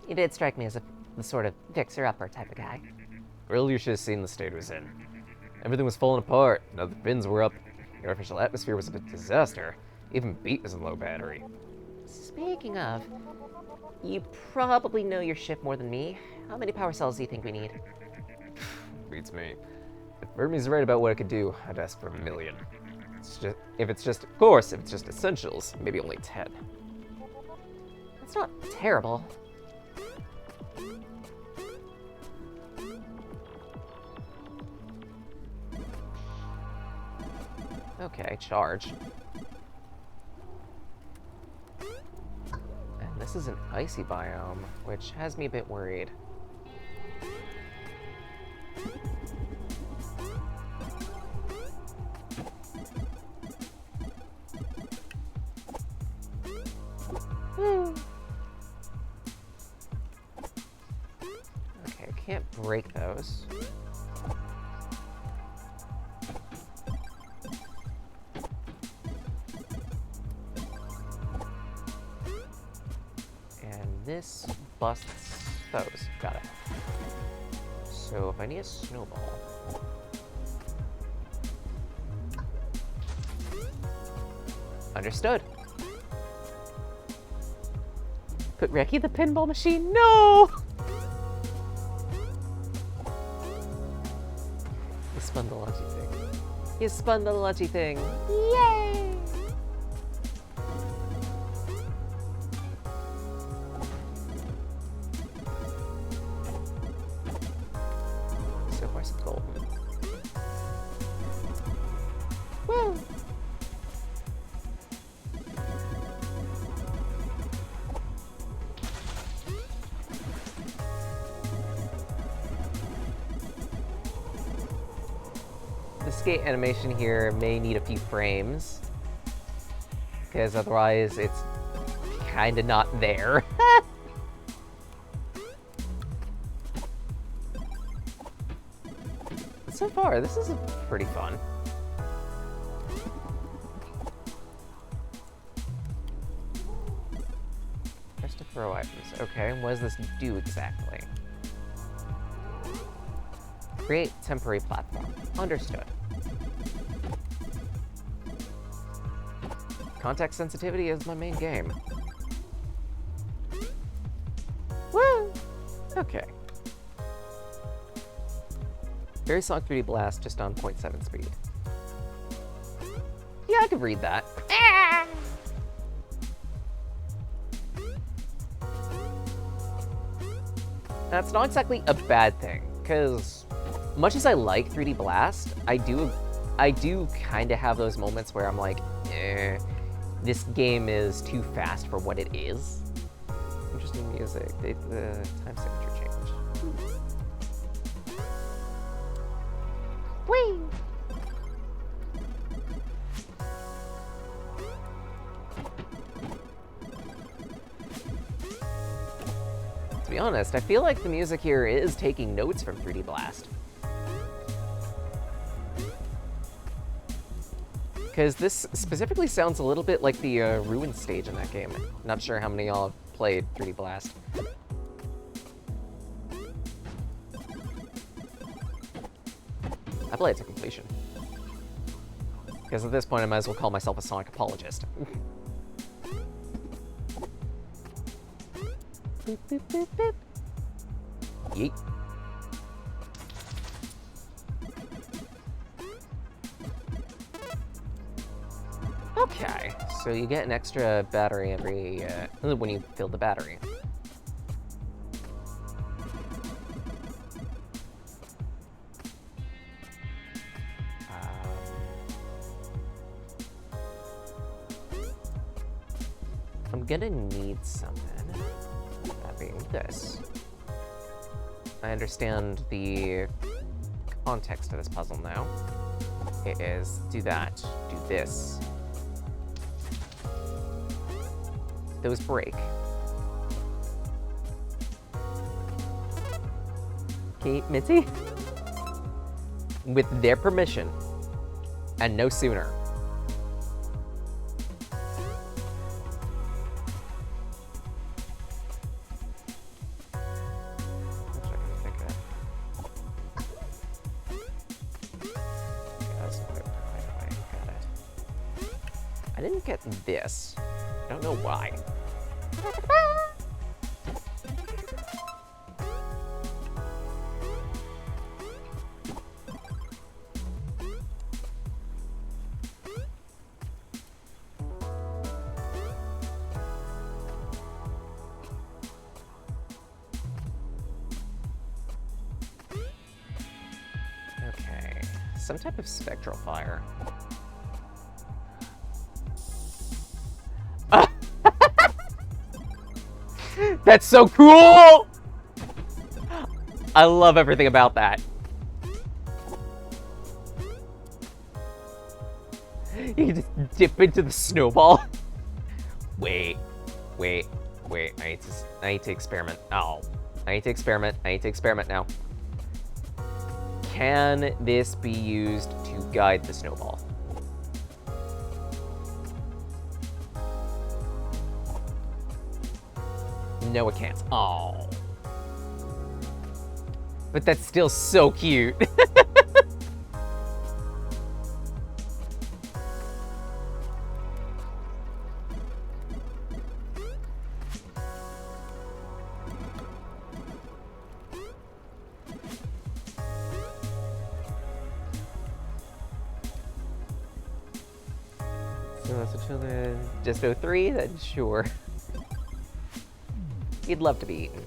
Speaker 4: You did strike me as the sort of fixer-upper type of guy.
Speaker 2: Really, you should have seen the state it was in. Everything was falling apart. Now the fins were up. The artificial atmosphere was a disaster. Even Beat is in low battery.
Speaker 4: Speaking of, you probably know your ship more than me. How many power cells do you think we need?
Speaker 2: Beats me. If Hermes right about what it could do, I'd ask for 1 million. If it's just essentials, maybe only 10.
Speaker 4: That's not terrible.
Speaker 2: Okay, charge. And this is an icy biome, which has me a bit worried. Okay, I can't break those. And this busts those. Got it. So if I need a snowball... Understood. Put Reki the pinball machine? No! You spun the lucky thing. You spun the lucky thing. Yay! So far, some golden. Woo! The skate animation here may need a few frames, because otherwise it's kind of not there. So far, this is pretty fun. Press to throw items. Okay, what does this do exactly? Create temporary platform. Understood. Contact sensitivity is my main game. Woo! Okay. Very Sonic 3D Blast, just on 0.7 speed. Yeah, I could read that. That's not exactly a bad thing, because much as I like 3D Blast, I do kind of have those moments where I'm like, this game is too fast for what it is. Interesting music. The time signature change.
Speaker 4: Whee!
Speaker 2: To be honest, I feel like the music here is taking notes from 3D Blast. Because this specifically sounds a little bit like the Ruin stage in that game. Not sure how many of y'all have played 3D Blast. I play it to completion. Because at this point, I might as well call myself a Sonic apologist. Boop, boop, boop, boop. Yeet. Okay, so you get an extra battery every when you fill the battery. I'm gonna need something. That being this. I understand the context of this puzzle now. It is do that, do this. Those break. Okay, Mitzi? With their permission, and no sooner. I didn't get this. I don't know why. Okay, some type of spectral fire. That's so cool! I love everything about that. You can just dip into the snowball. Wait. I need to experiment. Oh, I need to experiment now. Can this be used to guide the snowball? No, it can't. Oh. But that's still so cute. So that's what children just 03, then sure. You'd love to be eaten.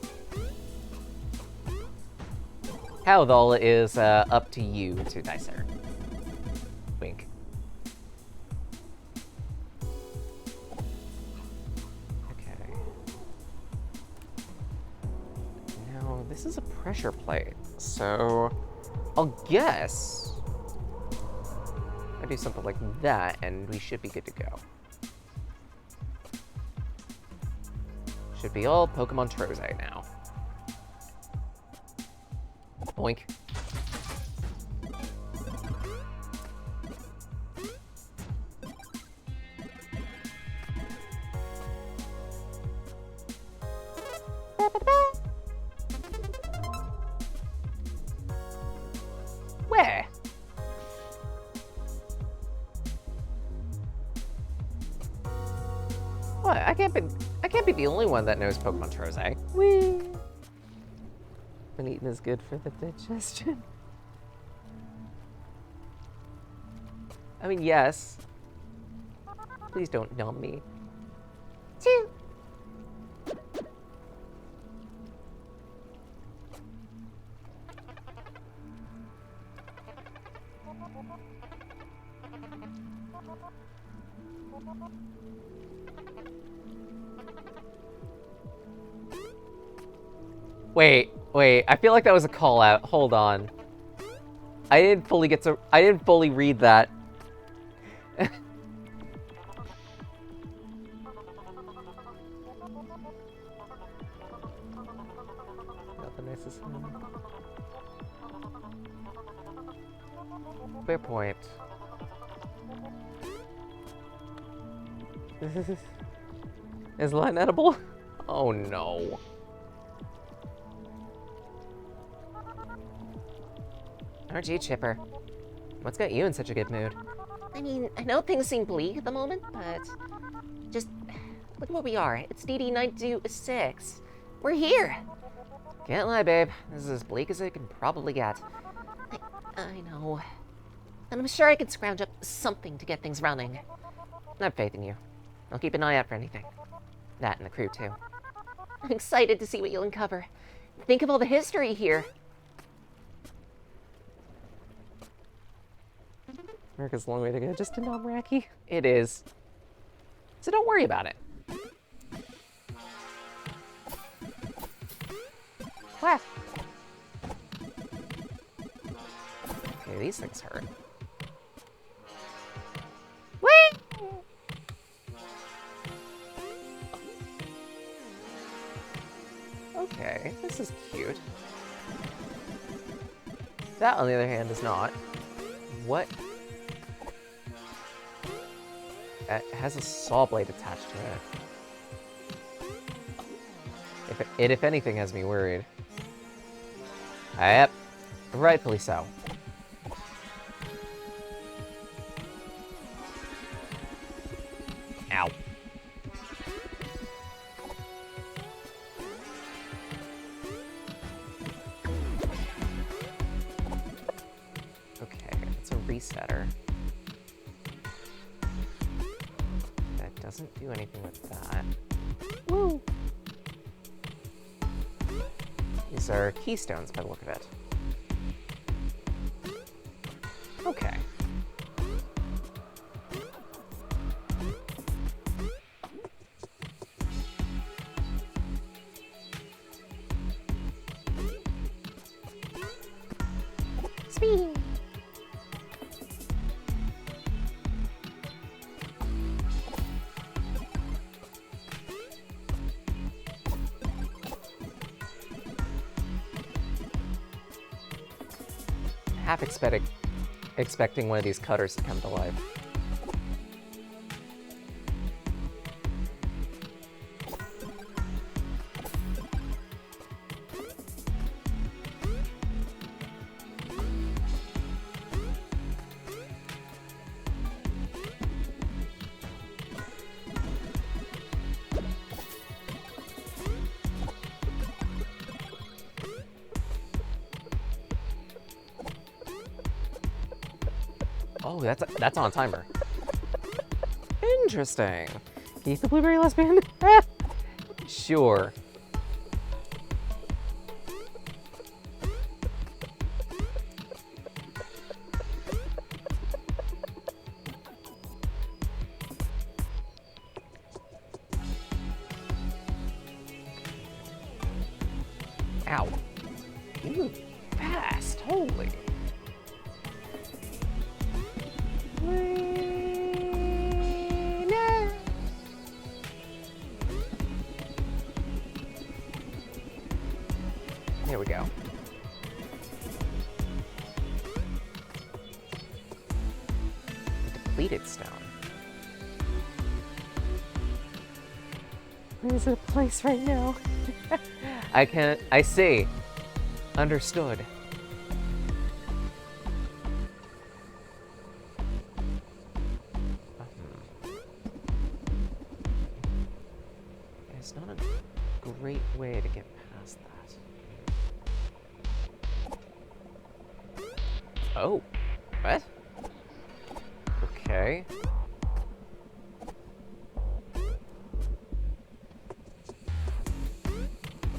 Speaker 2: How though is up to you to discern. Wink. Okay. Now this is a pressure plate, so I'll guess I do something like that, and we should be good to go. Should be all Pokemon Troze now. Boink. Where? What? I can't be the only one that knows Pokemon Troze. Whee! When eating is good for the digestion. I mean, yes. Please don't numb me. Choo! Wait, I feel like that was a call out. Hold on. I didn't fully read that. Not the nicest one. Fair point. Is line edible? Oh no. Aren't you, Chipper? What's got you in such a good mood?
Speaker 4: I mean, I know things seem bleak at the moment, but just look where we are. It's DD926. We're here.
Speaker 2: Can't lie, babe. This is as bleak as it can probably get.
Speaker 4: I know. And I'm sure I can scrounge up something to get things running.
Speaker 2: I have faith in you. I'll keep an eye out for anything. That and the crew, too.
Speaker 4: I'm excited to see what you'll uncover. Think of all the history here.
Speaker 2: America's a long way to go just to Nomraki. It is. So don't worry about it. What? Okay, these things hurt. Whee! Okay, this is cute. That, on the other hand, is not. What? It has a saw blade attached to it. If anything, has me worried. Yep, rightfully so. Ow. Okay, it's a resetter. That doesn't do anything with that. Woo! These are keystones by the look of it. Okay. Speed. Half expecting one of these cutters to come to life. Oh, that's on a timer. Interesting. Keith the Blueberry Lesbian? Sure. Ow. You move fast, holy. Here we go. A depleted stone. Where's the place right now? I see. Understood. It's not a great way to get past that. Oh, what? Okay.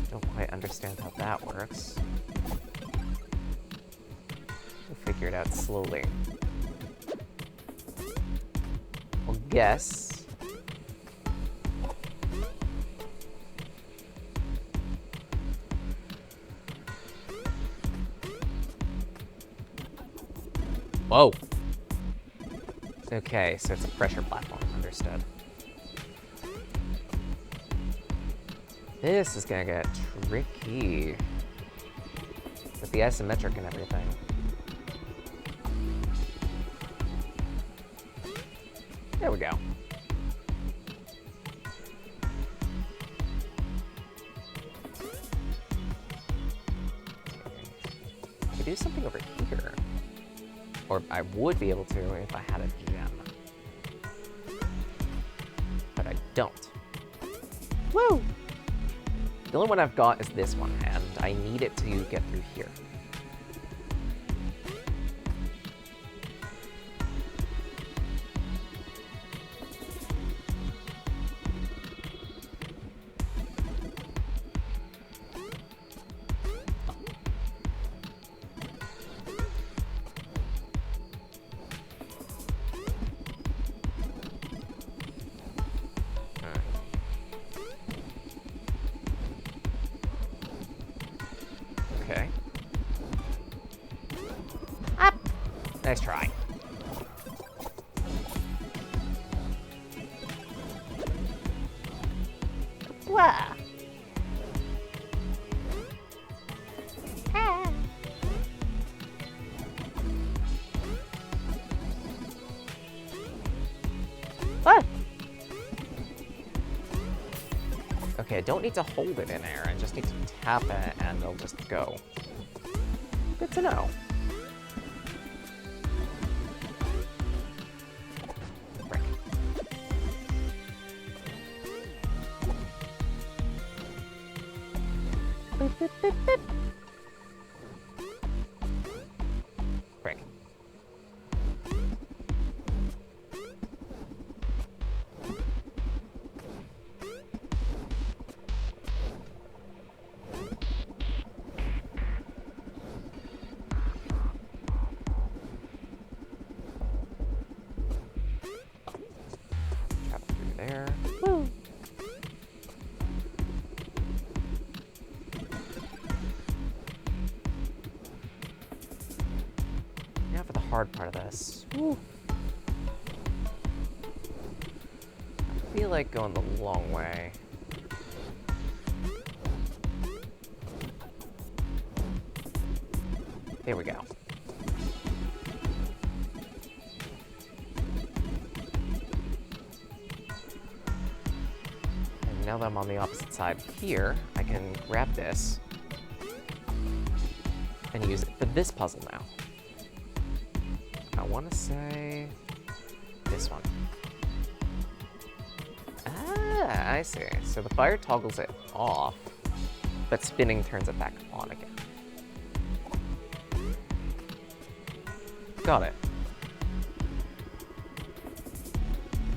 Speaker 2: Don't quite understand how that works. We'll figure it out slowly. I'll guess. Whoa. Okay, so it's a pressure platform. Understood. This is gonna get tricky. With the isometric and everything. There we go. I could do something over here. Or I would be able to if I had a gem. But I don't. Woo! The only one I've got is this one, and I need it to get through here. Nice try.
Speaker 4: Wah! Ah. What?
Speaker 2: Okay, I don't need to hold it in air. I just need to tap it and it'll just go. Good to know. Frick.
Speaker 4: Boop, boop, boop, boop.
Speaker 2: Frick. Trap through there.
Speaker 4: Woo.
Speaker 2: Now for the hard part of this.
Speaker 4: Woo.
Speaker 2: I feel like going the long way. There we go. And now that I'm on the opposite side here, I can grab this and use it for this puzzle now. I want to say this one. Ah, I see. So the fire toggles it off, but spinning turns it back on again. Got it.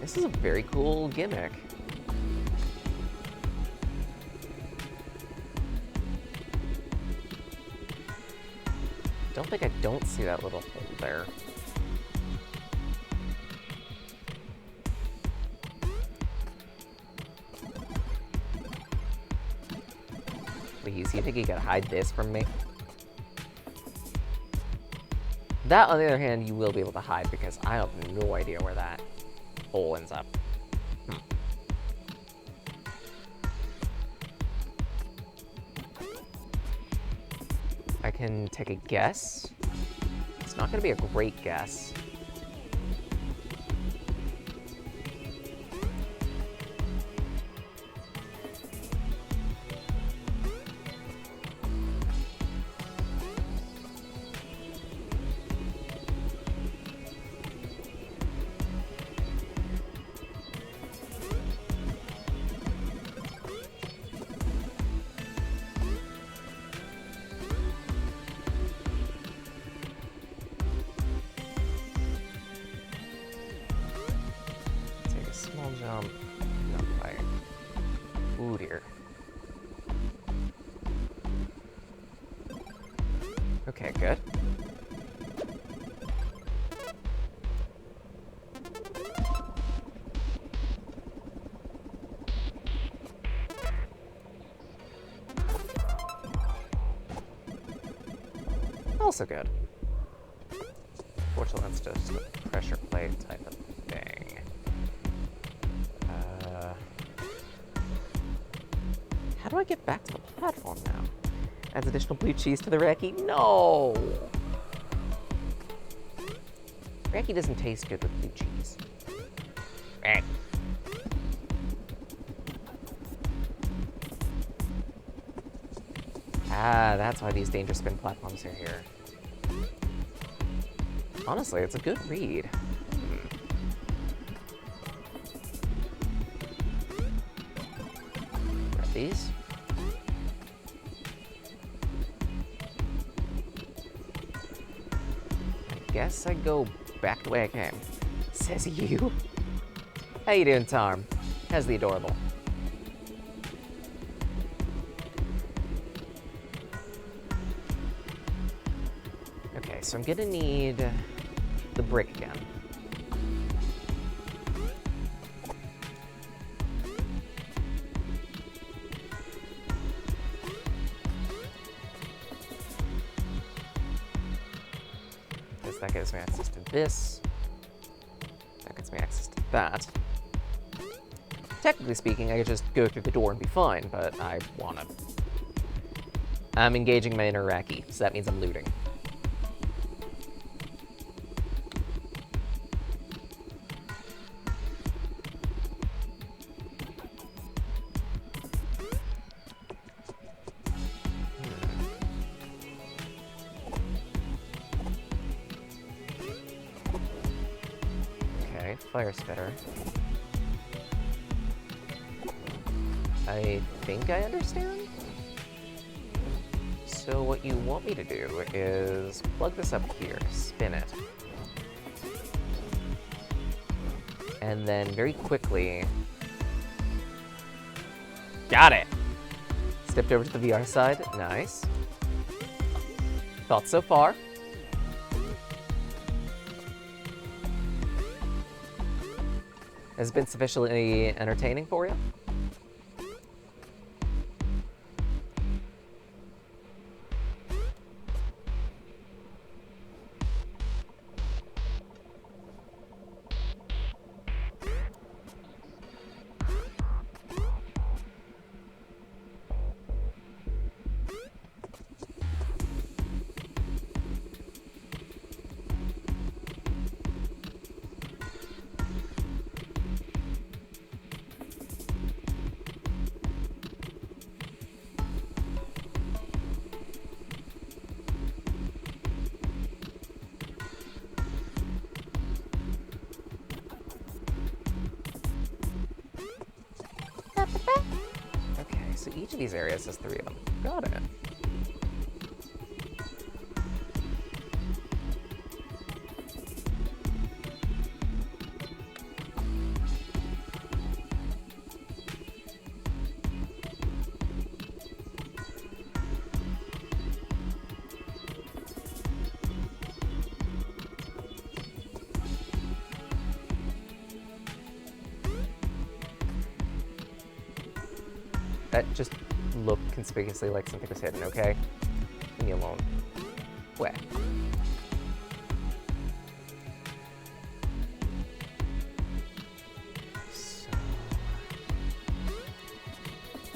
Speaker 2: This is a very cool gimmick. Don't think I don't see that little hole there. Please, you think you could hide this from me? That, on the other hand, you will be able to hide because I have no idea where that hole ends up. I can take a guess. It's not going to be a great guess. Small jump, not quite. Ooh dear. Okay, good. Also good. Fortunately, that's just a pressure plate type of thing. How do I get back to the platform now? Adds additional blue cheese to the Reki? No! Reki doesn't taste good with blue cheese. Eh. Ah, that's why these danger spin platforms are here. Honestly, it's a good read. Grab these. I guess I go back the way I came. Says you. How you doing, Tarm? How's the adorable? Okay, so I'm gonna need the brick again. Because That gives me access to this. That gives me access to that. Technically speaking, I could just go through the door and be fine, but I wanna. I'm engaging my inner Iraqi, so that means I'm looting. Okay, fire spitter. I think I understand? So what you want me to do is plug this up here, spin it. And then very quickly... Got it! Stepped over to the VR side, nice. Thoughts so far? Has it been sufficiently entertaining for you? Okay, so each of these areas has 3 of them. Got it. That just looked conspicuously like something was hidden, okay? Leave me alone. Where? So...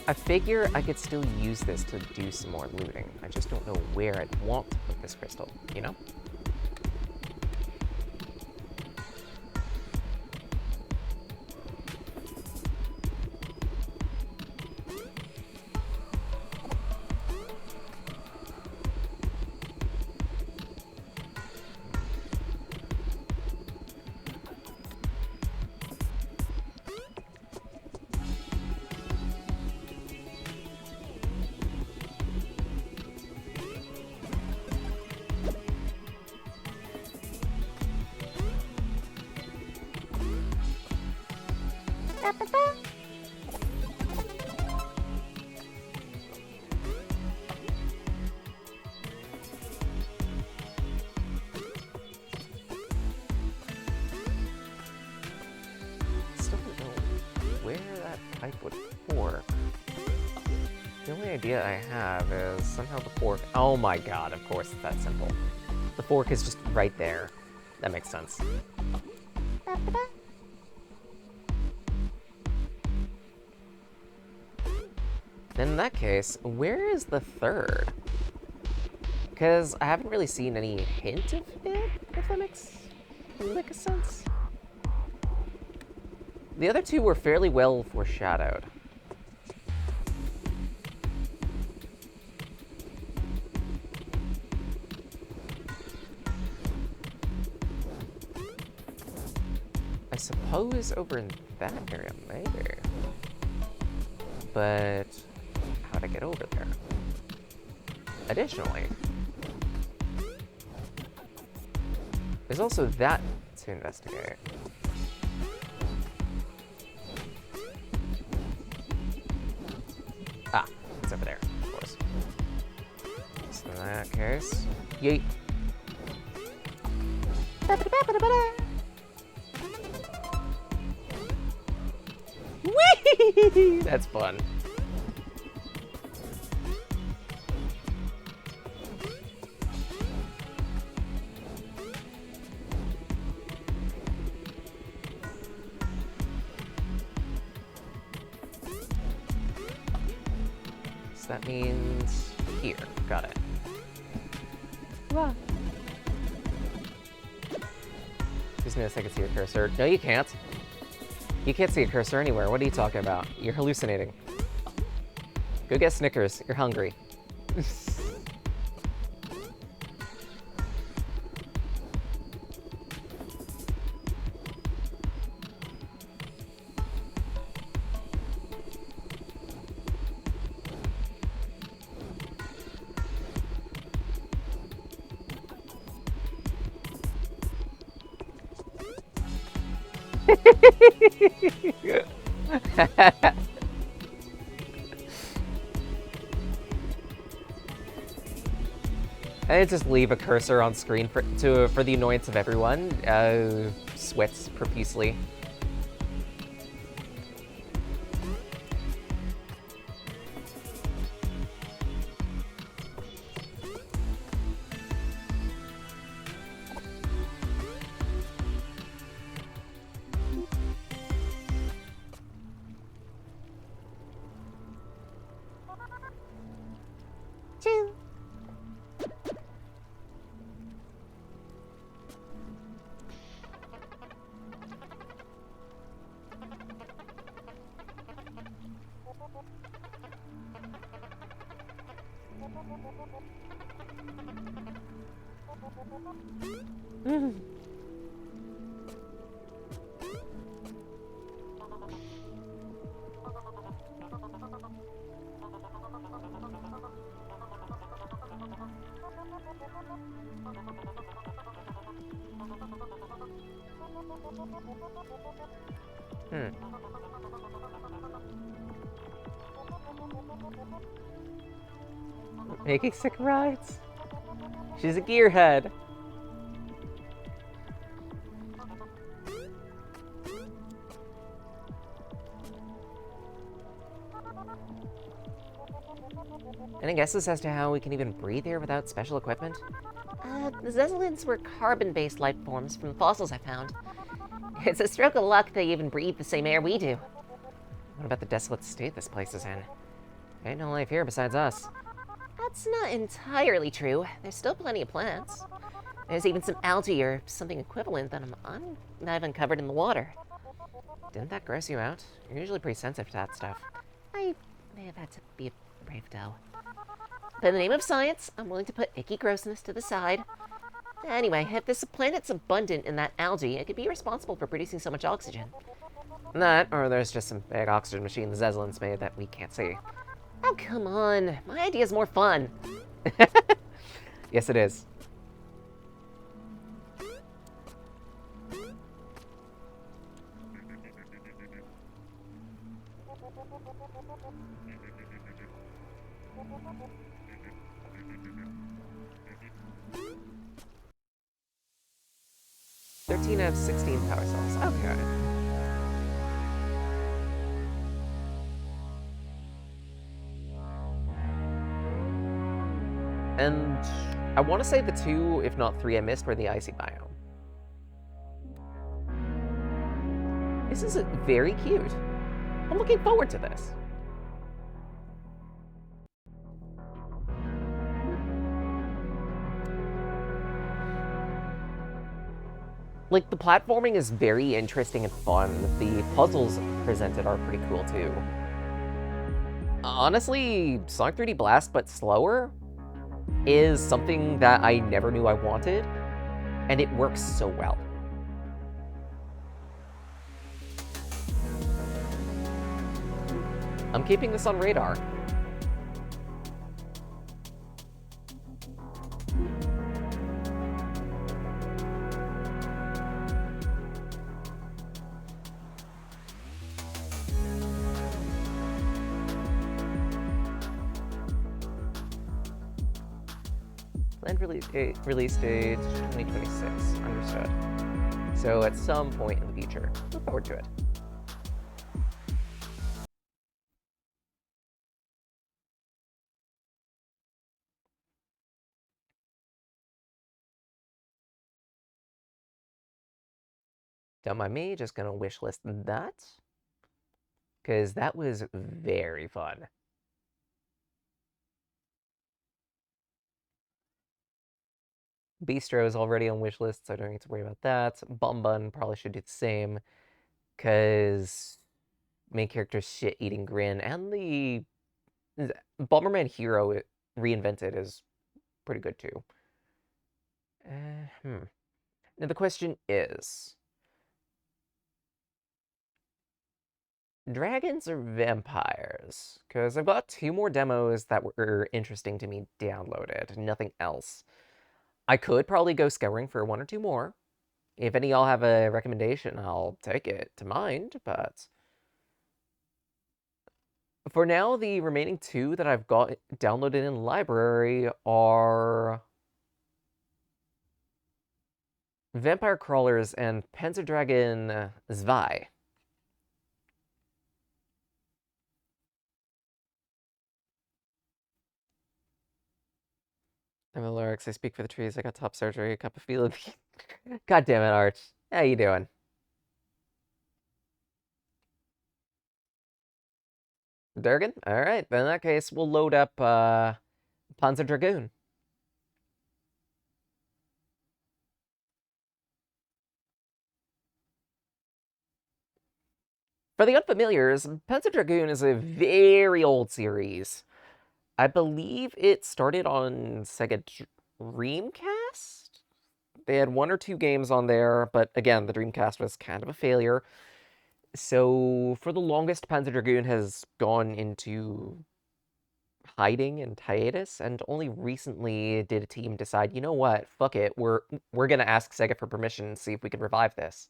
Speaker 2: I figure I could still use this to do some more looting. I just don't know where I'd want to put this crystal, you know? Still don't know where that pipe would fork. The only idea I have is somehow the fork... Oh my god, of course it's that simple. The fork is just right there. That makes sense. Then in that case, where is the third? Because I haven't really seen any hint of it, if that makes sense. The other two were fairly well foreshadowed. I suppose over in that area, maybe. But how'd I get over there? Additionally, there's also that to investigate. Ah, it's over there, of course. So in that case, yeet. Whee! That's fun. So that means here. Got it. Wow. Just noticed I can see your cursor. No, you can't. You can't see a cursor anywhere. What are you talking about? You're hallucinating. Go get Snickers. You're hungry. And just leave a cursor on screen for the annoyance of everyone. Sweats profusely. Making sick rides. She's a gearhead. Any guesses as to how we can even breathe here without special equipment?
Speaker 4: The Zeppelins were carbon-based life forms from the fossils I found. It's a stroke of luck they even breathe the same air we do.
Speaker 2: What about the desolate state this place is in? Ain't no life here besides us.
Speaker 4: That's not entirely true. There's still plenty of plants. There's even some algae or something equivalent that I've uncovered in the water.
Speaker 2: Didn't that gross you out? You're usually pretty sensitive to that stuff.
Speaker 4: I may have had to be a brave doe. But in the name of science, I'm willing to put icky grossness to the side. Anyway, if this planet's abundant in that algae, it could be responsible for producing so much oxygen.
Speaker 2: That, or there's just some big oxygen machine the Zeppelins made that we can't see.
Speaker 4: Oh, come on. My idea's more fun.
Speaker 2: Yes, it is. "13 out of 16 power cells. Okay. And I want to say the 2, if not 3 I missed were the icy biome. This is very cute. I'm looking forward to this. Like, the platforming is very interesting and fun. The puzzles presented are pretty cool, too. Honestly, Sonic 3D Blast, but slower, is something that I never knew I wanted, and it works so well. I'm keeping this on radar. Planned release date 2026. Understood. So at some point in the future. Look forward to it. Don't mind me, just gonna wishlist that. Because that was very fun. Bistro is already on wish list, so I don't need to worry about that. Bum Bun probably should do the same, because main character's shit-eating grin, and the Bomberman Hero reinvented is pretty good too. Now the question is, dragons or vampires? Because I've got 2 more demos that were interesting to me downloaded, nothing else. I could probably go scouring for 1 or 2 more. If any of y'all have a recommendation, I'll take it to mind, but for now, the remaining 2 that I've got downloaded in the library are Vampire Crawlers and Panzer Dragon Zwei. I'm a Lurix, I speak for the trees, I got top surgery, a cup of feeling. God damn it, Arch. How you doing? Durgan? Alright, then in that case, we'll load up Panzer Dragoon. For the unfamiliars, Panzer Dragoon is a very old series. I believe it started on Sega Dreamcast? They had 1 or 2 games on there, but again, the Dreamcast was kind of a failure. So for the longest, Panzer Dragoon has gone into hiding and hiatus, and only recently did a team decide, you know what, fuck it, we're gonna ask Sega for permission and see if we can revive this.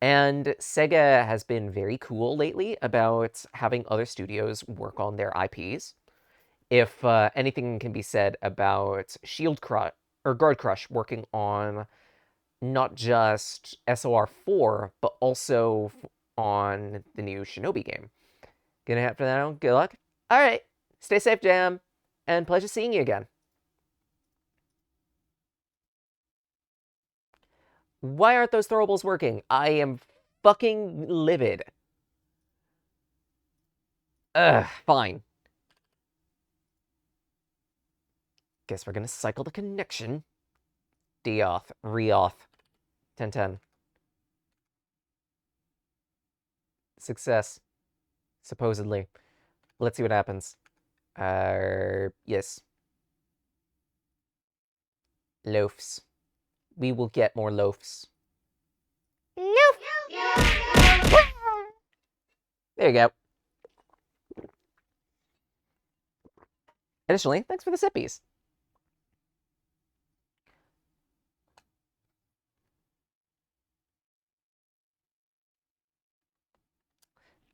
Speaker 2: And Sega has been very cool lately about having other studios work on their IPs. If anything can be said about Shield Crush or Guard Crush working on not just SOR 4, but also on the new Shinobi game. Gonna have for that. Good luck. All right. Stay safe, Jam. And pleasure seeing you again. Why aren't those throwables working? I am fucking livid. Ugh, fine. Guess we're gonna cycle the connection. Deauth, reauth. 10-10. Success. Supposedly. Let's see what happens. Yes. Loafs. We will get more loafs. Loaf! There you go. Additionally, thanks for the sippies.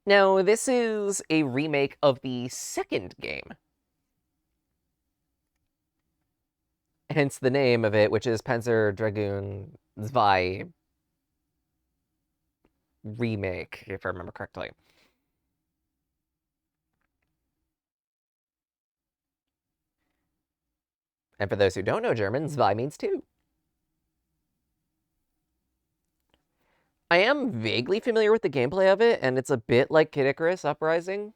Speaker 2: Now, this is a remake of the second game. Hence the name of it, which is Panzer Dragoon Zwei Remake, if I remember correctly. And for those who don't know German, Zwei means 2. I am vaguely familiar with the gameplay of it, and it's a bit like Kid Icarus Uprising.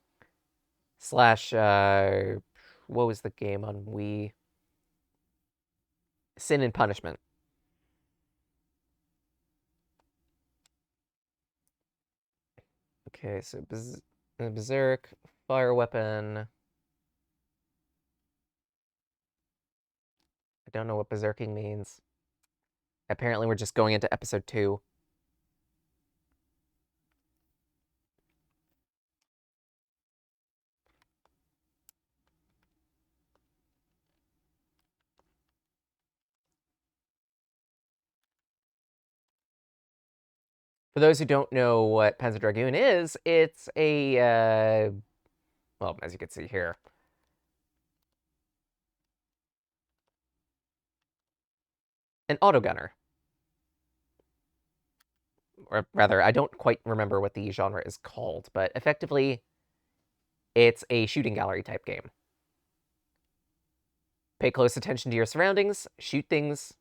Speaker 2: Slash, what was the game on Wii? Sin and Punishment. Okay, so Berserk, fire weapon. I don't know what berserking means. Apparently we're just going into episode 2. For those who don't know what Panzer Dragoon is, it's a, well, as you can see here, an autogunner. Or rather, I don't quite remember what the genre is called, but effectively, it's a shooting gallery type game. Pay close attention to your surroundings, shoot things.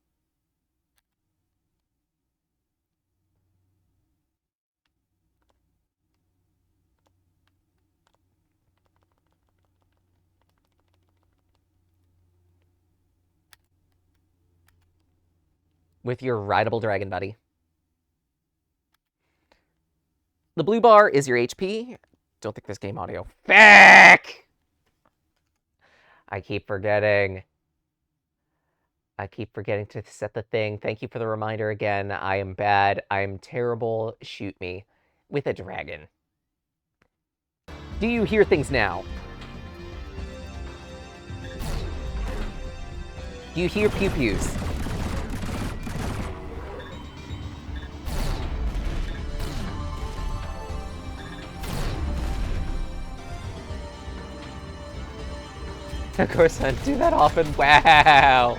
Speaker 2: with your rideable dragon buddy. The blue bar is your HP. Don't think there's game audio. Feck! I keep forgetting. I keep forgetting to set the thing. Thank you for the reminder again. I am bad. I am terrible. Shoot me with a dragon. Do you hear things now? Do you hear pew-pews? Of course, I do that often. Wow!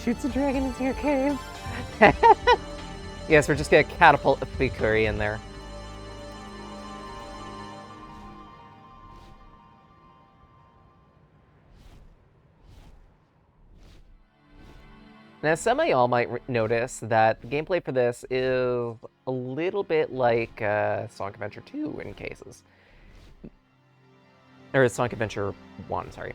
Speaker 2: Shoots a dragon into your cave. Yes, we're just gonna catapult a Fukuri in there. Now, some of y'all might notice that the gameplay for this is a little bit like Sonic Adventure 2 in cases. Or Sonic Adventure 1, sorry.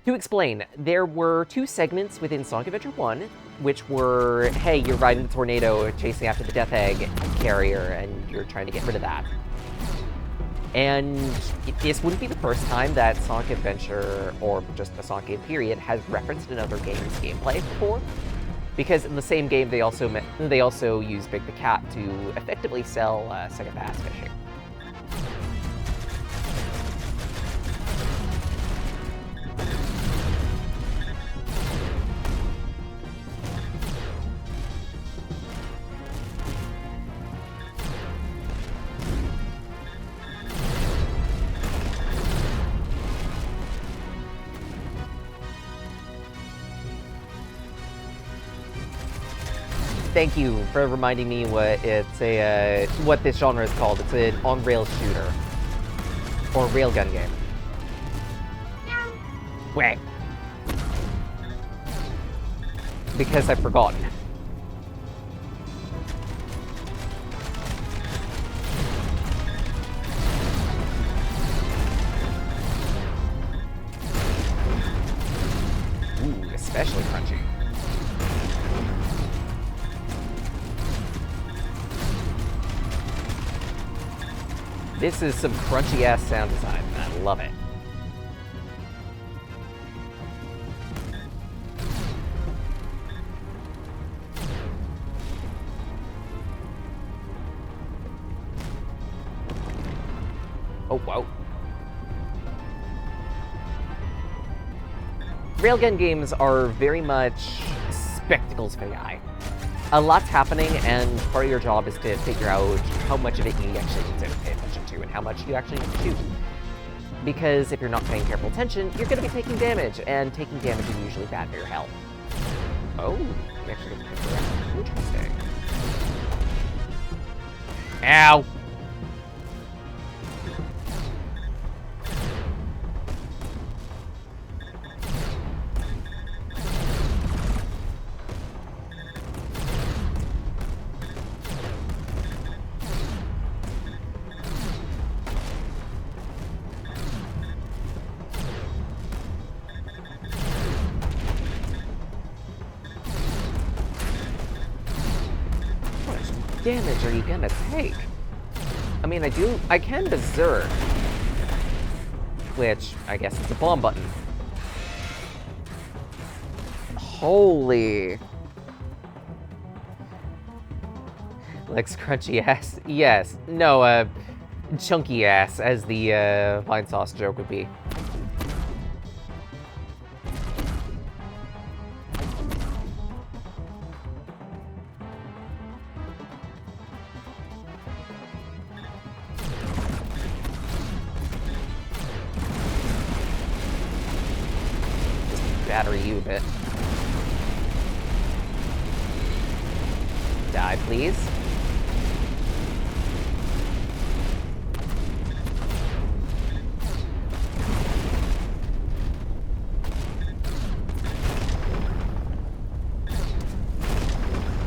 Speaker 2: To explain, there were 2 segments within Sonic Adventure 1, which were, hey, you're riding the tornado, chasing after the Death Egg carrier, and you're trying to get rid of that. And this wouldn't be the first time that Sonic Adventure, or just the Sonic game period, has referenced another game's gameplay before. Because in the same game, they also use Big the Cat to effectively sell Second Pass fishing. Thank you for reminding me what this genre is called. It's an on-rail shooter. Or railgun game. Wait. Because I've forgotten. Ooh, especially crunchy. This is some crunchy-ass sound design, and I love it. Oh, whoa. Railgun games are very much spectacles for the eye. A lot's happening, and part of your job is to figure out how much of it you actually need to pay attention to and how much you actually need to shoot. Because if you're not paying careful attention, you're going to be taking damage, and taking damage is usually bad for your health. Oh, you actually get to pick around. Interesting. Ow! Damage are you gonna take? I mean, I can berserk. Which, I guess it's a bomb button. Holy. Like crunchy ass? Yes. No, chunky ass, as the Vine Sauce joke would be. Battery you a bit. Die, please.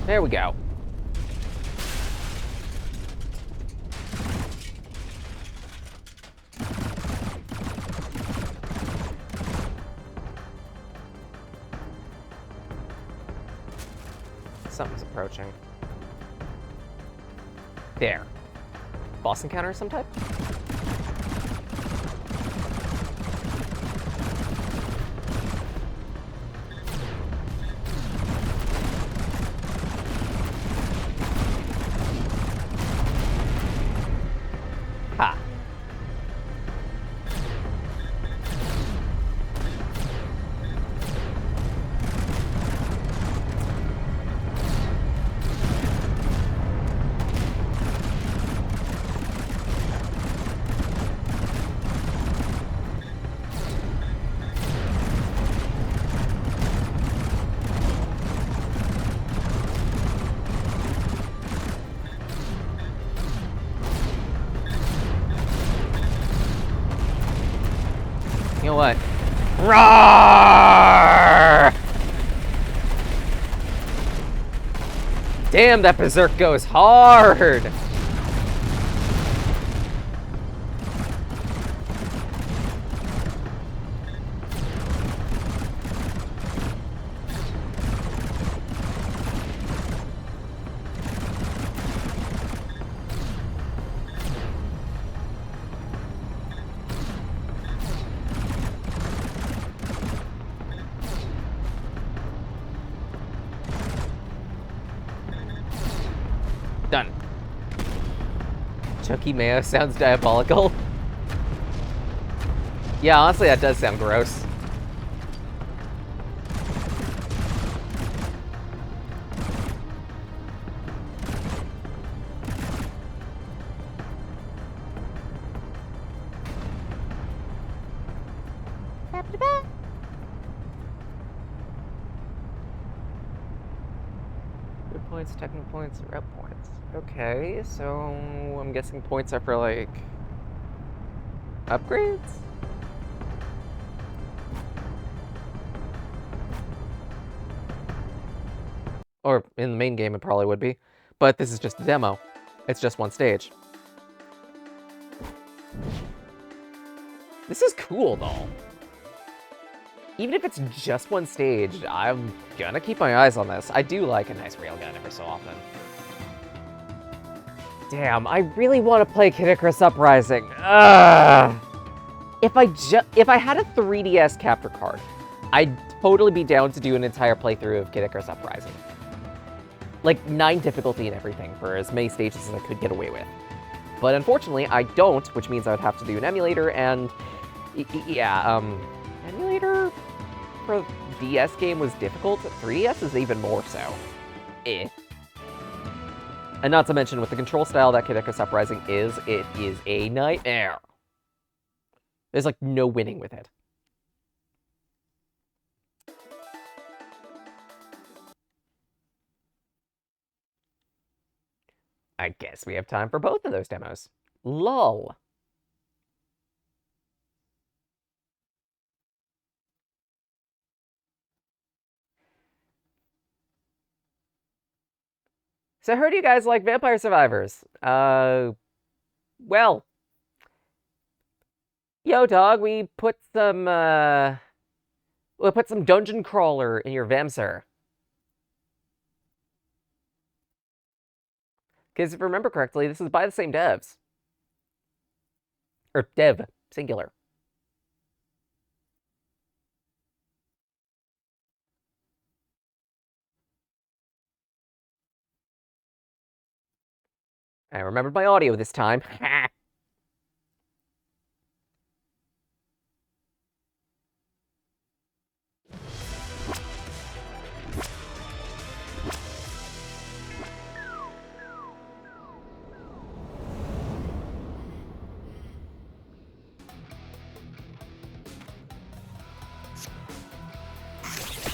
Speaker 2: There we go. something's approaching. There. Boss encounter of some type? Ha. You know what? Roar! Damn, that berserk goes hard! Done. Chucky Mayo sounds diabolical. Yeah, honestly, that does sound gross. Good points, technical points, rep points. Okay, so I'm guessing points are for, like, upgrades? Or in the main game, it probably would be. But this is just a demo. It's just one stage. This is cool, though. Even if it's just one stage, I'm gonna keep my eyes on this. I do like a nice railgun every so often. Damn, I really want to play Kid Icarus Uprising. Ugh. If I had a 3DS capture card, I'd totally be down to do an entire playthrough of Kid Icarus Uprising. Like, 9 difficulty and everything for as many stages as I could get away with. But unfortunately, I don't, which means I would have to do an emulator, and yeah, emulator for DS game was difficult. 3DS is even more so. Eh. And not to mention, with the control style that Kid Icarus Uprising is, it is a nightmare. There's, like, no winning with it. I guess we have time for both of those demos. LOL. So I heard you guys like Vampire Survivors. Well. Yo, dog, we put some dungeon crawler in your Vamsir. Because if I remember correctly, this is by the same devs. Or dev, singular. I remembered my audio this time.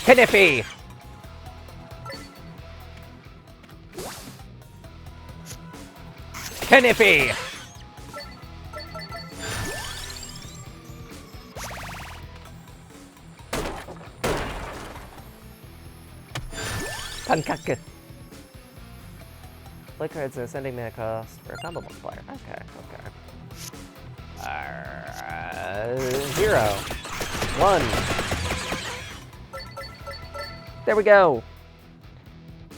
Speaker 2: Kniffy! Kniffy! Pankake. Play cards and ascending mana cost for a combo multiplier. Okay. 0. 1. There we go.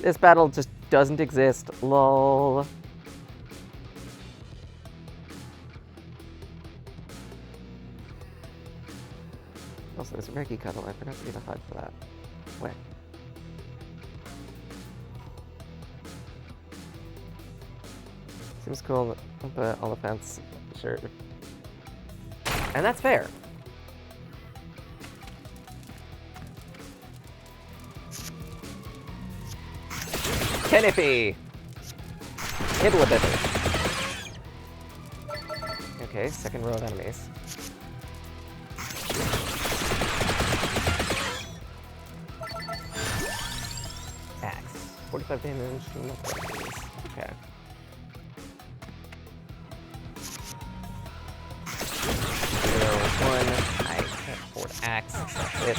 Speaker 2: This battle just doesn't exist. Lol. Also, there's a Reggie Cuddle. I forgot to get a HUD for that. Where? Seems cool, but all offense, sure. And that's fair. Kennippy! Hibblebibbly. Okay, second row of enemies. Axe. 45 damage to multiple enemies. Okay. One. I can't afford axe. That's it.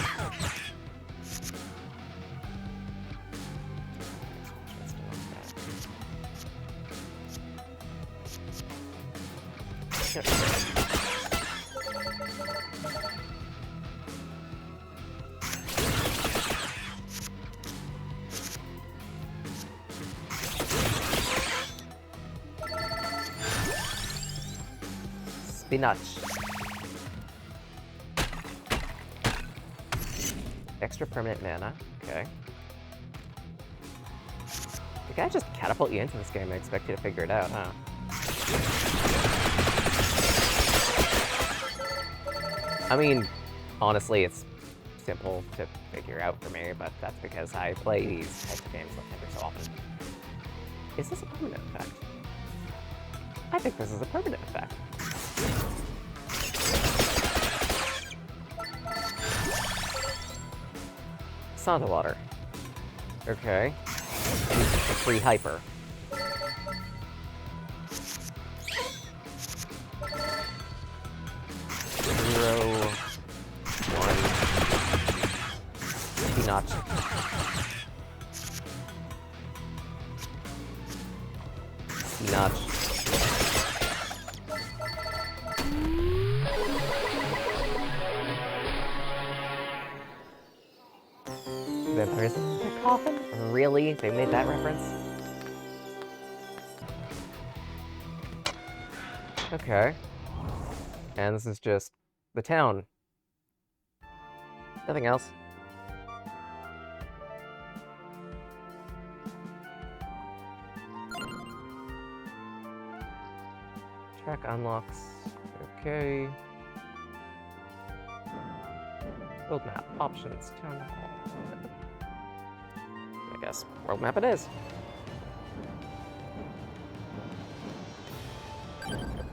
Speaker 2: Spinach. Extra permanent mana. Okay. The guy just catapult you into this game and expect you to figure it out, huh? I mean, honestly, it's simple to figure out for me, but that's because I play these types of games every so often. Is this a permanent effect? I think this is a permanent effect. Saw the water. Okay. A free hyper. Zero. One. Spinach. Spinach. Vampires in the coffin? Really? They made that reference? Okay. And this is just the town. Nothing else. Track unlocks. Okay. World map. Options. Town hall. I guess world map it is.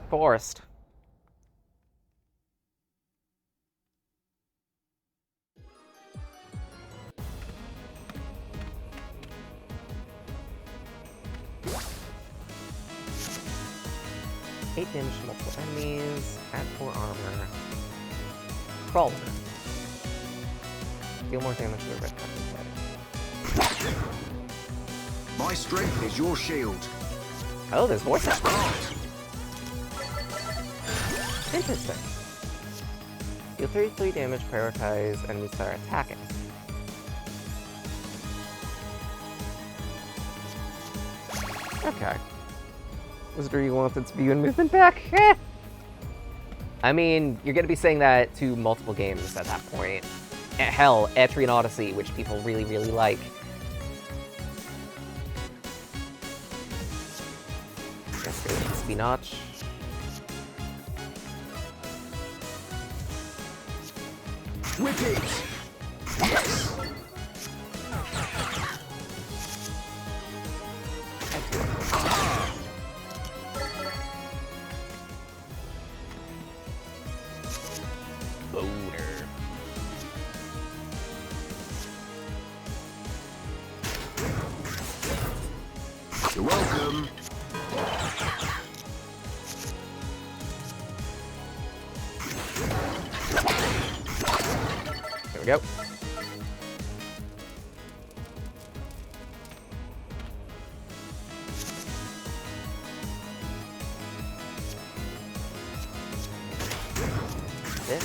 Speaker 2: Forest. Eight damage to multiple enemies. Add 4 armor. Crawler. Deal more damage to the red cup.
Speaker 3: My strength is your shield.
Speaker 2: Oh, there's voice acting. Interesting. Deal 33 damage, prioritize enemies that are attacking. Okay. Wizardry, you want its view and movement back? Eh. I mean, you're gonna be saying that to multiple games at that point. Hell, Etrian Odyssey, which people really, really like. Guess go with Spinach.
Speaker 3: Whip it! Yes!
Speaker 2: Boner.
Speaker 3: You're welcome.
Speaker 2: There we go. This.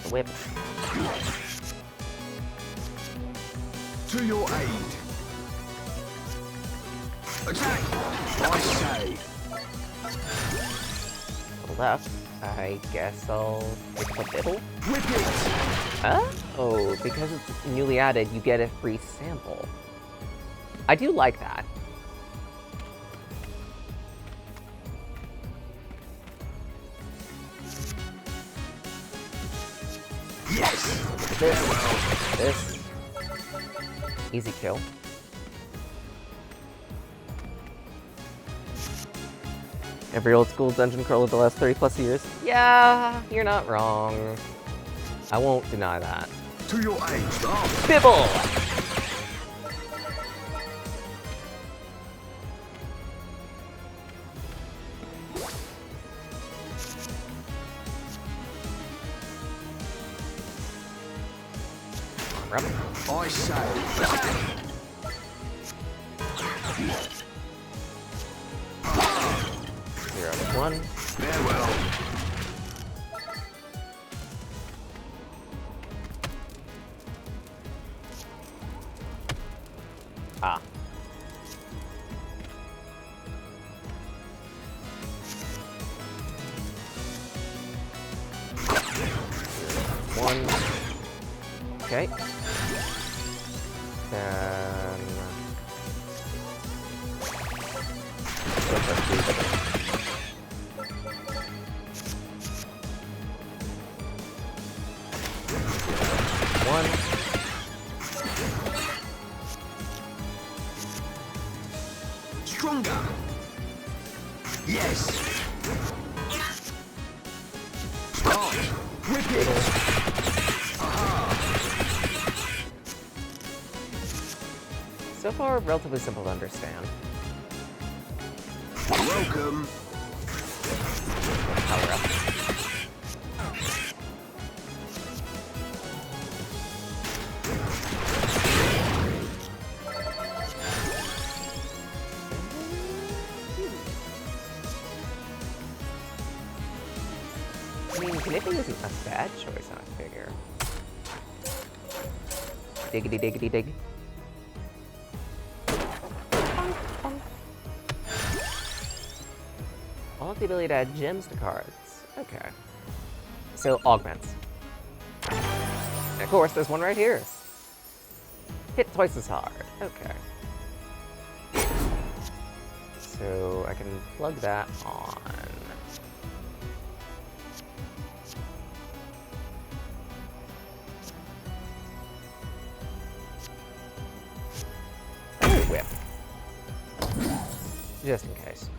Speaker 2: The whip.
Speaker 3: To your aid. Attack! I say.
Speaker 2: Hold up. I guess I'll pick the Bibble.
Speaker 3: Whip it!
Speaker 2: Oh, because it's newly added, you get a free sample. I do like that.
Speaker 3: Yes!
Speaker 2: This. Easy kill. Every old school dungeon crawler the last 30+ years. Yeah, you're not wrong. I won't deny that.
Speaker 3: To your aid, start!
Speaker 2: Bibble!
Speaker 3: I say. Attack!
Speaker 2: 0 to 1.
Speaker 3: Farewell.
Speaker 2: Ah. One. Okay. Then. One.
Speaker 3: Stronger. Yes. Start. Whip it.
Speaker 2: So far, relatively simple to understand.
Speaker 3: Welcome.
Speaker 2: Power up. I mean, Knipping isn't a bad choice, I figure. Diggity diggity dig. I'll have the ability to add gems to cards. Okay. So, augments. And of course, there's one right here. Hit twice as hard. Okay. So, I can plug that on. Whip. Just in case.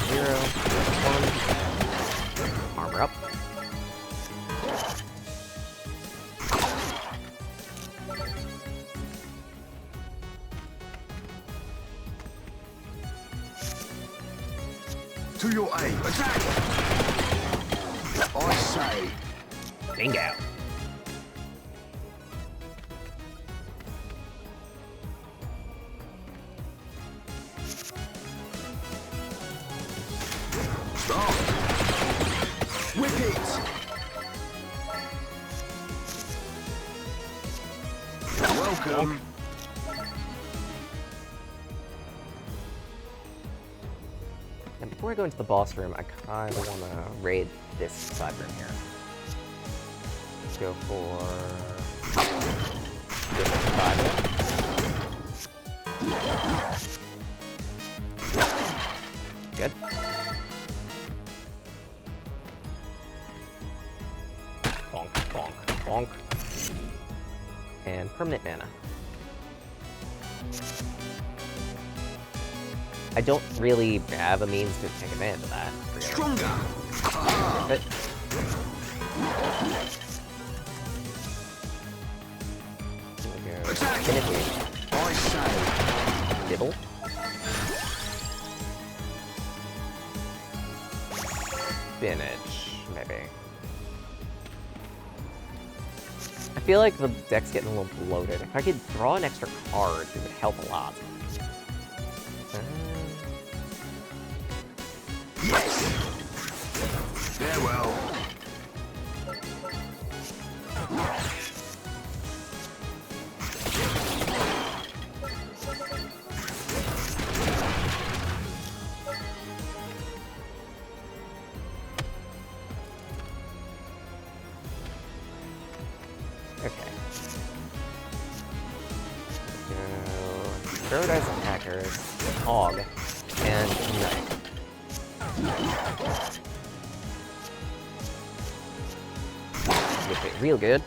Speaker 2: Zero, one. Armor up.
Speaker 3: To your aid. Attack! I say.
Speaker 2: Bingo.
Speaker 3: Start. Whip it. Welcome.
Speaker 2: And before I go into the boss room, I kind of want to raid this side room here. Let's go for this side room. Good. Bonk, bonk, bonk. And permanent mana. I don't really have a means to take advantage of that, really.
Speaker 3: Stronger.
Speaker 2: But here we go.
Speaker 3: Attack.
Speaker 2: Finish.
Speaker 3: I say.
Speaker 2: Dibble. Spinach, maybe. I feel like the deck's getting a little bloated. If I could draw an extra card, it would help a lot.
Speaker 3: Yes. Farewell.
Speaker 2: Paradise Attackers, Og, and Knight. Whip it real good.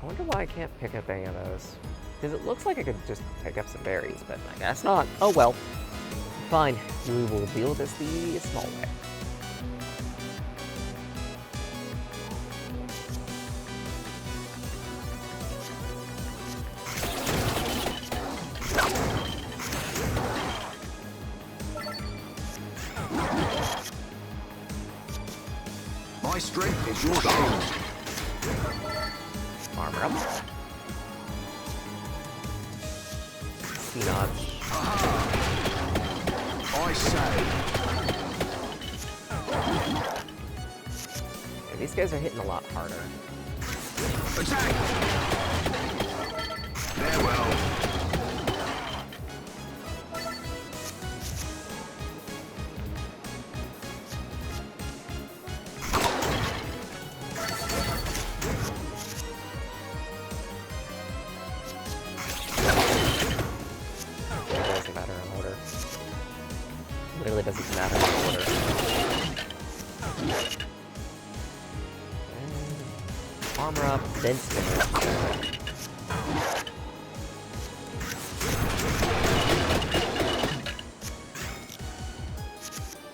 Speaker 2: I wonder why I can't pick up any of those. Because it looks like I could just pick up some berries, but I guess not. Oh well. Fine. We will deal with this the small way.
Speaker 3: My strength is your shield.
Speaker 2: Armor up. C-notch.
Speaker 3: I say.
Speaker 2: Okay, these guys are hitting a lot harder.
Speaker 3: Attack! Farewell.
Speaker 2: It doesn't matter in order. Literally doesn't matter in order. And armor up, then spinner.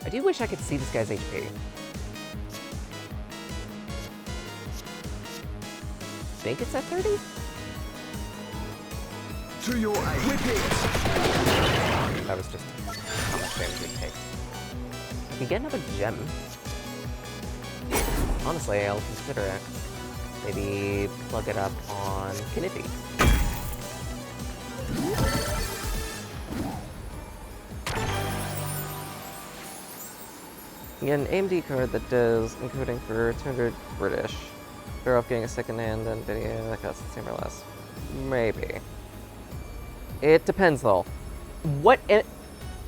Speaker 2: I do wish I could see this guy's HP. Think it's at 30?
Speaker 3: To your aid. Whip it!
Speaker 2: That was just how much damage it takes. I can get another gem. Honestly, I'll consider it. Maybe plug it up on Knippy. You get an AMD card that does encoding for 200 British. Better off getting a second-hand than video that costs the same or less. Maybe. It depends, though.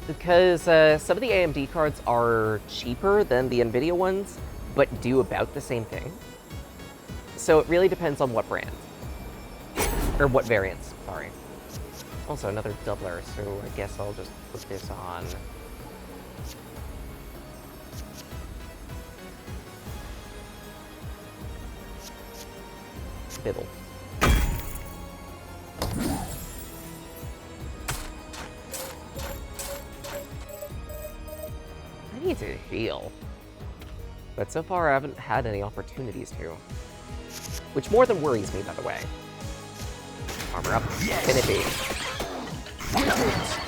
Speaker 2: Because some of the AMD cards are cheaper than the NVIDIA ones, but do about the same thing. So it really depends on what brand. Or what variants, sorry. Also, another doubler, so I guess I'll just put this on. Fiddle. I need to heal. But so far I haven't had any opportunities to. Which more than worries me, by the way. Armor up.
Speaker 3: Yes.
Speaker 2: Can it be?
Speaker 3: Whip it!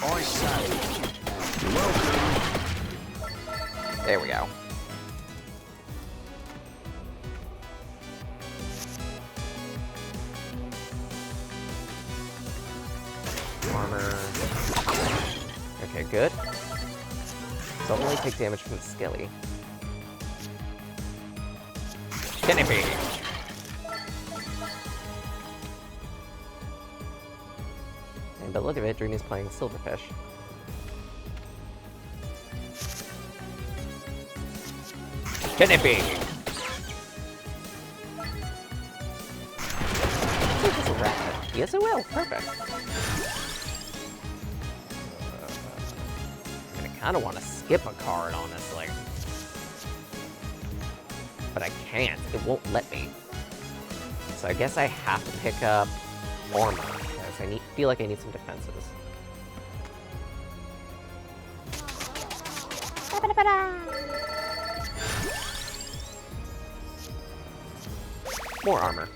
Speaker 3: I say. Welcome.
Speaker 2: There we go. Armor. Okay, good. So I'll only take damage from the Skelly. Can it be? And but look at it, Dreamy's playing Silverfish. Can it be? Yes, it will. Perfect. I kind of want to skip a card, honestly. But I can't. It won't let me. So I guess I have to pick up armor, because I feel like I need some defenses. More armor.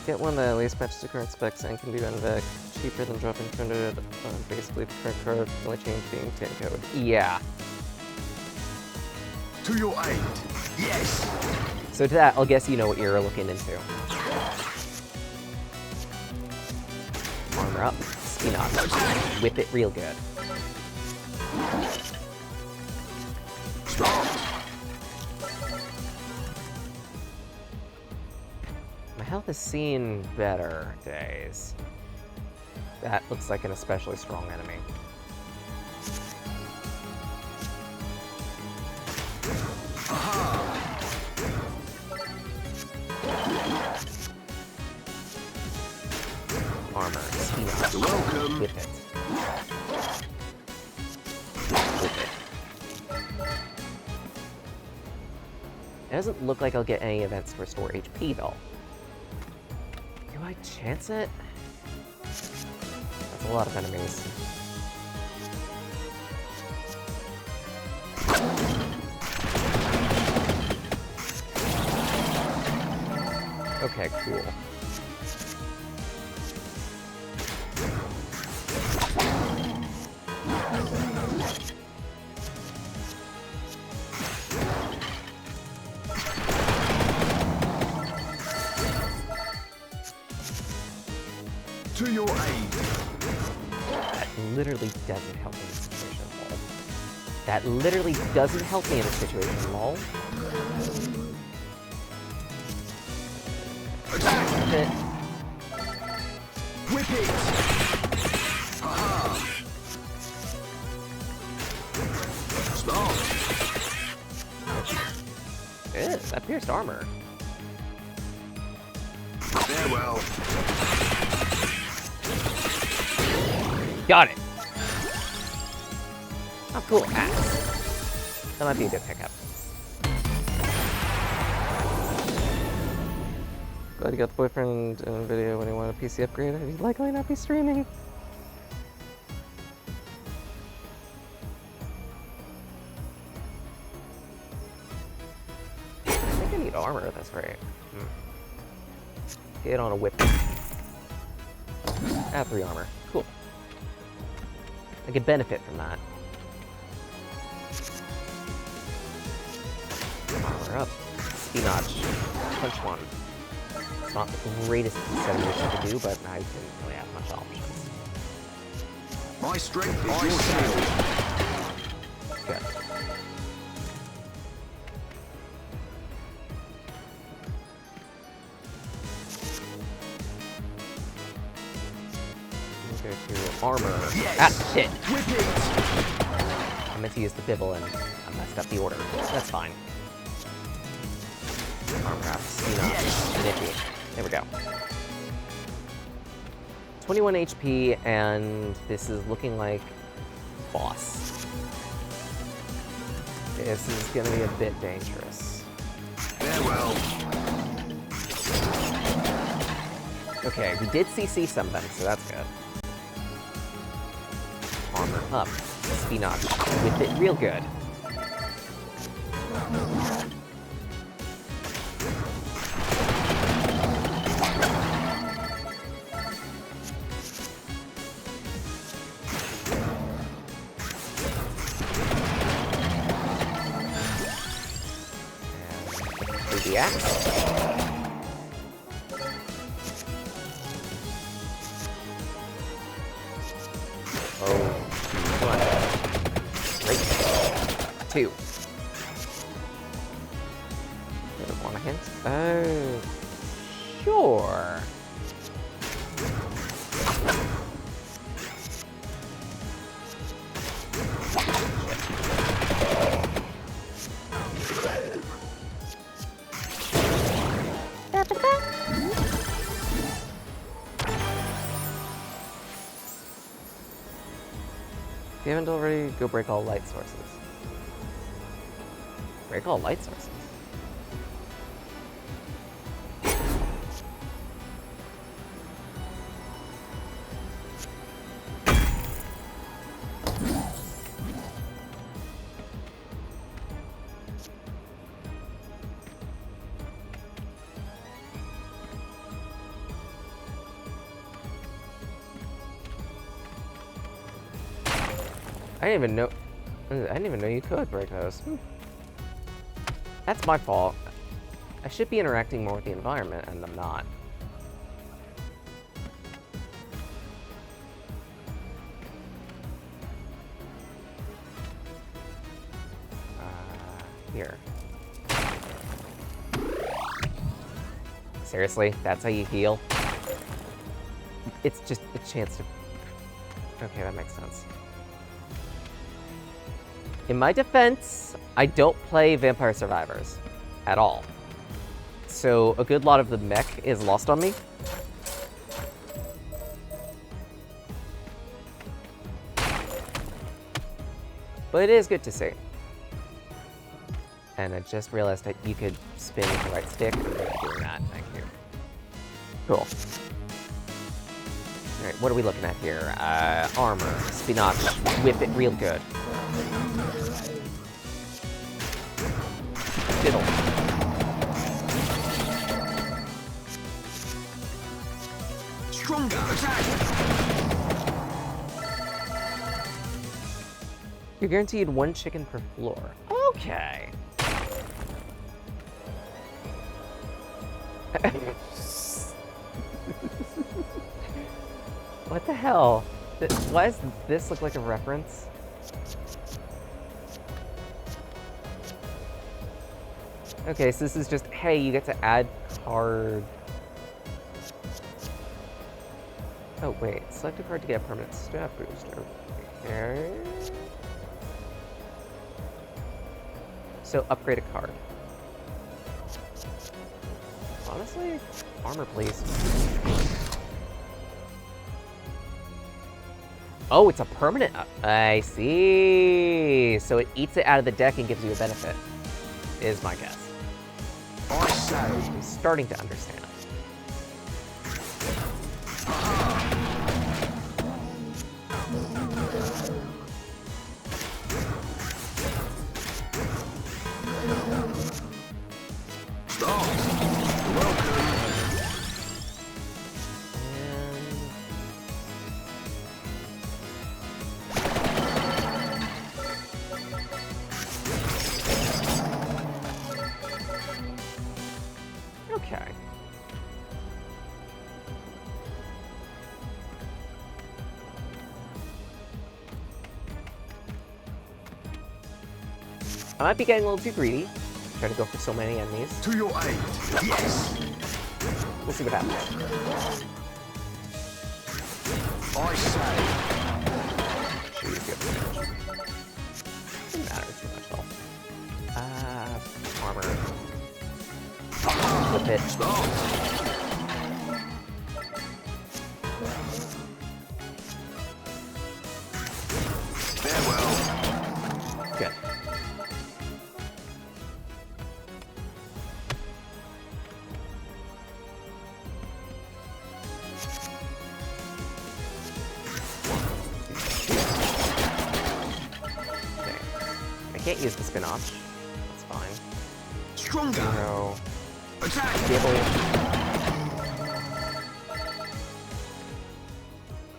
Speaker 2: Get one that at least matches the current specs and can do NVEC. Cheaper than dropping 200 on basically the current card, the only change being 10 code. Yeah.
Speaker 3: To your aid. Yes.
Speaker 2: So to that, I'll guess you know what you're looking into. Armor up. Ski knock. Whip it real good. My health has seen better days. That looks like an especially strong enemy. Armor. Speed.
Speaker 3: Welcome.
Speaker 2: Whip it. Whip it. It doesn't look like I'll get any events to restore HP, though. Do I chance it? That's a lot of enemies. Okay, cool.
Speaker 3: To your aid.
Speaker 2: That literally doesn't help me in this situation, lol. That literally doesn't help me in this situation, lol.
Speaker 3: Attack.
Speaker 2: It.
Speaker 3: Whip it. Haha. Stop.
Speaker 2: Ew, that pierced armor.
Speaker 3: Farewell.
Speaker 2: Got it! Oh, cool. Axe. That might be a good pickup. Glad you got the boyfriend in a video when he wanted a PC upgrade. He'd likely not be streaming. I think I need armor at this rate. Hit on a whip. Add 3 armor. Cool. I could benefit from that. Armor up. Spinach. Punch 1. It's not the greatest combination to do, but I didn't really have much options.
Speaker 3: My strength is your shield.
Speaker 2: Good. Go to armor.
Speaker 3: Yes.
Speaker 2: Ah, shit.
Speaker 3: Whip it.
Speaker 2: I meant to use the bibble and I messed up the order. That's fine. Armor up. Spinach. Nippy. There we go. 21 HP, and this is looking like boss. This is gonna be a bit dangerous.
Speaker 3: Farewell.
Speaker 2: Okay, we did CC something, so that's good. Armor up. Spinach. With it real good. And do the axe. Oh, come on. Great. 2. Didn't want a hint. Oh, sure. If you haven't already, go break all light sources. Break all light sources? I didn't even know you could break those. That's my fault. I should be interacting more with the environment, and I'm not. Here. Seriously? That's how you heal? It's just a chance to... Okay, that makes sense. In my defense, I don't play Vampire Survivors at all. So a good lot of the mech is lost on me. But it is good to see. And I just realized that you could spin with the right stick. Doing that, thank you. Cool. Alright, what are we looking at here? Armor, spinach, whip it real good. Fiddle.
Speaker 3: Stronger attack!
Speaker 2: You're guaranteed 1 chicken per floor. Okay. What the hell? Why does this look like a reference? Okay, so this is just, hey, you get to add card. Oh, wait. Select a card to get a permanent stat boost. Okay. So, upgrade a card. Honestly, armor, please. Oh, it's a permanent I see. So it eats it out of the deck and gives you a benefit, is my guess.
Speaker 3: I say.
Speaker 2: I'm starting to understand.
Speaker 3: Stop! Welcome!
Speaker 2: Okay. I might be getting a little too greedy. Trying to go for so many enemies.
Speaker 3: To your aid! Yes!
Speaker 2: We'll see what happens.
Speaker 3: I say.
Speaker 2: Doesn't matter too much though. Armor. Flip it.
Speaker 3: Stop! Farewell.
Speaker 2: Good. Okay. I can't use the spinach. That's fine.
Speaker 3: Stronger!
Speaker 2: No.
Speaker 3: Attack!
Speaker 2: Gibble.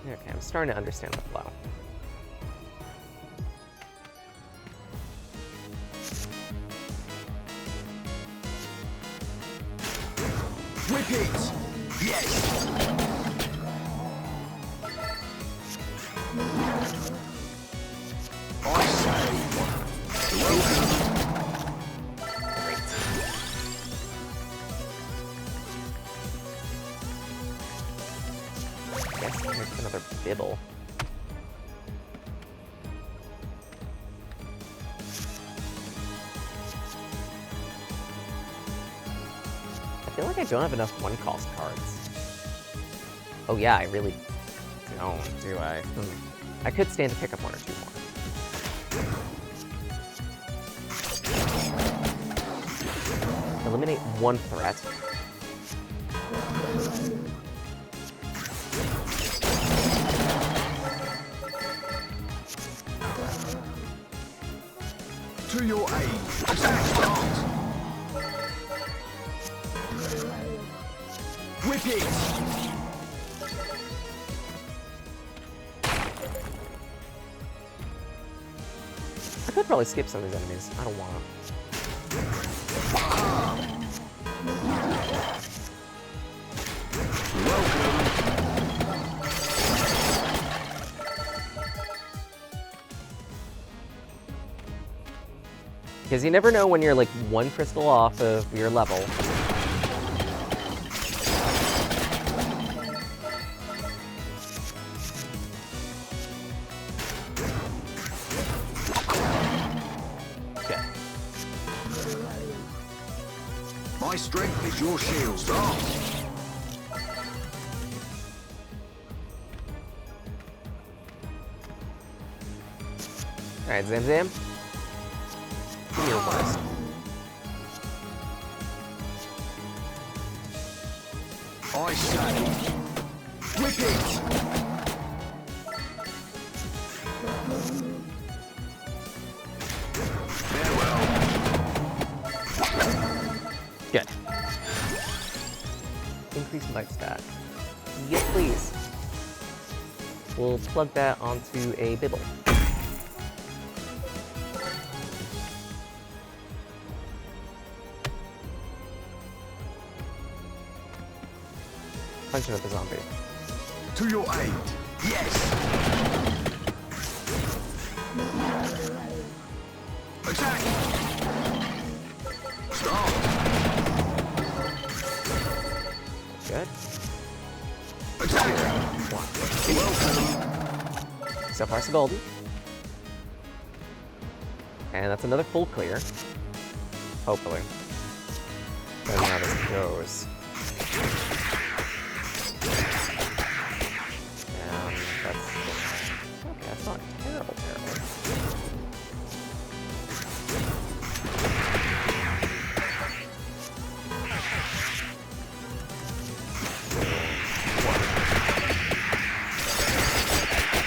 Speaker 2: Okay, I'm starting to understand the flow.
Speaker 3: Whip it! Yes! I say. Welcome!
Speaker 2: Great. Guess there's another bibble. I feel like I don't have enough one-cost cards. Oh yeah, I really don't, do I? I could stand to pick up 1 or 2 more. Eliminate 1 threat.
Speaker 3: To your aid! Attack start! Whip it!
Speaker 2: I could probably skip some of these enemies. I don't want to. Because you never know when you're like 1 crystal off of your level.
Speaker 3: My strength is your shield. Start.
Speaker 2: Alright, Zam Zam. Heal first.
Speaker 3: I say, whip it! Farewell.
Speaker 2: Good. Increase bite stat. Yes, please. We'll plug that onto a bibble. Punch another zombie.
Speaker 3: To your aid. Yes. Attack. Start.
Speaker 2: Good.
Speaker 3: Attack.
Speaker 2: One.
Speaker 3: Welcome.
Speaker 2: So far, so golden. And that's another full clear. Hopefully. Depending on how this goes. That's not terrible.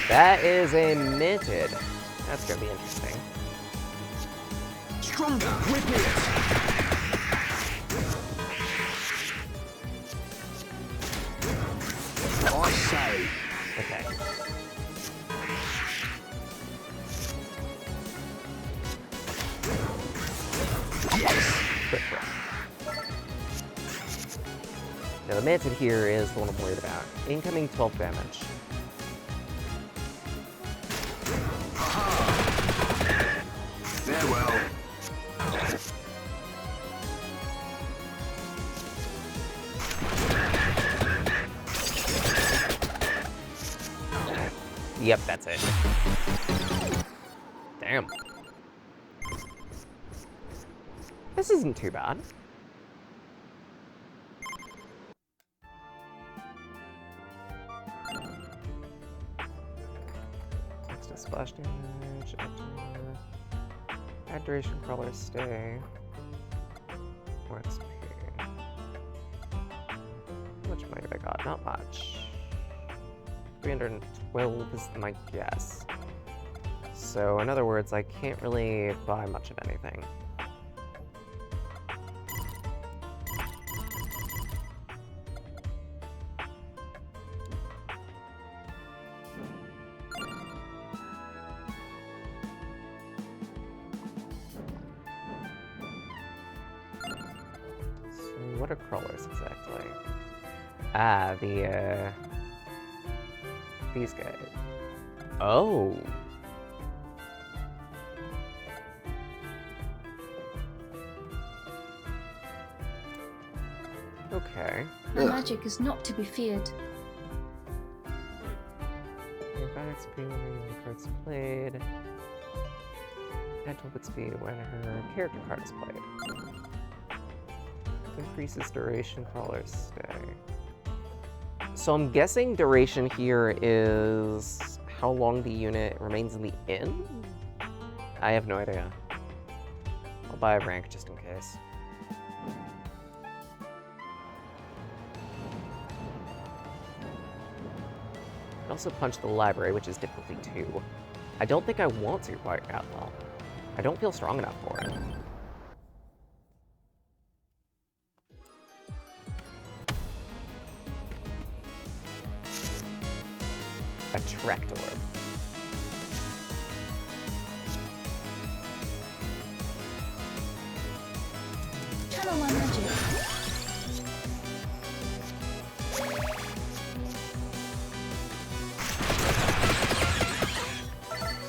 Speaker 2: That is a minted. That's gonna be interesting.
Speaker 3: Stronger. Whip it. I say.
Speaker 2: Okay.
Speaker 3: Yes.
Speaker 2: Quick. Now the manted here is the one I'm worried about. Incoming 12 damage.
Speaker 3: Farewell.
Speaker 2: Yep, that's it. Damn. This isn't too bad. Next is splash damage. Add duration crawler stay. More XP. How much money have I got? Not much. 312 is my guess. So, in other words, I can't really buy much of anything. So, what are crawlers exactly? Ah, these guys. Oh. Okay.
Speaker 6: My magic is not to be feared.
Speaker 2: Your bad XP when the card's played. Add 12 XP when her character card is played. Increases duration, crawlers stay. So I'm guessing duration here is how long the unit remains in the inn? I have no idea. I'll buy a rank just in case. I also punch the library, which is difficulty 2. I don't think I want to quite that well. I don't feel strong enough for it. Attract orb.
Speaker 6: Channel my magic.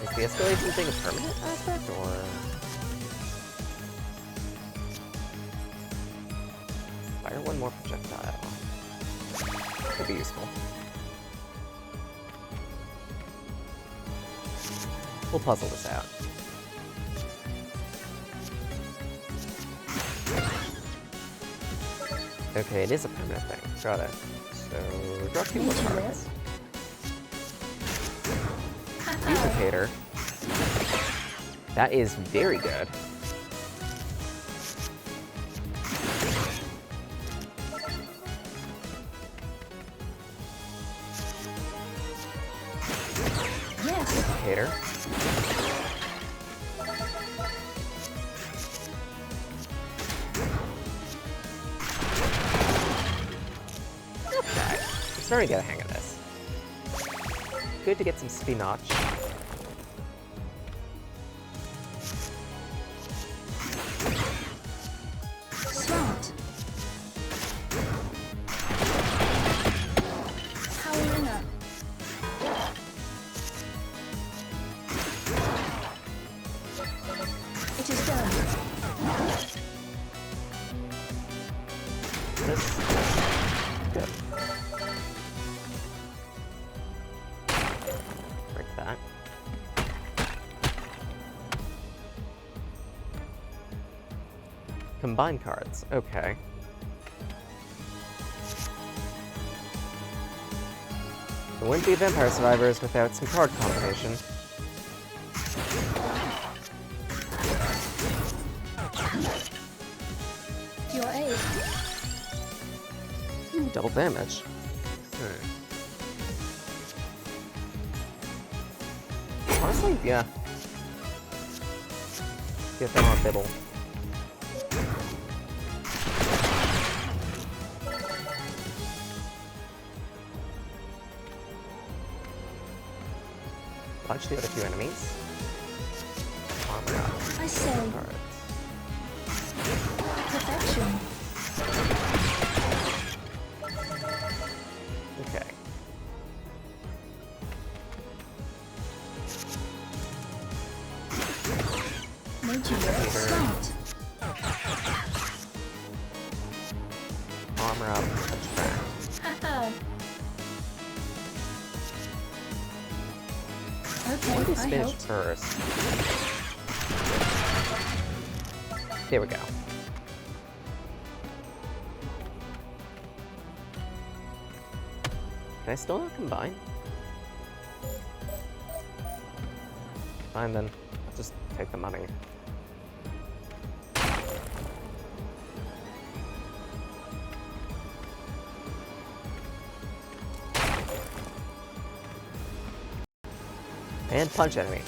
Speaker 2: Is the escalation thing a permanent aspect, or...? Fire one more projectile. Could be useful. We'll puzzle this out. Okay, it is a permanent thing. Got it. So, draw 2 more
Speaker 6: Nature
Speaker 2: cards.
Speaker 6: Haha.
Speaker 2: Duplicator. That is very good.
Speaker 6: Yes.
Speaker 2: Duplicator. Okay. I'm starting to get a hang of this. Good to get some spinach.
Speaker 6: Smart. Powering up. It is done.
Speaker 2: This. Good. Break that. Combine cards. Okay. It wouldn't be Vampire Survivors without some card combination.
Speaker 6: Your aid.
Speaker 2: Double damage. Honestly, yeah. Get them on Bibble. Punch the other 2 enemies. Armor up.
Speaker 6: I say,
Speaker 2: Cards.
Speaker 6: perfection.
Speaker 2: Okay.
Speaker 6: Nature work. Smart.
Speaker 2: Armor up. Touch back.
Speaker 6: Haha.
Speaker 2: What
Speaker 6: Okay,
Speaker 2: do
Speaker 6: I
Speaker 2: spinach
Speaker 6: helped.
Speaker 2: first? There we go. Can I still not combine? Fine then. I'll just take the money. And punch enemy.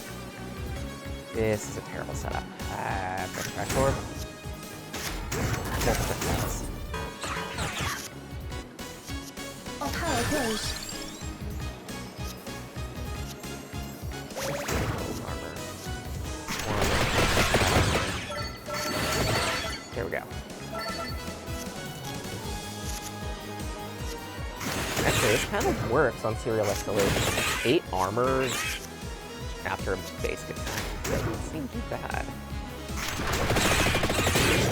Speaker 2: This is a terrible setup. Back orb.
Speaker 6: Our power grows.
Speaker 2: Armor. There we go. Actually, this kind of works on serial escalation. 8 armor after a basic attack doesn't seem too bad.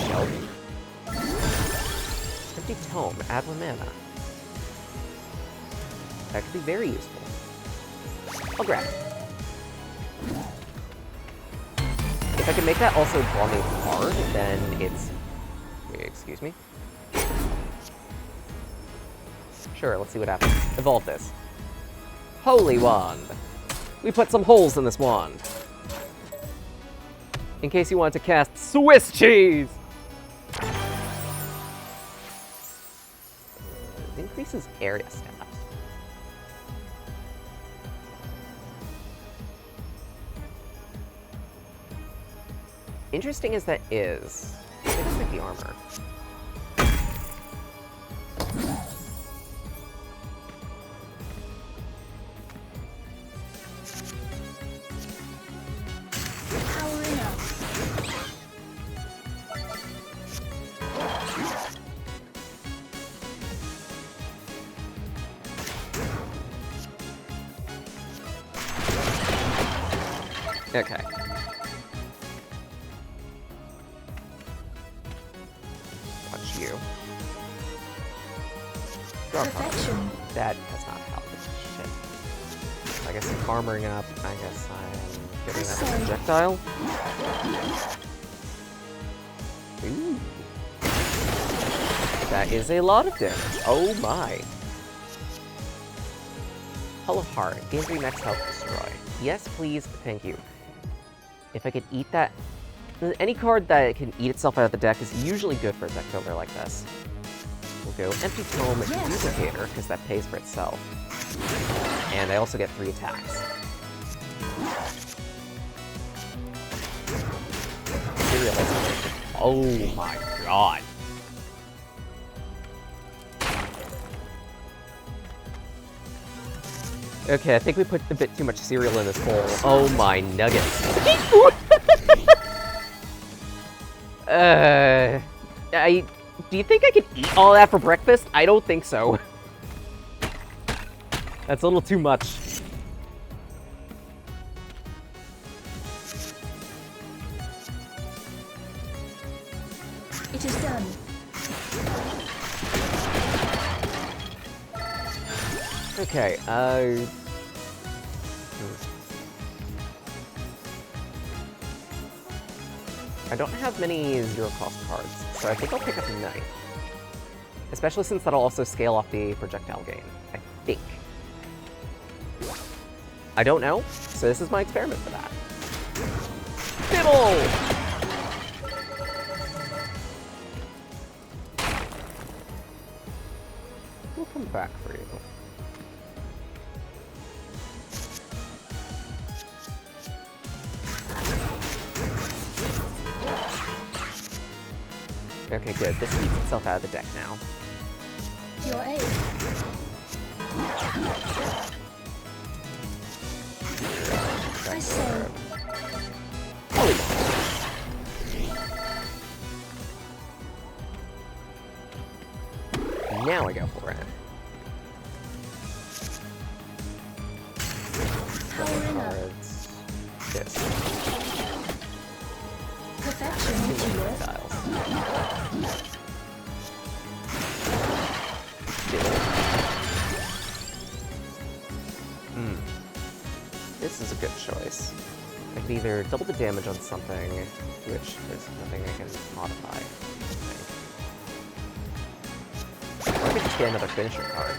Speaker 2: Shelf. Empty tome, add 1 mana. That could be very useful. I'll grab it. If I can make that also draw me hard, then it's... Excuse me? Sure, let's see what happens. Evolve this. Holy Wand! We put some holes in this wand. In case you want to cast Swiss cheese! It increases area stats. Interesting as that is, it doesn't like the armor.
Speaker 6: Powering up.
Speaker 2: Okay. Watch you. Draw a card.
Speaker 6: Perfection.
Speaker 2: That does not help. Shit. I guess I'm armoring up. I guess I'm getting that
Speaker 6: Sorry.
Speaker 2: projectile. Ooh. That is a lot of damage. Oh my. Hull of Heart. Gain 3 max health destroy. Yes, please. Thank you. If I could eat that... Any card that can eat itself out of the deck is usually good for a deck builder like this. We'll go Empty Tome Duplicator, because that pays for itself. And I also get 3 attacks. Oh my god. Okay, I think we put a bit too much cereal in this bowl. Oh my nuggets. Do you think I could eat all that for breakfast? I don't think so. That's a little too much.
Speaker 6: It is done.
Speaker 2: Okay, I don't have many zero-cost cards, so I think I'll pick up a Knife. Especially since that'll also scale off the projectile gain, I think. I don't know, so this is my experiment for that. Fiddle! We'll come back for you. Okay, good. This eats itself out of the deck now.
Speaker 6: Your aid. I say,
Speaker 2: Holy moly. Now I go for it.
Speaker 6: powering up.
Speaker 2: Cards. This.
Speaker 6: Perfection into your
Speaker 2: Tiles. This is a good choice. I can either double the damage on something, which there's nothing I can modify, I think. Or I could just get another finisher card.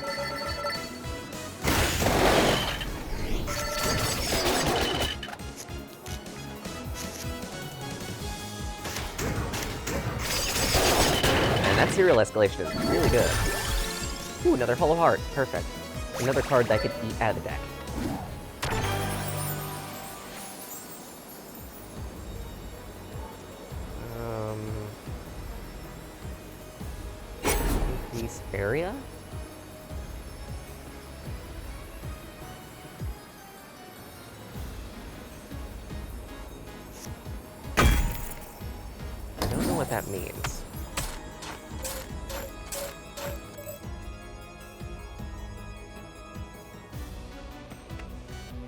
Speaker 2: And that serial escalation is really good. Ooh, another Hull of Heart. Perfect. Another card that I could eat out of the deck. Increase area? I don't know what that means.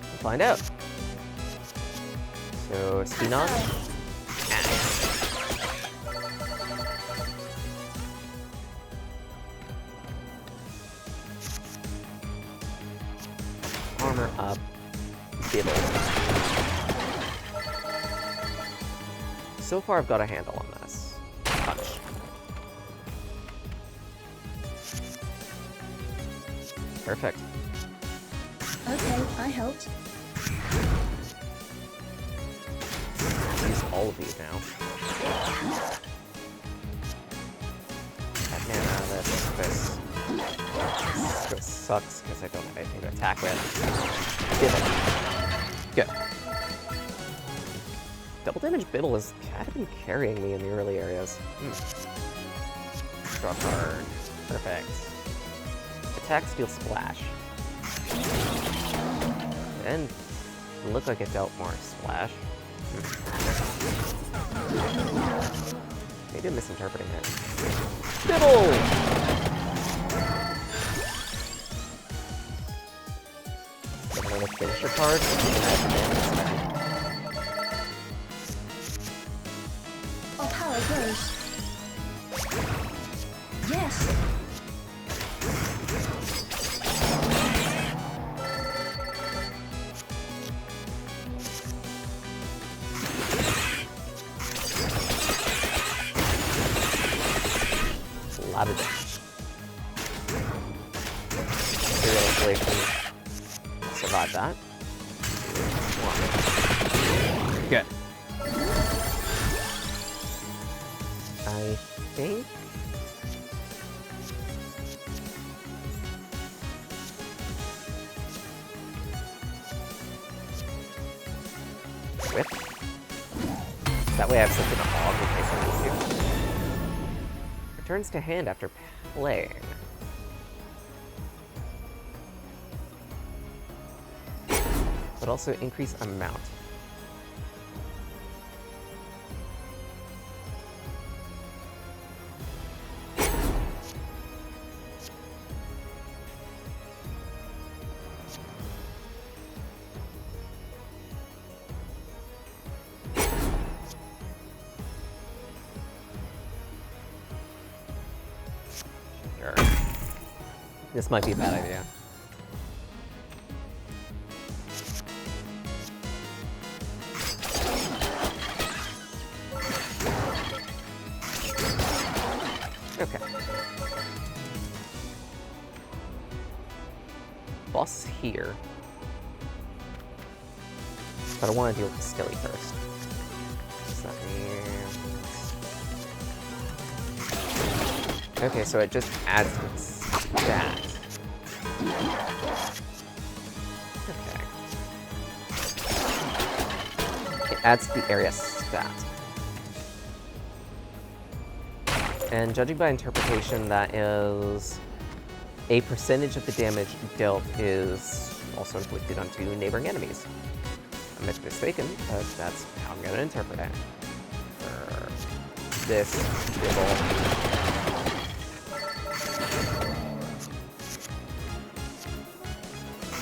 Speaker 2: We'll find out. So, Spinoff. Armor up. Dibble. So far, I've got a handle on this. Punch. Perfect.
Speaker 6: Okay, I helped.
Speaker 2: Use all of these now. That mana, this sucks because I don't have anything to attack with. Bibble. Good. Double damage Bibble has kind of been carrying me in the early areas. Draw card. Perfect. Attack, steal, splash. And look like it dealt more splash. Maybe I'm misinterpreting it. Bibble! Another finisher card.
Speaker 6: Our power grows. Yes.
Speaker 2: A lot of damage. isolation. Survive that. Good. I think... Whip. That way I have something to hog in case I need to. Returns to hand after playing. But also increase amount. Sure. This might be a bad idea. Okay. Boss is here. But I want to deal with the Skilly first. So that means... Okay, so it just adds to the stat. Okay. It adds to the area stat. And judging by interpretation, that is a percentage of the damage dealt is also inflicted onto neighboring enemies. I'm mistaken, but that's how I'm going to interpret it. For this dribble.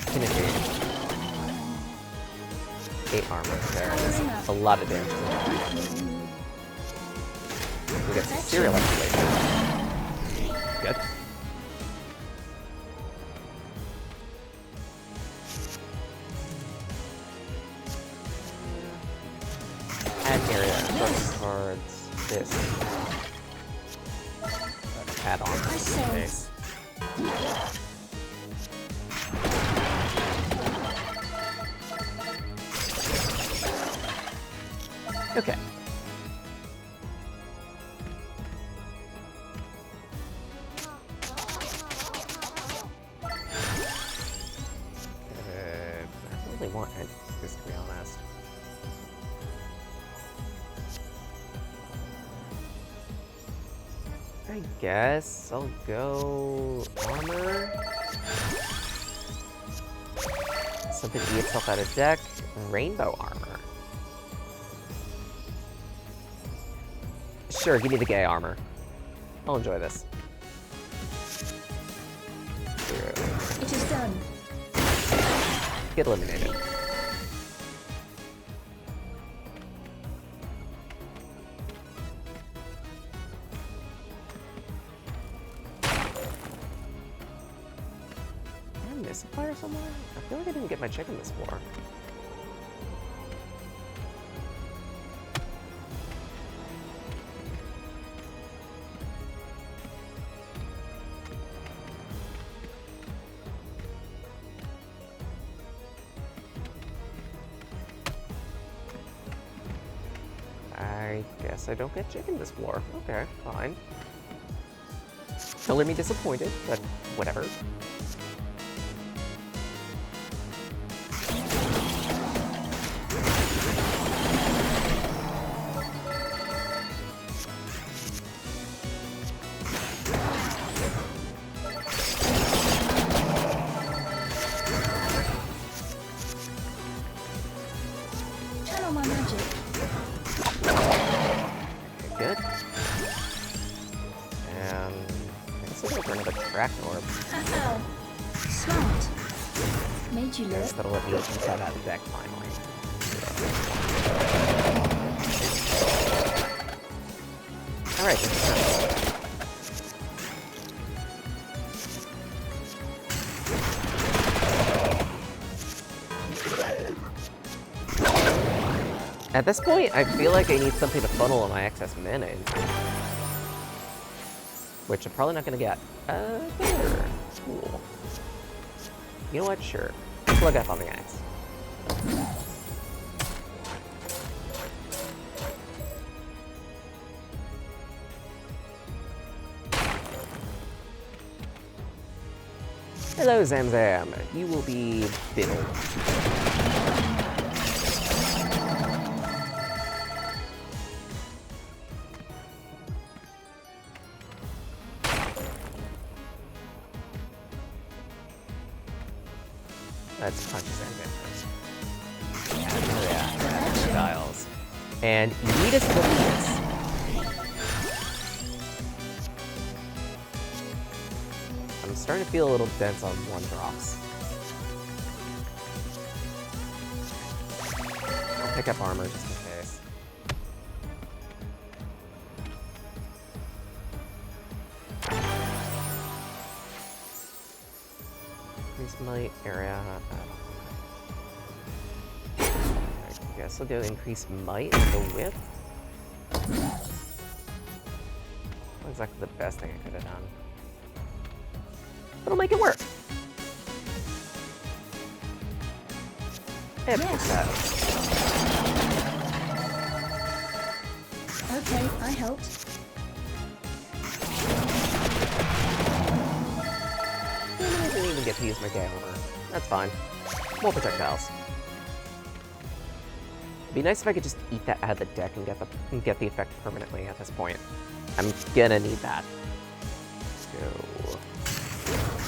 Speaker 2: Finishing. 8 armor there. That's a lot of damage. We get serial isolation. Good. Add area towards this. Add on. Okay. Okay. I really want this, to be honest. I guess I'll go armor. Something to eat itself out of deck. Rainbow armor. Sure, give me the gay armor. I'll enjoy this.
Speaker 6: It is done.
Speaker 2: Get eliminated. Did I miss a fire somewhere? I feel like I didn't get my chicken this floor. I guess I don't get chicken this floor. Okay, fine. Color me disappointed, but whatever.
Speaker 6: Channel my magic.
Speaker 2: Good. And I guess I'll go another track orb.
Speaker 6: Ow. Smart. Made you
Speaker 2: Yes,
Speaker 6: look.
Speaker 2: that'll let me inside that deck finally. Alright, this is done. At this point, I feel like I need something to funnel my excess mana into. Which I'm probably not going to get. There. Cool. You know what? Sure. Plug up on the axe. Hello, Zamzam. You will be fiddled. Let's punch Zamzam first. Yeah, styles. And Yeetus Deletus. I'm starting to feel a little dense on 1-drops. I'll pick up armor just in case. Increase might area. I guess I'll do increase might and the width. Not exactly the best thing I could have done. It'll make it work.
Speaker 6: Yes. Okay, I helped.
Speaker 2: I didn't even get to use my gay armor. That's fine. More projectiles. It'd be nice if I could just eat that out of the deck and get the effect permanently at this point. I'm gonna need that. Let's go.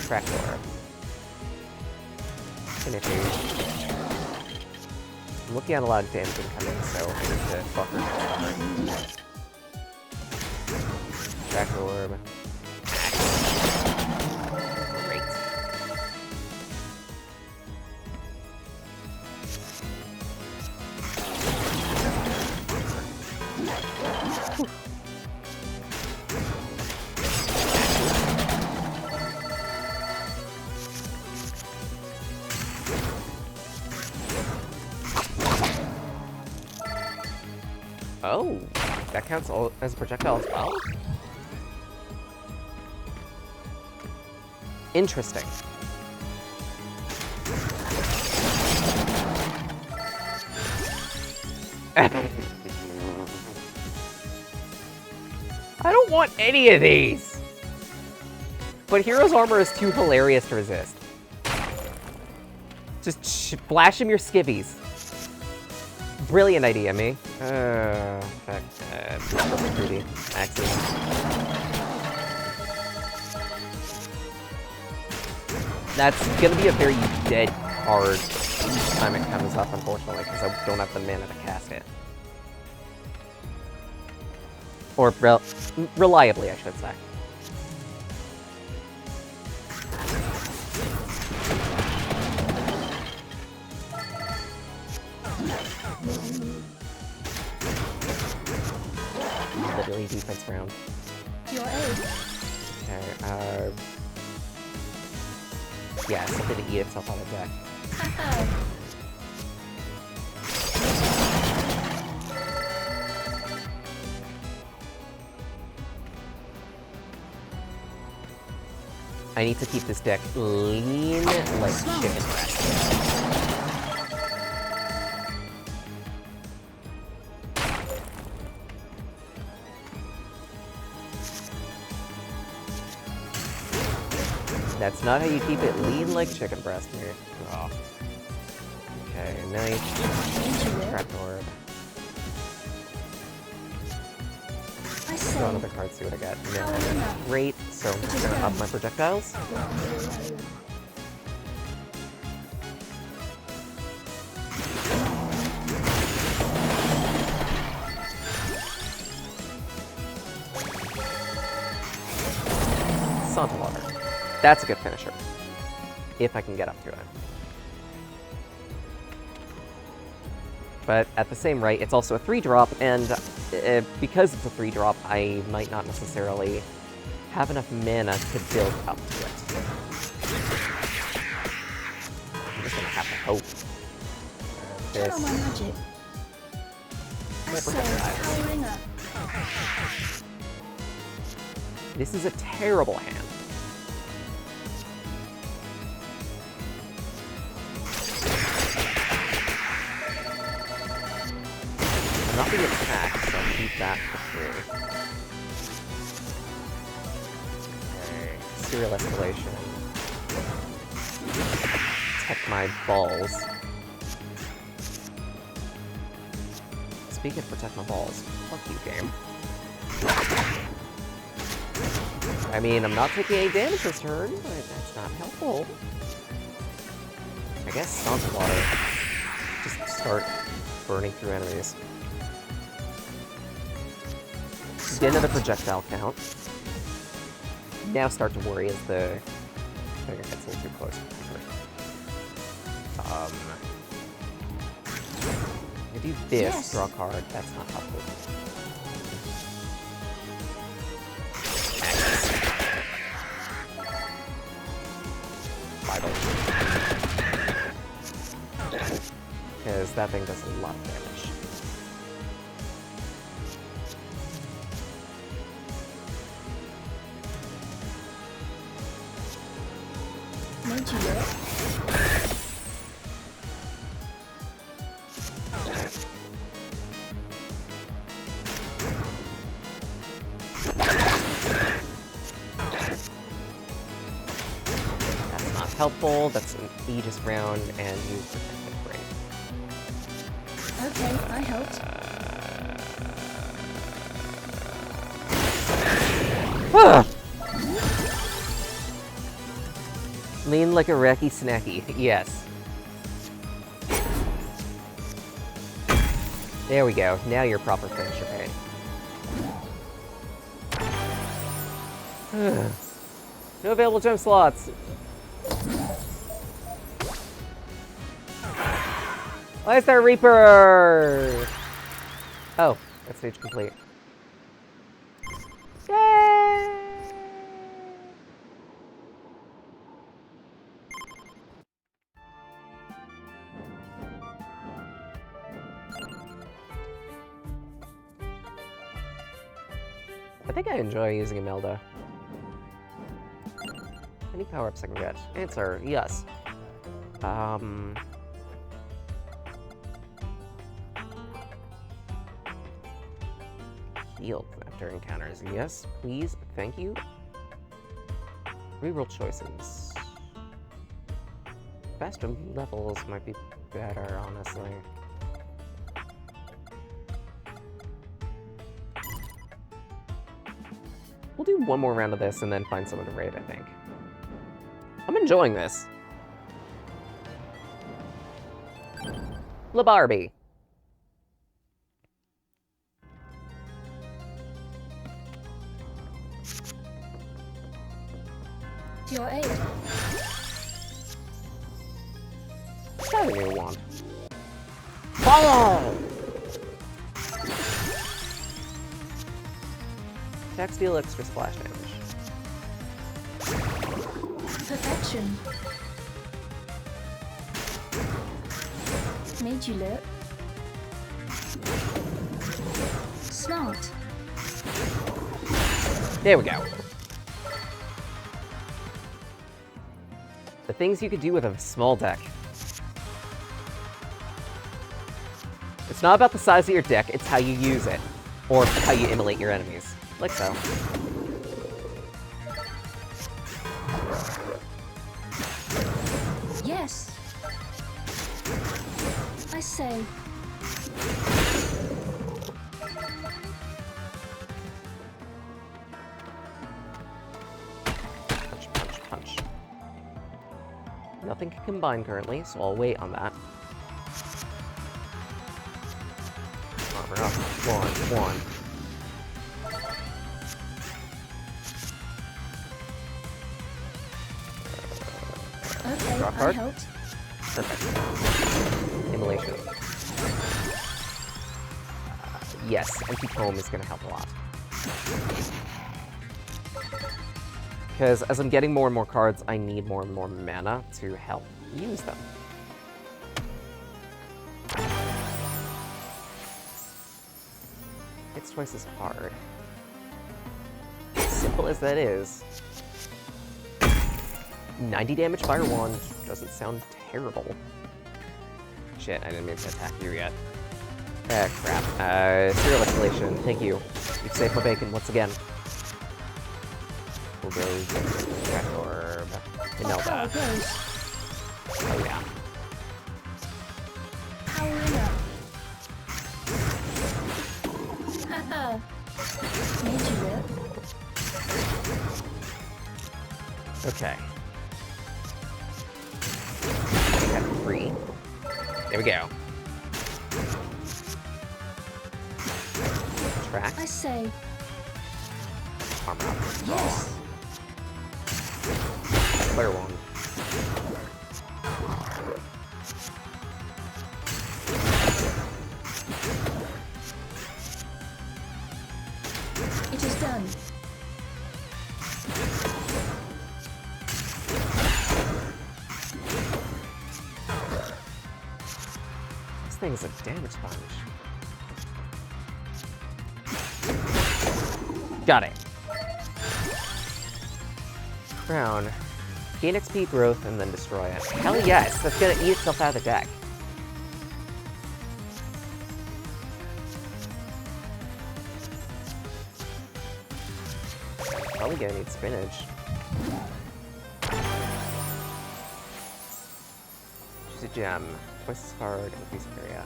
Speaker 2: Tractor. Finishing. I'm looking at a lot of damage incoming, so I need to buffer. Track orb. Great. Oh, that counts as a projectile as well? Interesting. I don't want any of these! But Hero's Armor is too hilarious to resist. Just splash him your skivvies. Brilliant idea, me. Pretty. Axes. That's gonna be a very dead card each time it comes up, unfortunately, because I don't have the mana to cast it. Or reliably, I should say. Literally defense round.
Speaker 6: Your aid.
Speaker 2: Okay, yeah, something to eat itself on the deck. I need to keep this deck lean like chicken breast. That's not how you keep it lean like chicken breast, here. Oh. Okay, nice. Trap orb. Draw another card, see what I got. No. Great, so I'm just gonna up my projectiles. Santa Water. That's a good finisher. If I can get up to it. But at the same rate, it's also a 3-drop, and because it's a 3-drop, I might not necessarily have enough mana to build up to it. I'm just gonna have to hope.
Speaker 6: Channel my magic. I say, powering up.
Speaker 2: This is a terrible hand. not being attacked, so I'll keep that for free. Okay, serial escalation. Protect my balls. Speaking of protect my balls, fuck you, game. I mean, I'm not taking any damage this turn, but that's not helpful. I guess Stomp Water. Just start burning through enemies. Get another projectile count. Now start to worry as the thing gets a little too close. I do this,
Speaker 6: Yes.
Speaker 2: draw a card, that's not helpful. Vital. Because that thing does a lot of damage.
Speaker 6: Made you look.
Speaker 2: That's not helpful, that's an Aegis round, and you protected brain.
Speaker 6: Okay, I helped.
Speaker 2: Lean like a wrecky snacky, yes. There we go, now you're proper finisher pain. No available gem slots. Why is there a Reaper? Oh, that's stage complete. Yay! I think I enjoy using Imelda. Any power-ups I can get? Answer, yes. Healed after encounters. Yes, please, thank you. Reroll choices. Faster levels might be better, honestly. We'll do one more round of this and then find someone to raid, I think. I'm enjoying this. La Barbie.
Speaker 6: To your aid.
Speaker 2: Got a new one. Follow! Attacks deal extra splash damage.
Speaker 6: Perfection. Made you look. Smart.
Speaker 2: There we go. The things you could do with a small deck. It's not about the size of your deck, it's how you use it. Or how you immolate your enemies. Like so.
Speaker 6: Yes. I say.
Speaker 2: Punch, punch, punch. Nothing can combine currently, so I'll wait on that. Armor up. One.
Speaker 6: Okay,
Speaker 2: Draw a
Speaker 6: I
Speaker 2: card.
Speaker 6: helped.
Speaker 2: Perfect. Immolation. Yes, Empty Tome is going to help a lot. Because as I'm getting more and more cards, I need more and more mana to help use them. It's twice as hard. Simple as that is. 90 damage Fire Wand doesn't sound terrible. Shit, I didn't mean to attack you yet. Crap. Serial escalation. Thank you. You've saved my bacon once again. We'll go Track Orb.
Speaker 6: Our power
Speaker 2: Imelda.
Speaker 6: grows.
Speaker 2: Oh yeah.
Speaker 6: Powering up. Haha. Made you rip.
Speaker 2: Okay. We got 3. There we go. Track.
Speaker 6: I say,
Speaker 2: Armor up.
Speaker 6: yes.
Speaker 2: Clear one.
Speaker 6: It is done.
Speaker 2: This thing's a damage sponge. Got it. Crown. Gain XP growth and then destroy it. Hell yes, that's gonna eat itself out of the deck. Probably gonna need spinach. Choose a gem. Twice as hard, increase area.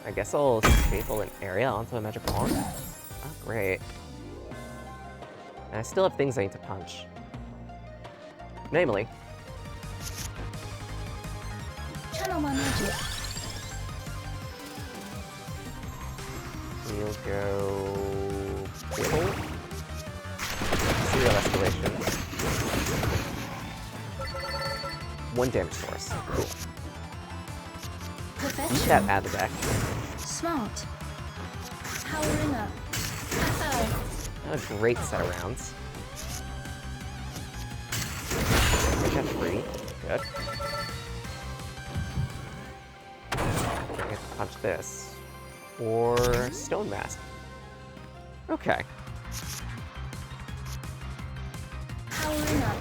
Speaker 2: I guess I'll staple an area onto a magic wand. Oh, great. And I still have things I need to punch. Namely,
Speaker 6: Channel my magic.
Speaker 2: we'll go Bible. Serial escalation. 1 damage source. Cool. Eat
Speaker 6: Perfection.
Speaker 2: that out of the deck.
Speaker 6: Smart. Powering up. Haha.
Speaker 2: Not a great set of rounds. I got 3. Good. I get to punch this. Or Stone Mask. Okay.
Speaker 6: Powering up.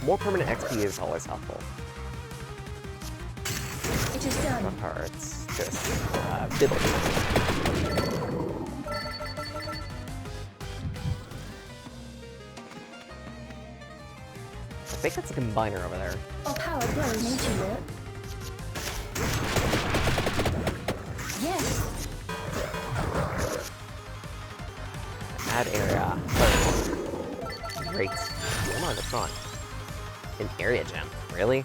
Speaker 2: More permanent XP is always helpful.
Speaker 6: It is done.
Speaker 2: Not cards. Just Bibble. I think that's a combiner over there.
Speaker 6: Our power grows. Made you rip. Yes.
Speaker 2: Add area. Oh. Great. Come on, that's not. An area gem. Really?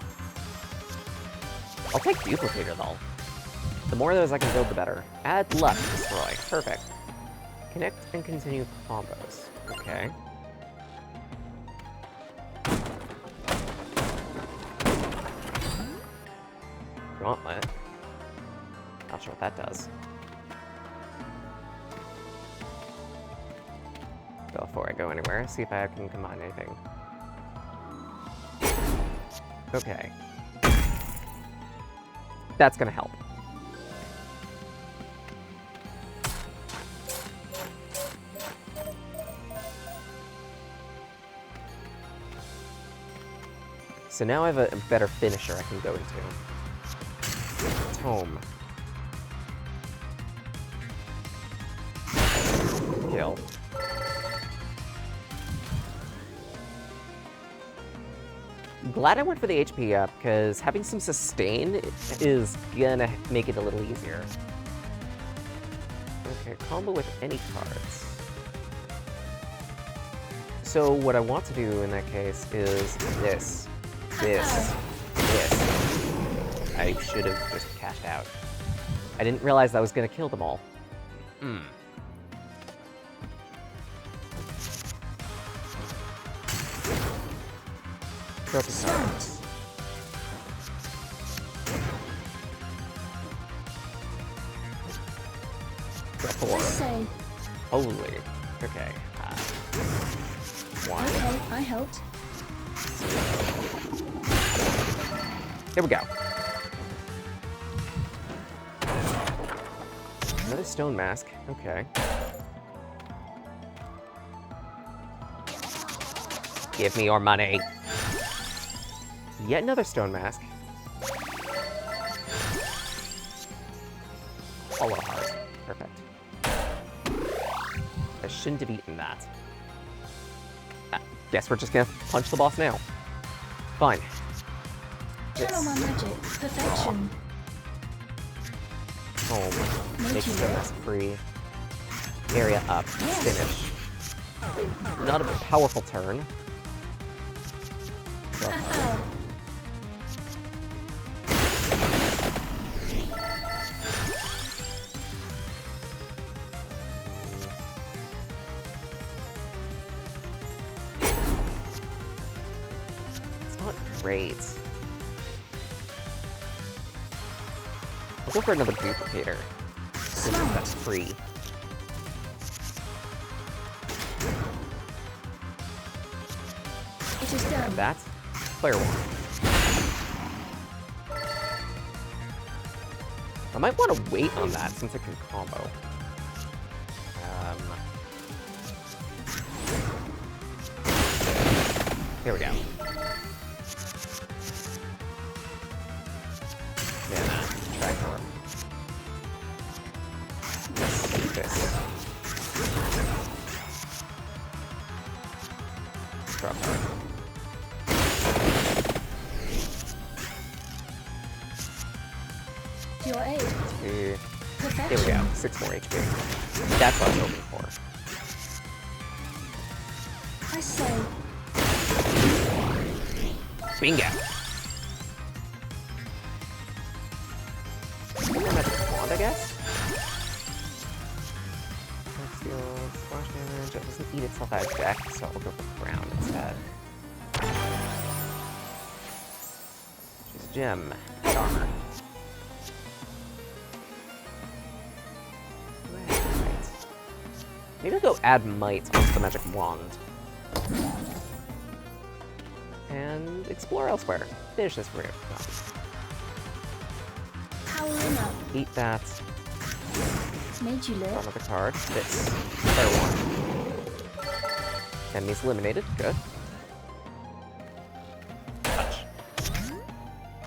Speaker 2: I'll take duplicator though. The more of those I can build, the better. Add luck, destroy. Perfect. Connect and continue combos. Okay. Gauntlet. Not sure what that does. Before I go anywhere, see if I can combine anything. Okay. That's gonna help. So now I have a better finisher I can go into. Tome. Kill. Glad I went for the HP up, because having some sustain is gonna make it a little easier. Okay, combo with any cards. So what I want to do in that case is this. I should have just cashed out. I didn't realize that was gonna kill them all. Broken cards. Got 4.
Speaker 6: Say,
Speaker 2: Holy. Okay. 1.
Speaker 6: okay, I helped.
Speaker 2: Here we go. Another stone mask. Okay. Give me your money. Yet another stone mask. Hollow heart. Perfect. I shouldn't have eaten that. Guess we're just gonna punch the boss now. Fine.
Speaker 6: Channel my magic. Perfection.
Speaker 2: Home. Make
Speaker 6: Nature
Speaker 2: stone
Speaker 6: work.
Speaker 2: mask free. Area up.
Speaker 6: Yes.
Speaker 2: Finish. Not a powerful turn. But
Speaker 6: Haha.
Speaker 2: it's not great. I'll go for another duplicator. Since
Speaker 6: Smart.
Speaker 2: that's free.
Speaker 6: It is done.
Speaker 2: And that's Flare Wand. I might want to wait on that since it can combo. Here we go. Yeah, track form. Let's do this. Drop card.
Speaker 6: To your aid.
Speaker 2: Here
Speaker 6: Perfection.
Speaker 2: we go. 6 more HP. That's what I was hoping for.
Speaker 6: I say.
Speaker 2: Bingo. Magic wand, I guess? Let's deal splash damage. It doesn't eat itself out of deck, so I'll go for ground instead. Just gem. Head armor. Right. Maybe I'll go add might onto the magic wand. And explore elsewhere. Finish this route.
Speaker 6: Powering up.
Speaker 2: Eat that.
Speaker 6: Made you
Speaker 2: Draw
Speaker 6: live.
Speaker 2: another card. This. Fire one. Enemies eliminated. Good. Touch.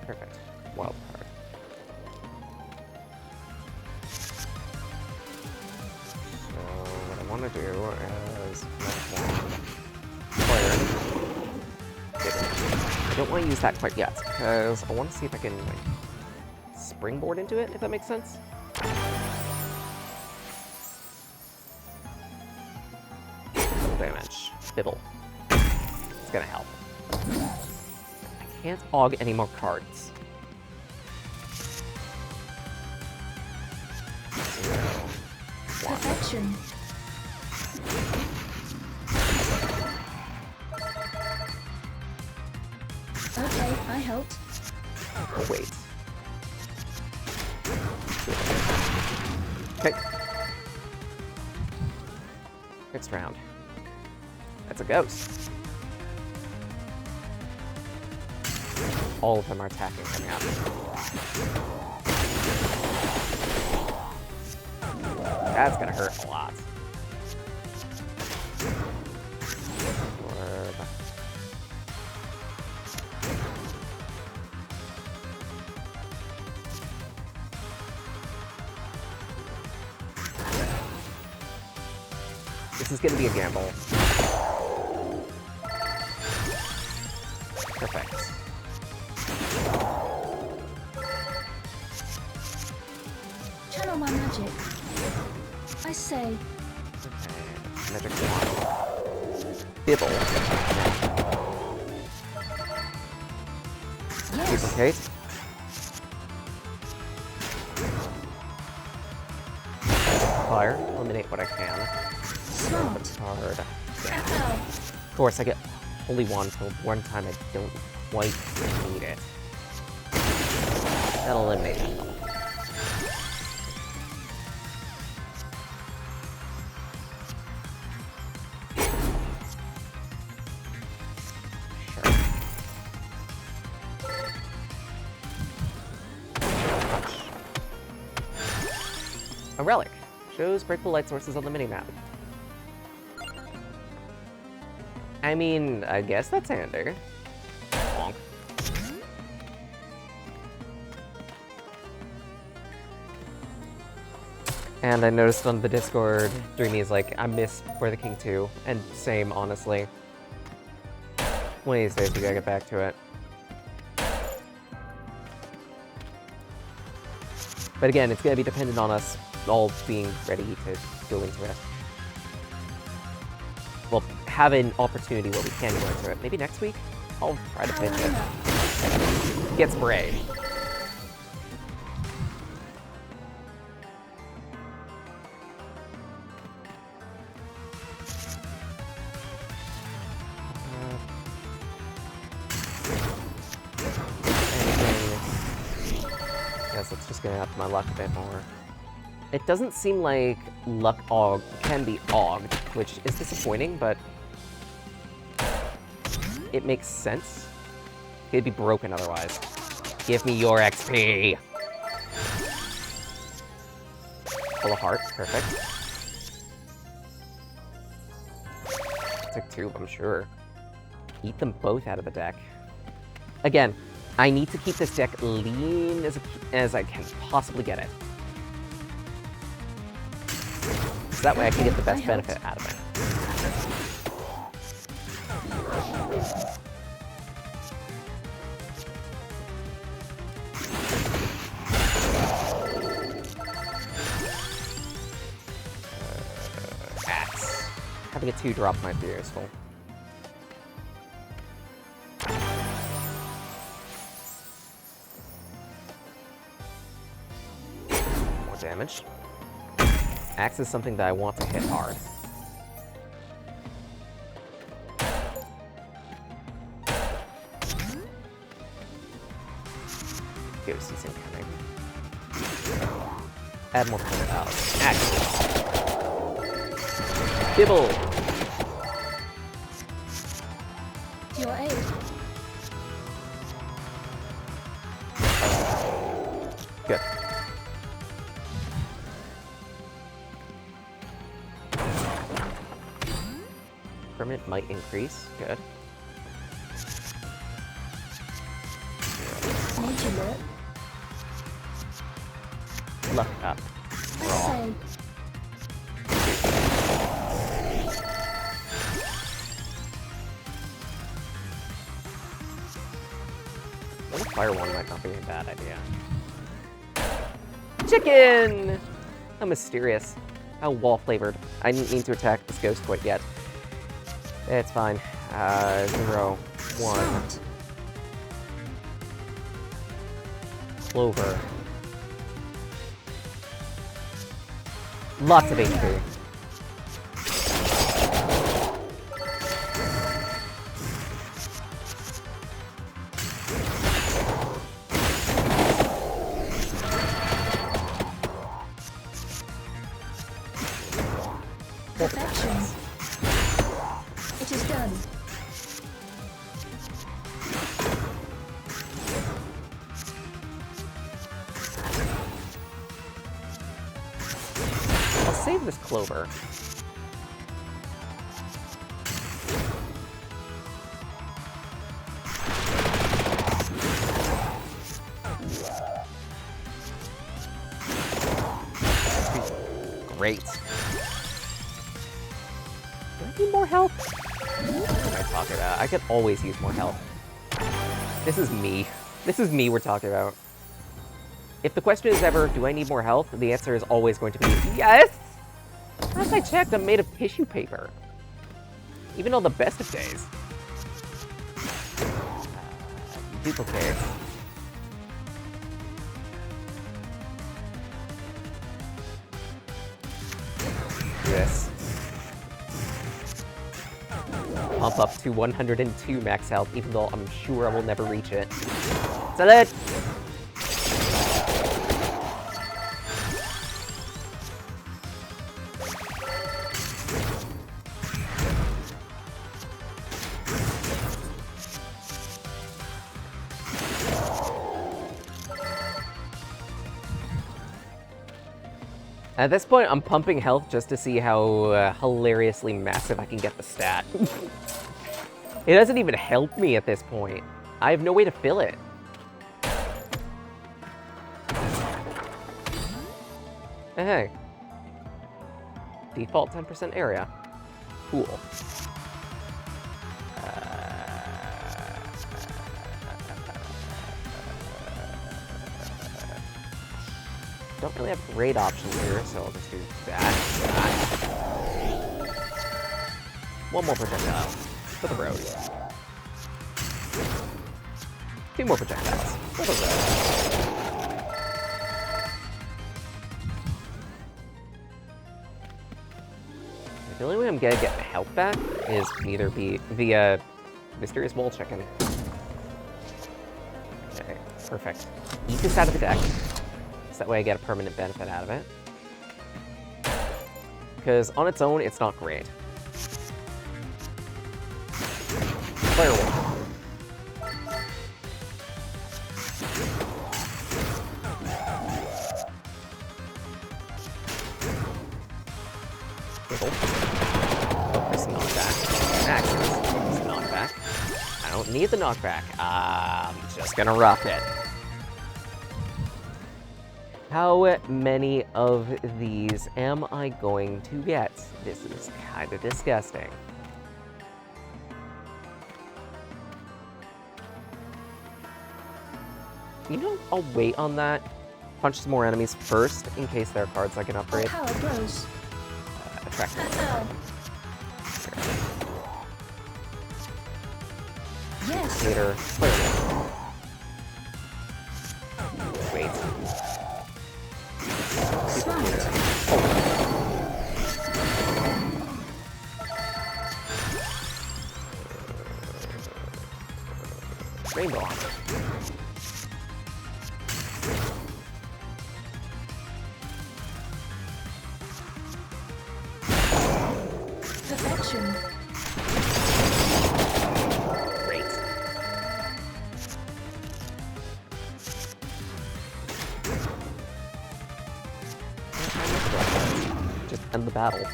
Speaker 2: Perfect. Wild card. So what I want to do is magic wand. Fire. I don't want to use that quite yet, because I want to see if I can like springboard into it, if that makes sense. Double damage. Bibble. It's gonna help. I can't hog any more cards.
Speaker 6: Perfection. Okay, I helped.
Speaker 2: Oh, wait. Okay. Next round. That's a ghost. All of them are attacking coming up. That's gonna hurt a lot. Orb. This is gonna be a gamble. Perfect.
Speaker 6: Channel my magic. I say.
Speaker 2: Okay, magic wand. Bibble.
Speaker 6: Yes.
Speaker 2: Duplicate. Fire. Eliminate what I can.
Speaker 6: Smart.
Speaker 2: Card. Yeah.
Speaker 6: Ow.
Speaker 2: Of course, I get Holy Wand till one time I don't quite need it. That'll eliminate that problem. Sure. A relic. Shows breakable light sources on the minimap. I mean, I guess that's Ander. Bonk. And I noticed on the Discord, Dreamy's like, I miss For the King 2. And same, honestly. One of these days we gotta get back to it. But again, it's gonna be dependent on us all being ready to go into it. Well, have an opportunity where we can go into it. Maybe next week? I'll try to pitch it. Get sprayed. Guess it's just gonna up my luck a bit more. It doesn't seem like luck can be ogged, which is disappointing, but it makes sense. It'd be broken otherwise. Give me your XP! Full of heart, perfect. Took 2 of them, sure. Eat them both out of the deck. Again, I need to keep this deck lean as I can possibly get it. So that way I can get the best benefit out of it. Axe. Having a 2-drop might be useful. More damage. Axe is something that I want to hit hard. Ghost is incoming. Add more point out. Axe. Dibble!
Speaker 6: To your aid.
Speaker 2: Good. Permanent might increase. Good.
Speaker 6: Nature look.
Speaker 2: Luck up.
Speaker 6: I say.
Speaker 2: One fire one might not be a bad idea. Chicken! How mysterious. How wall-flavored. I didn't mean to attack this ghost quite yet. It's fine. 0, 1. Clover. Lots of HP.
Speaker 6: Perfection. It is done.
Speaker 2: I'll save this clover. Great. Do I need more health? What am I talking about? I could always use more health. This is me. This is me we're talking about. If the question is ever, do I need more health? The answer is always going to be yes! Last I checked, I'm made of tissue paper. Even on the best of days. Duplicates. Do this. Pump up to 102 max health, even though I'm sure I will never reach it. Salute! At this point, I'm pumping health just to see how hilariously massive I can get the stat. It doesn't even help me at this point. I have no way to fill it. Hey. Default 10% area. Cool. Don't really have great options here, so I'll just do that. One more projectile for the road. Two more projectiles for the road. The only way I'm gonna get my health back is either be via mysterious wall chicken. Okay, perfect. Eat this out of the deck. That way I get a permanent benefit out of it. Because on its own, it's not great. Player one. Wiggle. Oh, there's a knockback. Actually, there's a knockback. I don't need the knockback. I'm just gonna rock it. How many of these am I going to get? This is kind of disgusting. You know, I'll wait on that. Punch some more enemies first, in case there are cards I can upgrade.
Speaker 6: Power grows.
Speaker 2: Attractor.
Speaker 6: Ow. Yes.
Speaker 2: Later. Wait.
Speaker 6: Smart.
Speaker 2: Rainbow on.
Speaker 6: Perfection.
Speaker 2: Great. Just end the battle.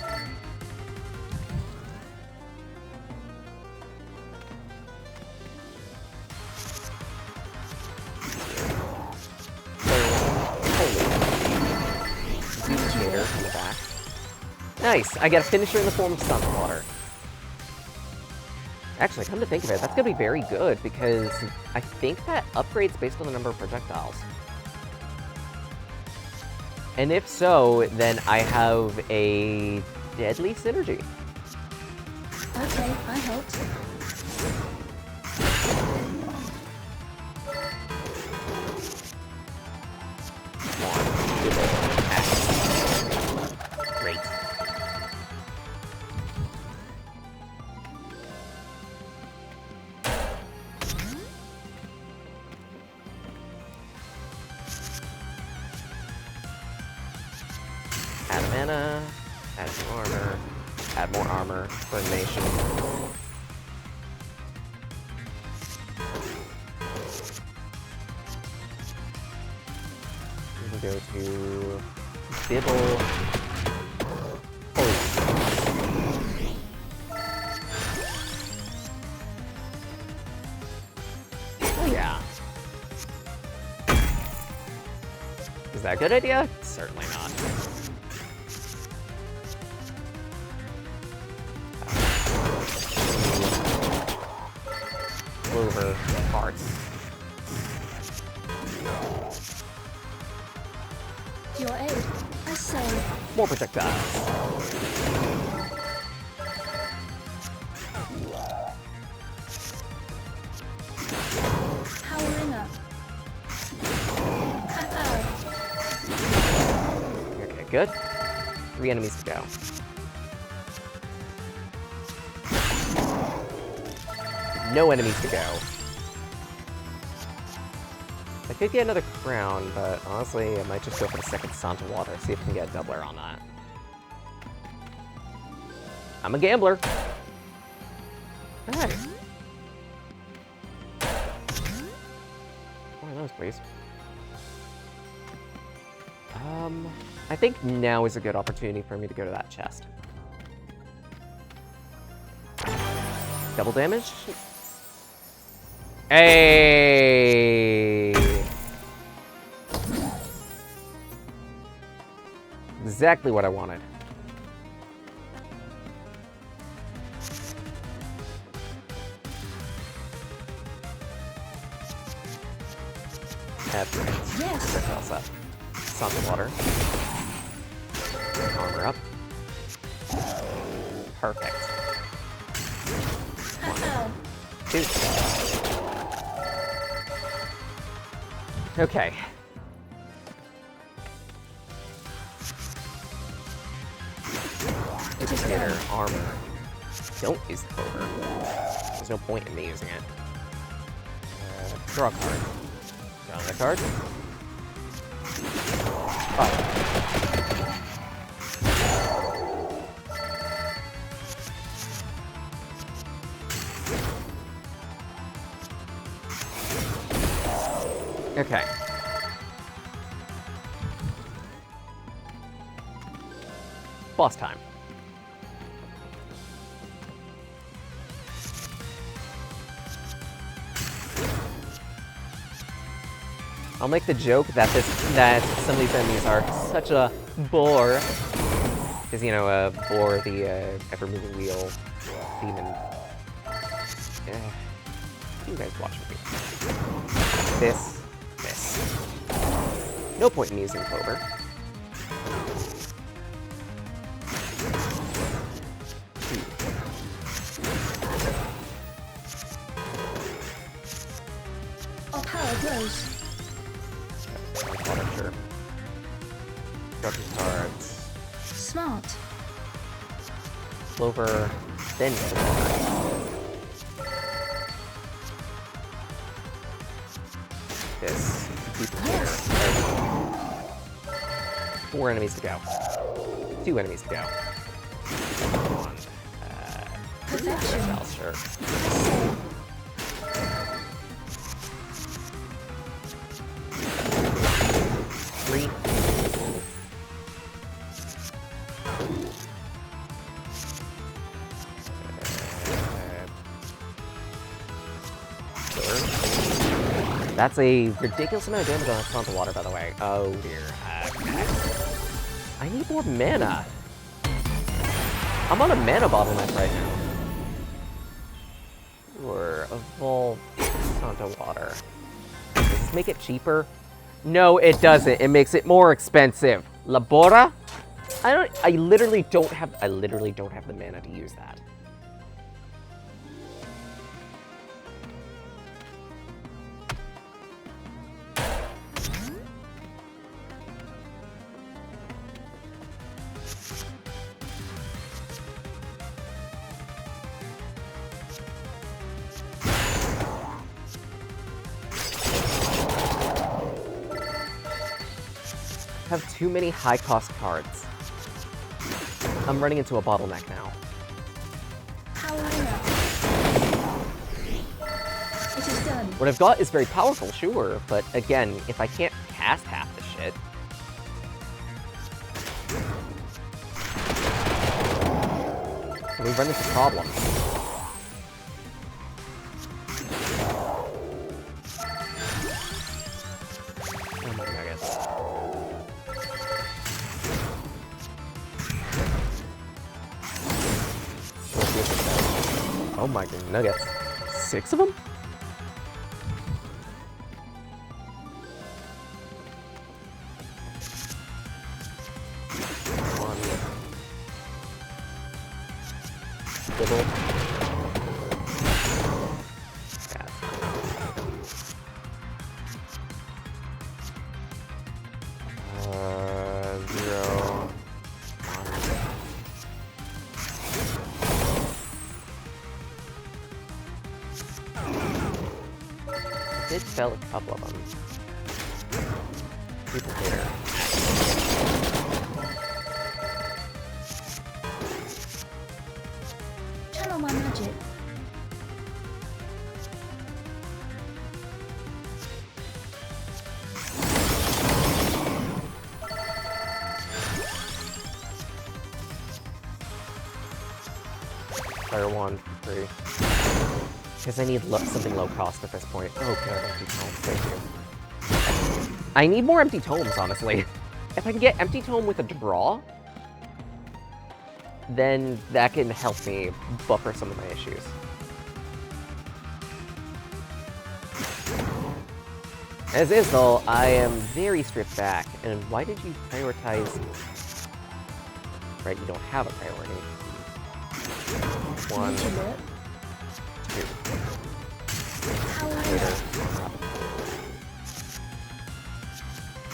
Speaker 2: In the back. Nice! I get a finisher in the form of Stun Water. Actually, come to think of it, that's gonna be very good because I think that upgrades based on the number of projectiles. And if so, then I have a deadly synergy.
Speaker 6: Okay, I helped.
Speaker 2: Great. Add mana, add some armor, add more armor for animation. We can go to Bibble. Oh yeah. Is that a good idea? Certainly not. Clover hearts.
Speaker 6: To your aid, I say.
Speaker 2: More projectiles.
Speaker 6: Powering up. Ow.
Speaker 2: Okay, good. 3 enemies to go. No enemies to go. I could get another crown, but honestly, I might just go for the second Santa Water, see if I can get a doubler on that. I'm a gambler. Hey. One of those, please. I think now is a good opportunity for me to go to that chest. Double damage? Hey! Exactly what I wanted. That's right.
Speaker 6: Yes.
Speaker 2: What else up? Something water. Armor up. Perfect.
Speaker 6: Ow.
Speaker 2: Two. Okay. Indicator, armor. Don't use the clover. There's no point in me using it. Draw a card. Draw another card. Oh. Okay. Boss time. I'll make the joke that some of these enemies are such a bore. Because, you know, Boar, the ever-moving wheel demon. You guys watch me. This. No point in using Clover.
Speaker 6: Our power grows.
Speaker 2: Water, sure. Got these cards.
Speaker 6: Smart.
Speaker 2: Clover, then this.
Speaker 6: Yes.
Speaker 2: 4 enemies to go. 2 enemies to go. One.
Speaker 6: Perfection.
Speaker 2: Well, sure. Three. That's a ridiculous amount of damage on Santa Water, by the way. Oh dear. I need more mana. I'm on a mana bottleneck right now. Or evolve Santa Water. Does this make it cheaper? No, it doesn't. It makes it more expensive. Labora? I literally don't have the mana to use that. I have too many high-cost cards. I'm running into a bottleneck now.
Speaker 6: Powering up. It is done.
Speaker 2: What I've got is very powerful, sure, but again, if I can't cast half the shit... we run into problems. Oh my nuggets. Oh my god, nuggets. 6 of them? One. Double. Yeah. 0. Did fell a couple of them. People here.
Speaker 6: Channel my magic.
Speaker 2: Fire 1, 3. Because I need something low cost at this point. Oh, good, empty tomes, thank you. I need more empty tomes, honestly. If I can get empty tome with a draw, then that can help me buffer some of my issues. As is, though, I am very stripped back. And why did you prioritize... Right, you don't have a priority. 1,
Speaker 6: Need to look.
Speaker 2: 2.
Speaker 6: Power
Speaker 2: Later.
Speaker 6: up.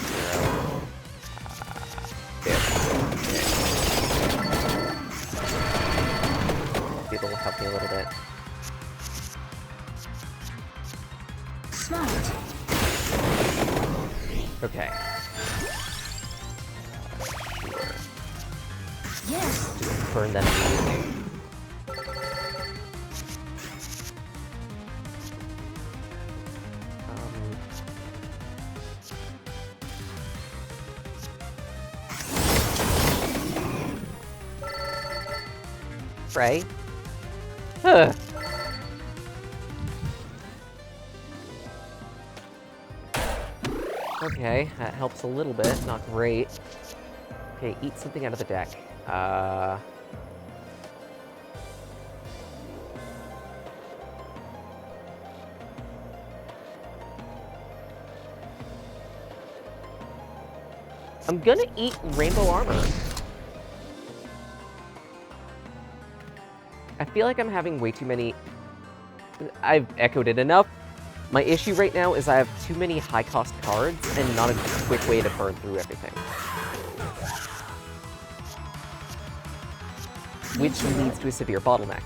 Speaker 2: 0. People will help me a little bit.
Speaker 6: Smart.
Speaker 2: Okay.
Speaker 6: Yes.
Speaker 2: Just burn them immediately. Pray. Huh. Okay, that helps a little bit, not great. Okay, eat something out of the deck. I'm gonna eat rainbow armor. I feel like I'm having way too many... I've echoed it enough. My issue right now is I have too many high-cost cards and not a quick way to burn through everything. Which leads to a severe bottleneck.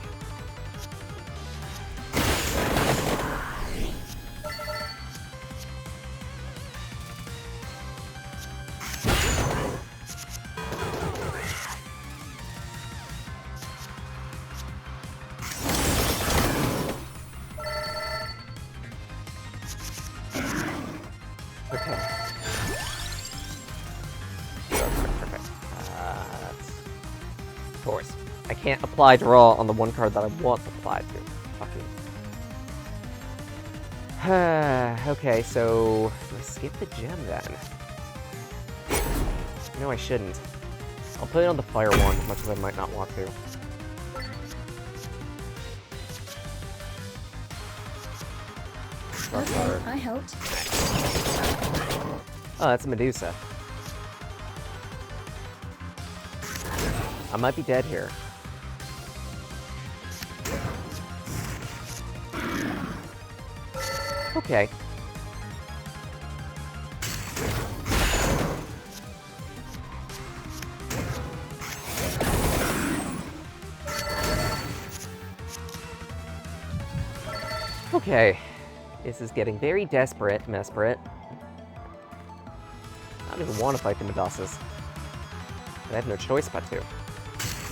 Speaker 2: Okay. Perfect. That's... Of course. I can't apply draw on the one card that I want to apply to. Fucking... okay, so... Do I skip the gem then? No, I shouldn't. I'll put it on the fire one, as much as I might not want to.
Speaker 6: Okay, I helped.
Speaker 2: Oh, that's a Medusa. I might be dead here. Okay. Okay. This is getting very desperate. I don't even want to fight the Medusas. But I have no choice but to.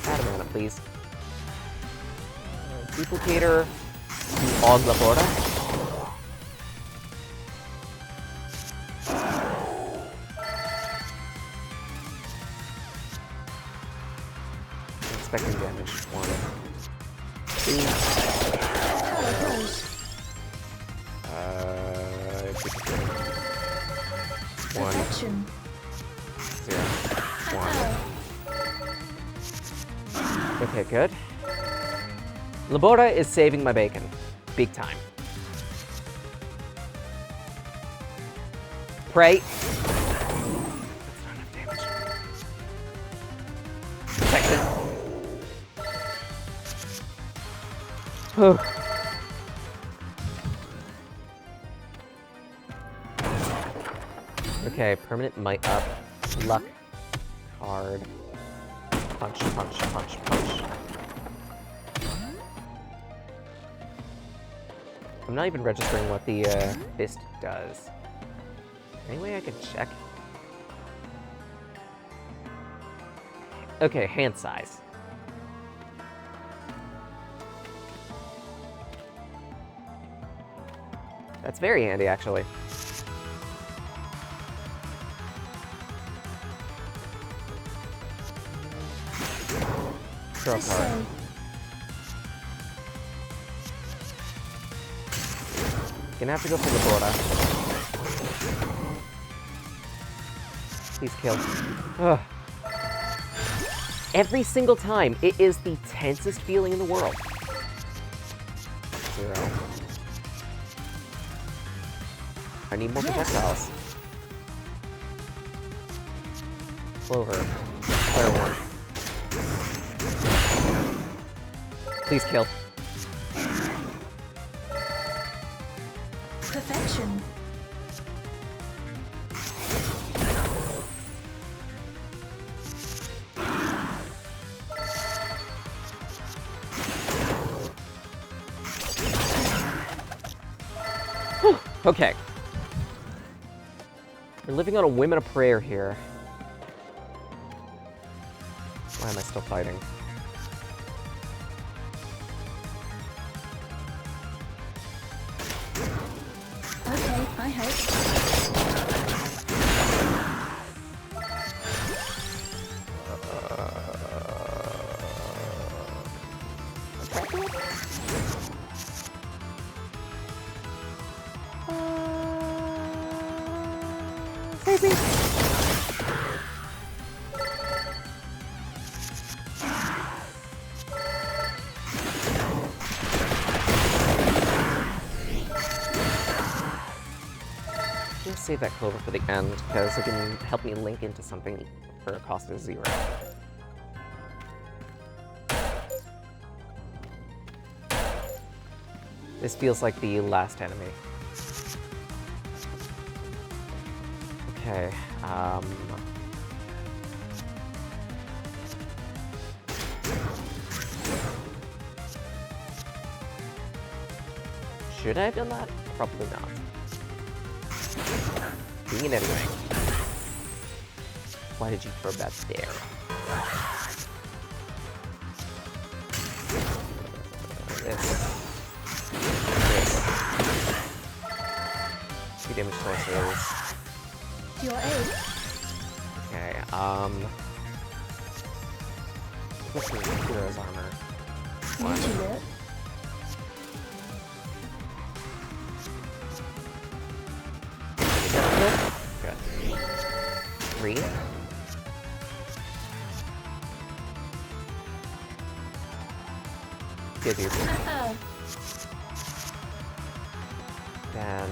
Speaker 2: Add a mana, please. Duplicator to Og Labora. Expecting damage. 1, 2.
Speaker 6: Power pose. Perfection.
Speaker 2: 0, 1.
Speaker 6: Ow.
Speaker 2: Okay, good. Labora is saving my bacon. Big time. Pray. That's not enough damage. Protection. Whew. Okay, permanent might up. Luck. Card. Punch, punch, punch, punch. I'm not even registering what the fist does. Any way I could check? Okay, hand size. That's very handy, actually. Draw a card. Gonna have to go for the border. Please kill. Ugh. Every single time, it is the tensest feeling in the world. 0. I need more projectiles. Clover. Fire 1. Please kill.
Speaker 6: Perfection.
Speaker 2: Okay. We're living on a whim and a prayer here. Why am I still fighting?
Speaker 6: Okay, I help.
Speaker 2: Save me! Just save that clover for the end, because it can help me link into something for a cost of 0. This feels like the last enemy. Okay, should I have done that? Probably not. Doing it anyway. Why did you throw that there? This. 2 damage sources.
Speaker 6: To your aid.
Speaker 2: Okay, what's the hero's armor?
Speaker 6: Need to look.
Speaker 2: Good. 3. Give you. Then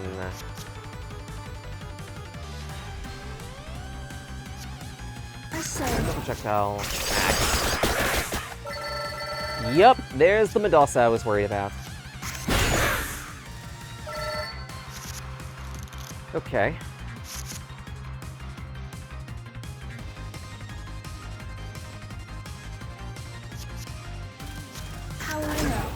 Speaker 6: I say.
Speaker 2: projectile. Yup, there's the Medusa I was worried about. Okay.
Speaker 6: Powering up.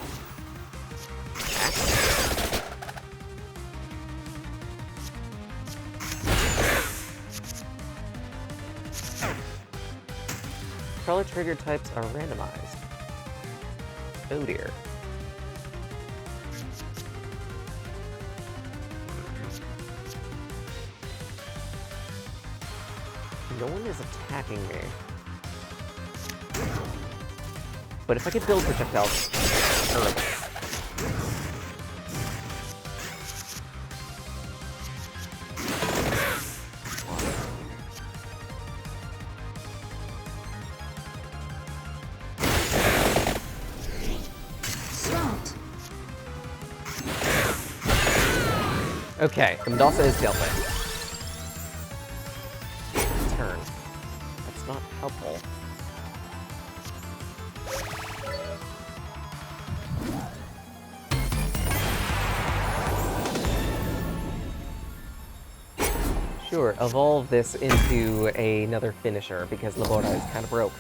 Speaker 2: Color trigger types are randomized. Oh dear. No one is attacking me. But if I could build projectiles early.
Speaker 6: Smart.
Speaker 2: Okay, the Medusa is dealt with. Turn. That's not helpful. Sure, evolve this into another finisher because Labora is kind of broke.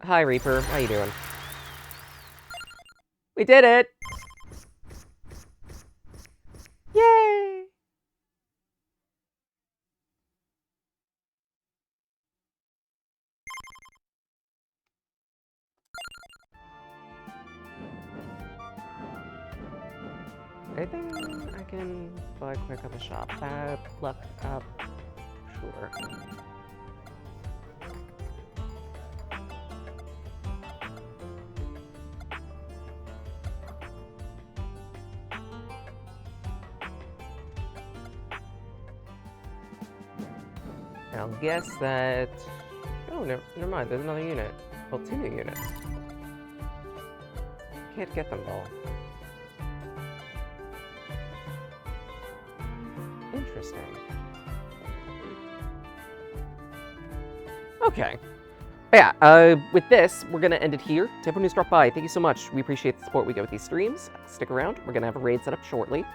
Speaker 2: Hi, Reaper. How you doing? We did it! Yay! Anything I can buy quick at the shop? Left up. Sure. I'll guess that... Oh, never mind. There's another unit. Well, 2 new units. Can't get them all. Interesting. Okay. But yeah, with this, we're going to end it here. To everyone who's dropped by, thank you so much. We appreciate the support we get with these streams. Stick around. We're going to have a raid set up shortly.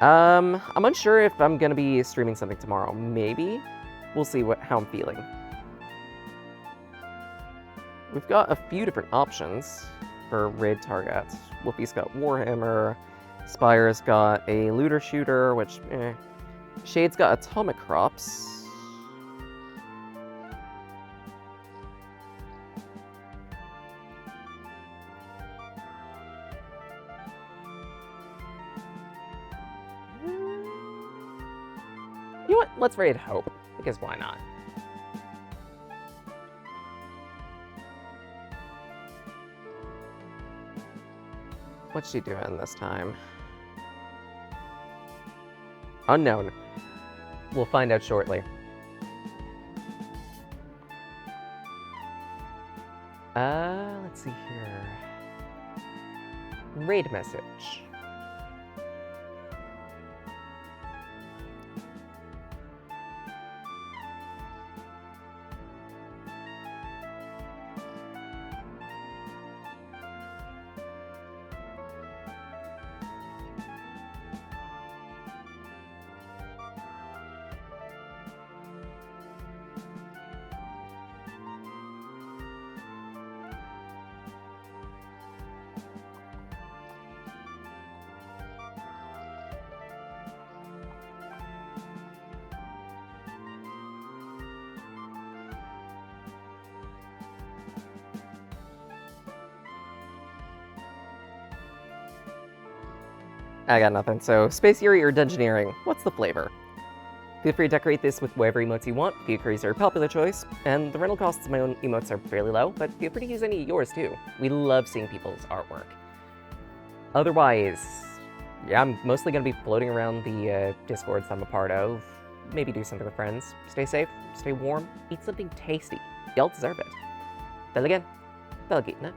Speaker 2: I'm unsure if I'm going to be streaming something tomorrow. Maybe. We'll see how I'm feeling. We've got a few different options for raid targets. Wolfie's got Warhammer. Spire's got a looter shooter, which, Shade's got atomic crops. You know what? Let's raid Hope, because why not? What's she doing this time? Unknown. We'll find out shortly. Let's see here. Raid message. I got nothing. So, Space Yuri or Dungeoneering, what's the flavor? Feel free to decorate this with whatever emotes you want. Fukuris are a popular choice, and the rental costs of my own emotes are fairly low, but feel free to use any of yours too. We love seeing people's artwork. Otherwise, yeah, I'm mostly going to be floating around the Discords I'm a part of. Maybe do something with friends. Stay safe, stay warm, eat something tasty. Y'all deserve it. Till again, Belgitna.